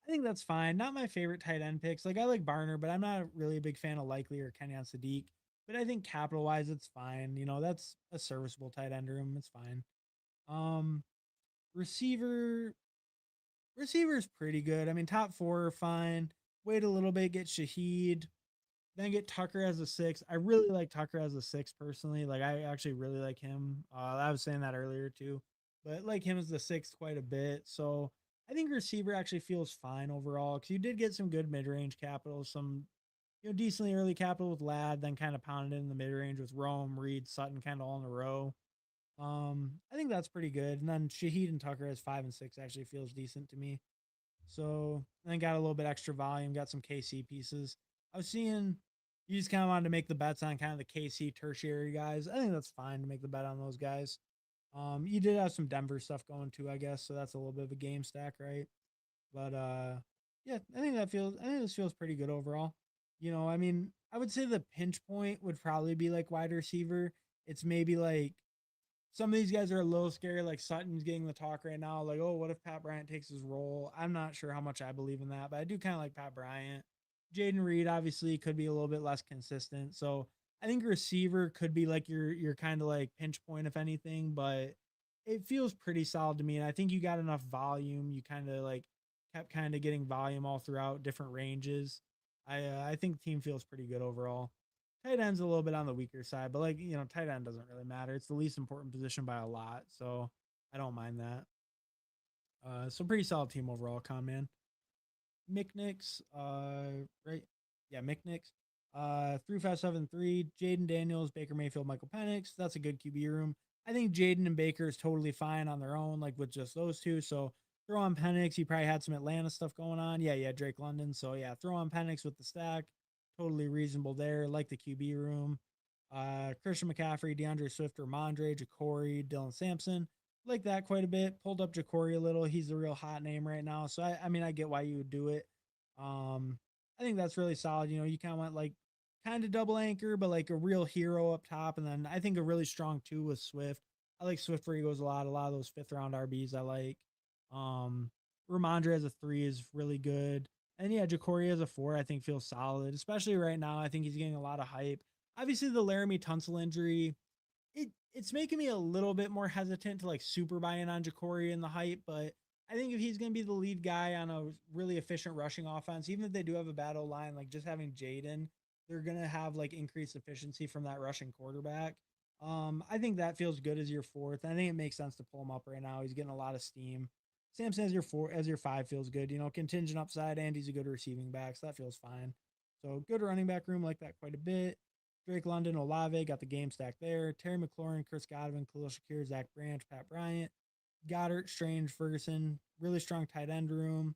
I think that's fine. Not my favorite tight end picks. Like I like Barner, but I'm not really a big fan of Likely or Kenyon Sadiq. But I think capital wise, it's fine. That's a serviceable tight end room. It's fine. Um, receiver, receiver is pretty good. I mean, top four are fine. Wait a little bit, get Shaheed. Then get Tucker as a 6. I really like Tucker as a 6 personally. Like I actually really like him. I was saying that earlier too, but like him as the 6 quite a bit. So I think receiver actually feels fine overall because you did get some good mid range capital, some decently early capital with Ladd, then kind of pounded in the mid range with Rome, Reed, Sutton, kind of all in a row. I think that's pretty good. And then Shaheed and Tucker as 5 and 6 actually feels decent to me. So then got a little bit extra volume, got some KC pieces. I was seeing you just kind of wanted to make the bets on kind of the KC tertiary guys. I think that's fine to make the bet on those guys. You did have some Denver stuff going too, I guess. So that's a little bit of a game stack, right? But yeah, I think this feels pretty good overall. I mean, I would say the pinch point would probably be like wide receiver. It's maybe like some of these guys are a little scary. Like Sutton's getting the talk right now. Like, oh, what if Pat Bryant takes his role? I'm not sure how much I believe in that, but I do kind of like Pat Bryant. Jaden Reed obviously could be a little bit less consistent. So I think receiver could be like your kind of like pinch point, if anything, but it feels pretty solid to me. And I think you got enough volume. You kind of like kept kind of getting volume all throughout different ranges. I think the team feels pretty good overall. Tight end's a little bit on the weaker side, but like tight end doesn't really matter. It's the least important position by a lot, so I don't mind that. So pretty solid team overall, Con man. McNix, right? Yeah, McNix. 3573, Jaden Daniels, Baker Mayfield, Michael Penix. That's a good QB room. I think Jaden and Baker is totally fine on their own, like with just those two. So throw on Penix. You probably had some Atlanta stuff going on. Yeah, Drake London. So yeah, throw on Penix with the stack. Totally reasonable there. Like the QB room. Christian McCaffrey, DeAndre Swift, Ramondre, Ja'Cory, Dylan Sampson. Like that quite a bit. Pulled up Ja'Cory a little. He's a real hot name right now. So I mean, I get why you would do it. Um, I think that's really solid. You kind of went like kind of double anchor, but like a real hero up top. And then I think a really strong two with Swift. I like Swift where he goes a lot. A lot of those fifth round RBs I like. Um, Ramondre as a 3 is really good. And yeah, Ja'Cory as a 4, I think feels solid, especially right now. I think he's getting a lot of hype. Obviously, the Laramie Tunsil injury, it's making me a little bit more hesitant to like super buy in on Ja'Cory and the hype, but I think if he's going to be the lead guy on a really efficient rushing offense, even if they do have a battle line, like just having Jaden, they're going to have like increased efficiency from that rushing quarterback. I think that feels good as your fourth. I think it makes sense to pull him up right now. He's getting a lot of steam. Samson as your 4, as your 5 feels good. Contingent upside, and he's a good receiving back, so that feels fine. So good running back room, like that quite a bit. Drake London, Olave got the game stack there. Terry McLaurin, Chris Godwin, Khalil Shakir, Zach Branch, Pat Bryant, Goddard, Strange, Ferguson. Really strong tight end room.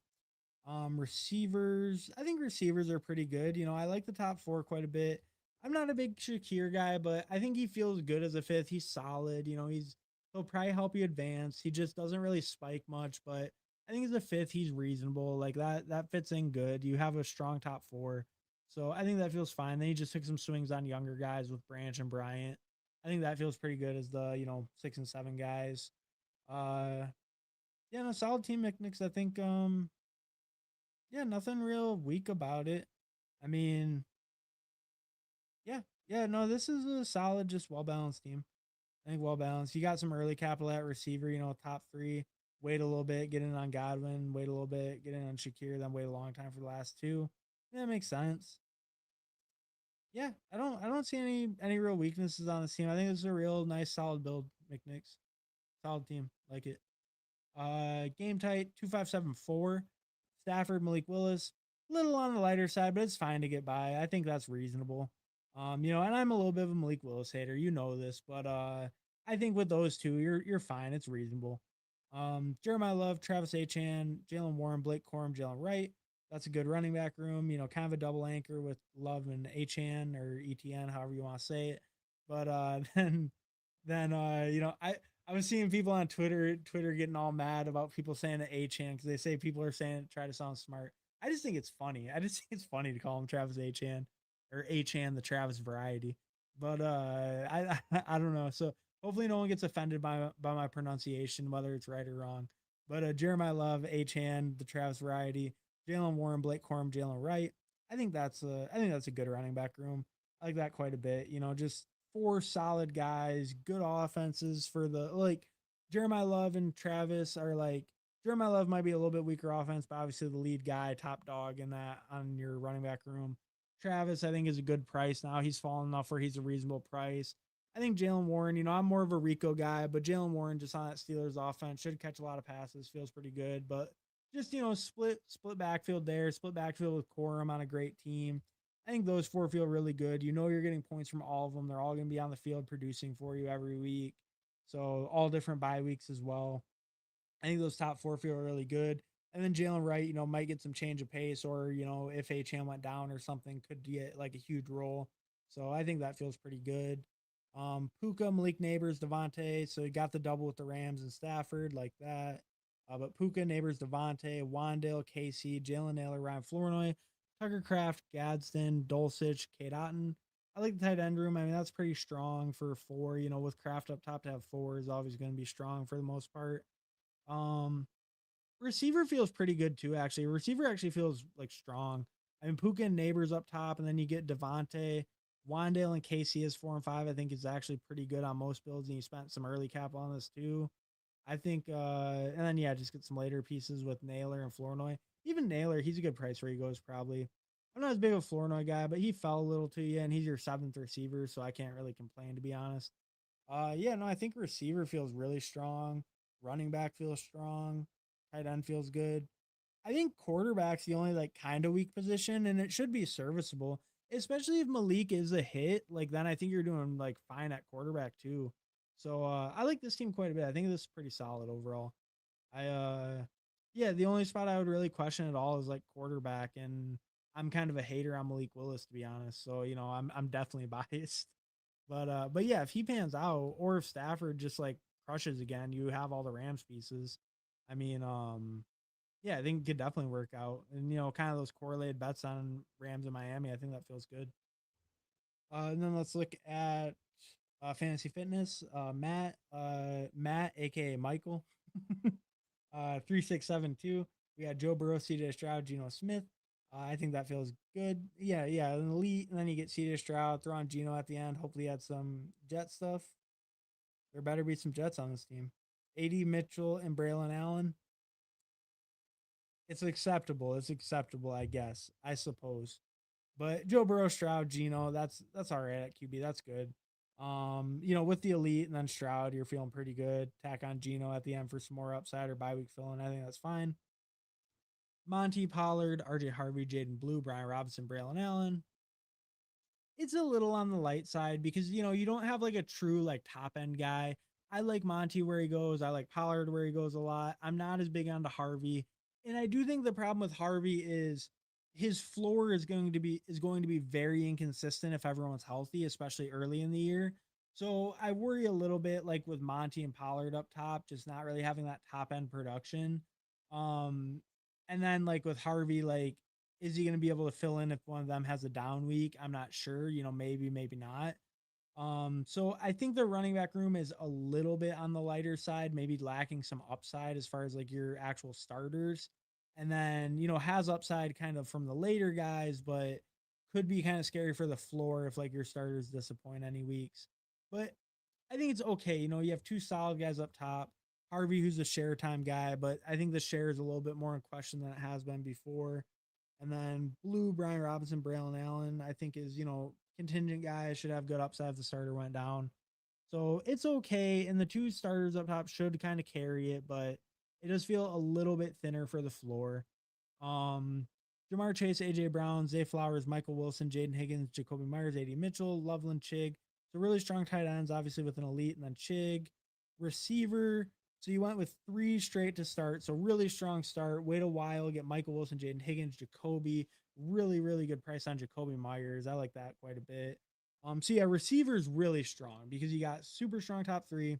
Receivers, I think receivers are pretty good. I like the top 4 quite a bit. I'm not a big Shakir guy, but I think he feels good as a fifth. He's solid. He'll probably help you advance. He just doesn't really spike much, but I think as a fifth, he's reasonable. Like that fits in good. You have a strong top 4. So I think that feels fine. Then he just took some swings on younger guys with Branch and Bryant. I think that feels pretty good as the, 6 and 7 guys. Uh yeah, no, solid team mechanics. I think yeah, nothing real weak about it. I mean, yeah, yeah, no, this is a solid, just well balanced team. I think well balanced. You got some early capital at receiver, top 3. Wait a little bit, get in on Godwin, wait a little bit, get in on Shakir, then wait a long time for the last 2. Yeah, that makes sense. Yeah, I don't see any real weaknesses on this team. I think it's a real nice solid build, McNicks. Solid team. Like it. Game tight 2574. Stafford, Malik Willis, little on the lighter side, but it's fine to get by. I think that's reasonable. And I'm a little bit of a Malik Willis hater, this, but I think with those two, you're fine. It's reasonable. Jeremiah Love, Travis Achan, Jalen Warren, Blake Corum, Jalen Wright. That's a good running back room. Kind of a double anchor with Love and Achan or ETN, however you want to say it. But then I was seeing people on Twitter getting all mad about people saying the Achan because they say people are saying it, try to sound smart. I just think it's funny. I just think it's funny to call him Travis Achan or Achan the Travis variety. But I don't know. So hopefully no one gets offended by my pronunciation, whether it's right or wrong. But Jeremiah Love, Achan, the Travis variety, Jalen Warren, Blake Corum, Jalen Wright. I think that's a good running back room. I like that quite a bit. Just 4 solid guys, good offenses for the like Jeremiah Love and Travis are like Jeremiah Love might be a little bit weaker offense, but obviously the lead guy, top dog in that on your running back room. Travis, I think, is a good price now. He's fallen enough where he's a reasonable price. I think Jalen Warren, I'm more of a Rico guy, but Jalen Warren just on that Steelers offense should catch a lot of passes, feels pretty good. But just, split backfield there, split backfield with Corum on a great team. I think those four feel really good. You're getting points from all of them. They're all going to be on the field producing for you every week. So all different bye weeks as well. I think those top four feel really good. And then Jalen Wright, might get some change of pace, or, if HM went down or something, could get like a huge role. So I think that feels pretty good. Puka, Malik Neighbors, Devontae. So you got the double with the Rams and Stafford, like that. But Puka, Neighbors, Devontae, Wandale, KC, Jalen Naylor, Ryan Flournoy, Tucker Craft, Gadsden, Dulcich, Kate Otten. I like the tight end room. I mean, that's pretty strong for four. With Craft up top, to have four is always going to be strong for the most part. Um, Receiver feels pretty good too, actually. Receiver actually feels like strong. I mean, Puka and Neighbors up top, and then you get Devontae, Wandale, and Casey as 4 and 5. I think is actually pretty good on most builds, and you spent some early cap on this too. I think, and then just get some later pieces with Naylor and Flournoy. Even Naylor, he's a good price where he goes probably. I'm not as big of a Flournoy guy, but he fell a little to you, and he's your seventh receiver, so I can't really complain, to be honest. No, I think receiver feels really strong. Running back feels strong. Tight end feels good. I think quarterback's the only like kind of weak position, and it should be serviceable, especially if Malik is a hit. Like then I think you're doing like fine at quarterback too. So I like this team quite a bit. I think this is pretty solid overall. I the only spot I would really question at all is like quarterback, and I'm kind of a hater on Malik Willis, to be honest. So I'm definitely biased. But yeah, if he pans out, or if Stafford just like crushes again, you have all the Rams pieces. I mean, I think it could definitely work out. And kind of those correlated bets on Rams and Miami, I think that feels good. And then let's look at fantasy fitness. Matt, aka Michael, 3672. We got Joe Burrow, CJ Stroud, Geno Smith. I think that feels good. Yeah, an elite, and then you get CJ Stroud, throw on Geno at the end. Hopefully, add some Jet stuff. There better be some Jets on this team. AD Mitchell and Braylon Allen. It's acceptable. It's acceptable, I guess. I suppose. But Joe Burrow, Stroud, Geno, that's all right at QB. That's good. With the elite and then Stroud, you're feeling pretty good. Tack on Geno at the end for some more upside or bye week filling. I think that's fine. Monty Pollard, RJ Harvey, Jaden Blue, Brian Robinson, Braylon Allen. It's a little on the light side because you don't have like a true like top end guy. I like Monty where he goes. I like Pollard where he goes a lot. I'm not as big onto Harvey. And I do think the problem with Harvey is his floor is going to be very inconsistent if everyone's healthy, especially early in the year. So I worry a little bit like with Monty and Pollard up top, just not really having that top end production. Um, and then like with Harvey, like, is he going to be able to fill in if one of them has a down week? I'm not sure. Maybe, maybe not. So I think the running back room is a little bit on the lighter side, maybe lacking some upside as far as like your actual starters. And then, has upside kind of from the later guys, but could be kind of scary for the floor if like your starters disappoint any weeks. But I think it's okay. You have two solid guys up top. Harvey, who's a share time guy, but I think the share is a little bit more in question than it has been before. And then Blue, Brian Robinson, Braylon Allen, I think is, contingent guy, should have good upside if the starter went down. So it's okay. And the two starters up top should kind of carry it, but it does feel a little bit thinner for the floor. Jamar Chase, AJ Brown, Zay Flowers, Michael Wilson, Jaden Higgins, Jacoby Myers, AD Mitchell, Loveland Chig. So really strong tight ends, obviously with an elite, and then Chig. Receiver, so you went with 3 straight to start. So really strong start. Wait a while, get Michael Wilson, Jaden Higgins, Jacoby. Really, really good price on Jacoby Myers. I like that quite a bit. So yeah, receivers really strong because you got super strong top 3.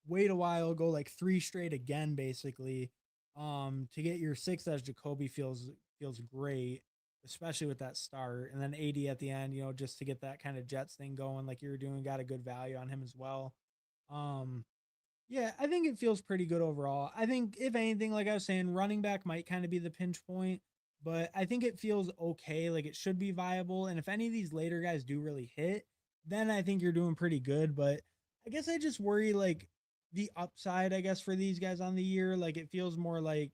Wait a while, go like 3 straight again, basically. To get your 6th as Jacoby feels great, especially with that start. And then 80 at the end, just to get that kind of Jets thing going, like you were doing, got a good value on him as well. I think it feels pretty good overall. I think if anything, like I was saying, running back might kind of be the pinch point, but I think it feels okay. Like it should be viable. And if any of these later guys do really hit, then I think you're doing pretty good. But I guess I just worry like the upside, I guess, for these guys on the year. Like it feels more like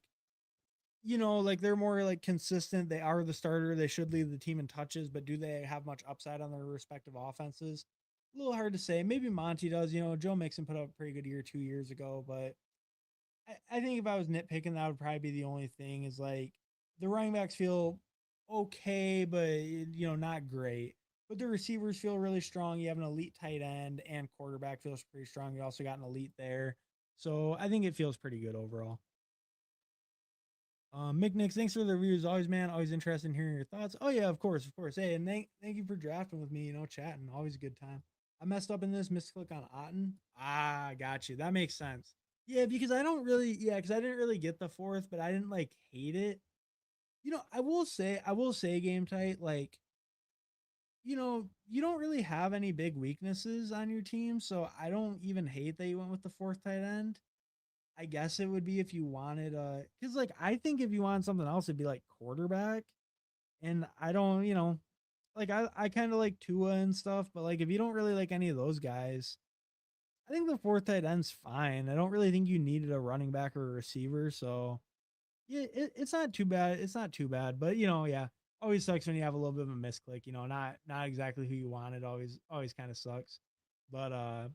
like they're more like consistent. They are the starter. They should lead the team in touches, but do they have much upside on their respective offenses? A little hard to say. Maybe Monty does. Joe Mixon put up a pretty good year 2 years ago, but I think if I was nitpicking, that would probably be the only thing is like the running backs feel okay, but not great. But the receivers feel really strong. You have an elite tight end and quarterback feels pretty strong. You also got an elite there. So I think it feels pretty good overall. Mick Nix, thanks for the reviews. Always, man. Always interested in hearing your thoughts. Oh yeah, of course, of course. Hey, and thank you for drafting with me. Chatting. Always a good time. I messed up in this. Misclick on Otten. Ah, got you. That makes sense. Yeah, because I don't really. Yeah, because I didn't really get the fourth, but I didn't like hate it. I will say, game tight. Like, you don't really have any big weaknesses on your team, so I don't even hate that you went with the fourth tight end. I guess it would be if you wanted because like I think if you want something else, it'd be like quarterback. And I don't, like I kind of like Tua and stuff, but like if you don't really like any of those guys, I think the fourth tight end's fine. I don't really think you needed a running back or a receiver, so yeah, it's not too bad. It's not too bad, but yeah, always sucks when you have a little bit of a misclick. Not exactly who you wanted. Always kind of sucks. But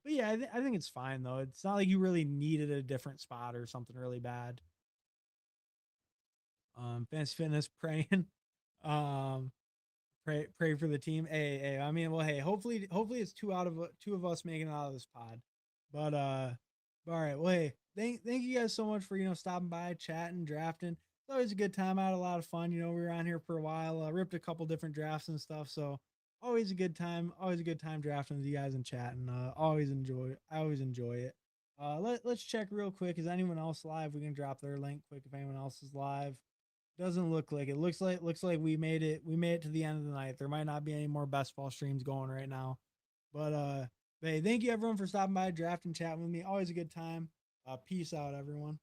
yeah, I think it's fine though. It's not like you really needed a different spot or something really bad. Fantasy fitness praying. um, pray for the team. Hey, I mean, well, hey, hopefully it's two of us making it out of this pod. But all right, well, hey, thank you guys so much for stopping by, chatting, drafting. It's always a good time. I had a lot of fun. We were on here for a while, ripped a couple different drafts and stuff. So always a good time. Always a good time drafting with you guys and chatting. I always enjoy it. Let's check real quick. Is anyone else live? We can drop their link quick if anyone else is live. Doesn't look like it. Looks like we made it. We made it to the end of the night. There might not be any more best ball streams going right now. But hey, thank you everyone for stopping by, drafting, chatting with me. Always a good time. Peace out, everyone.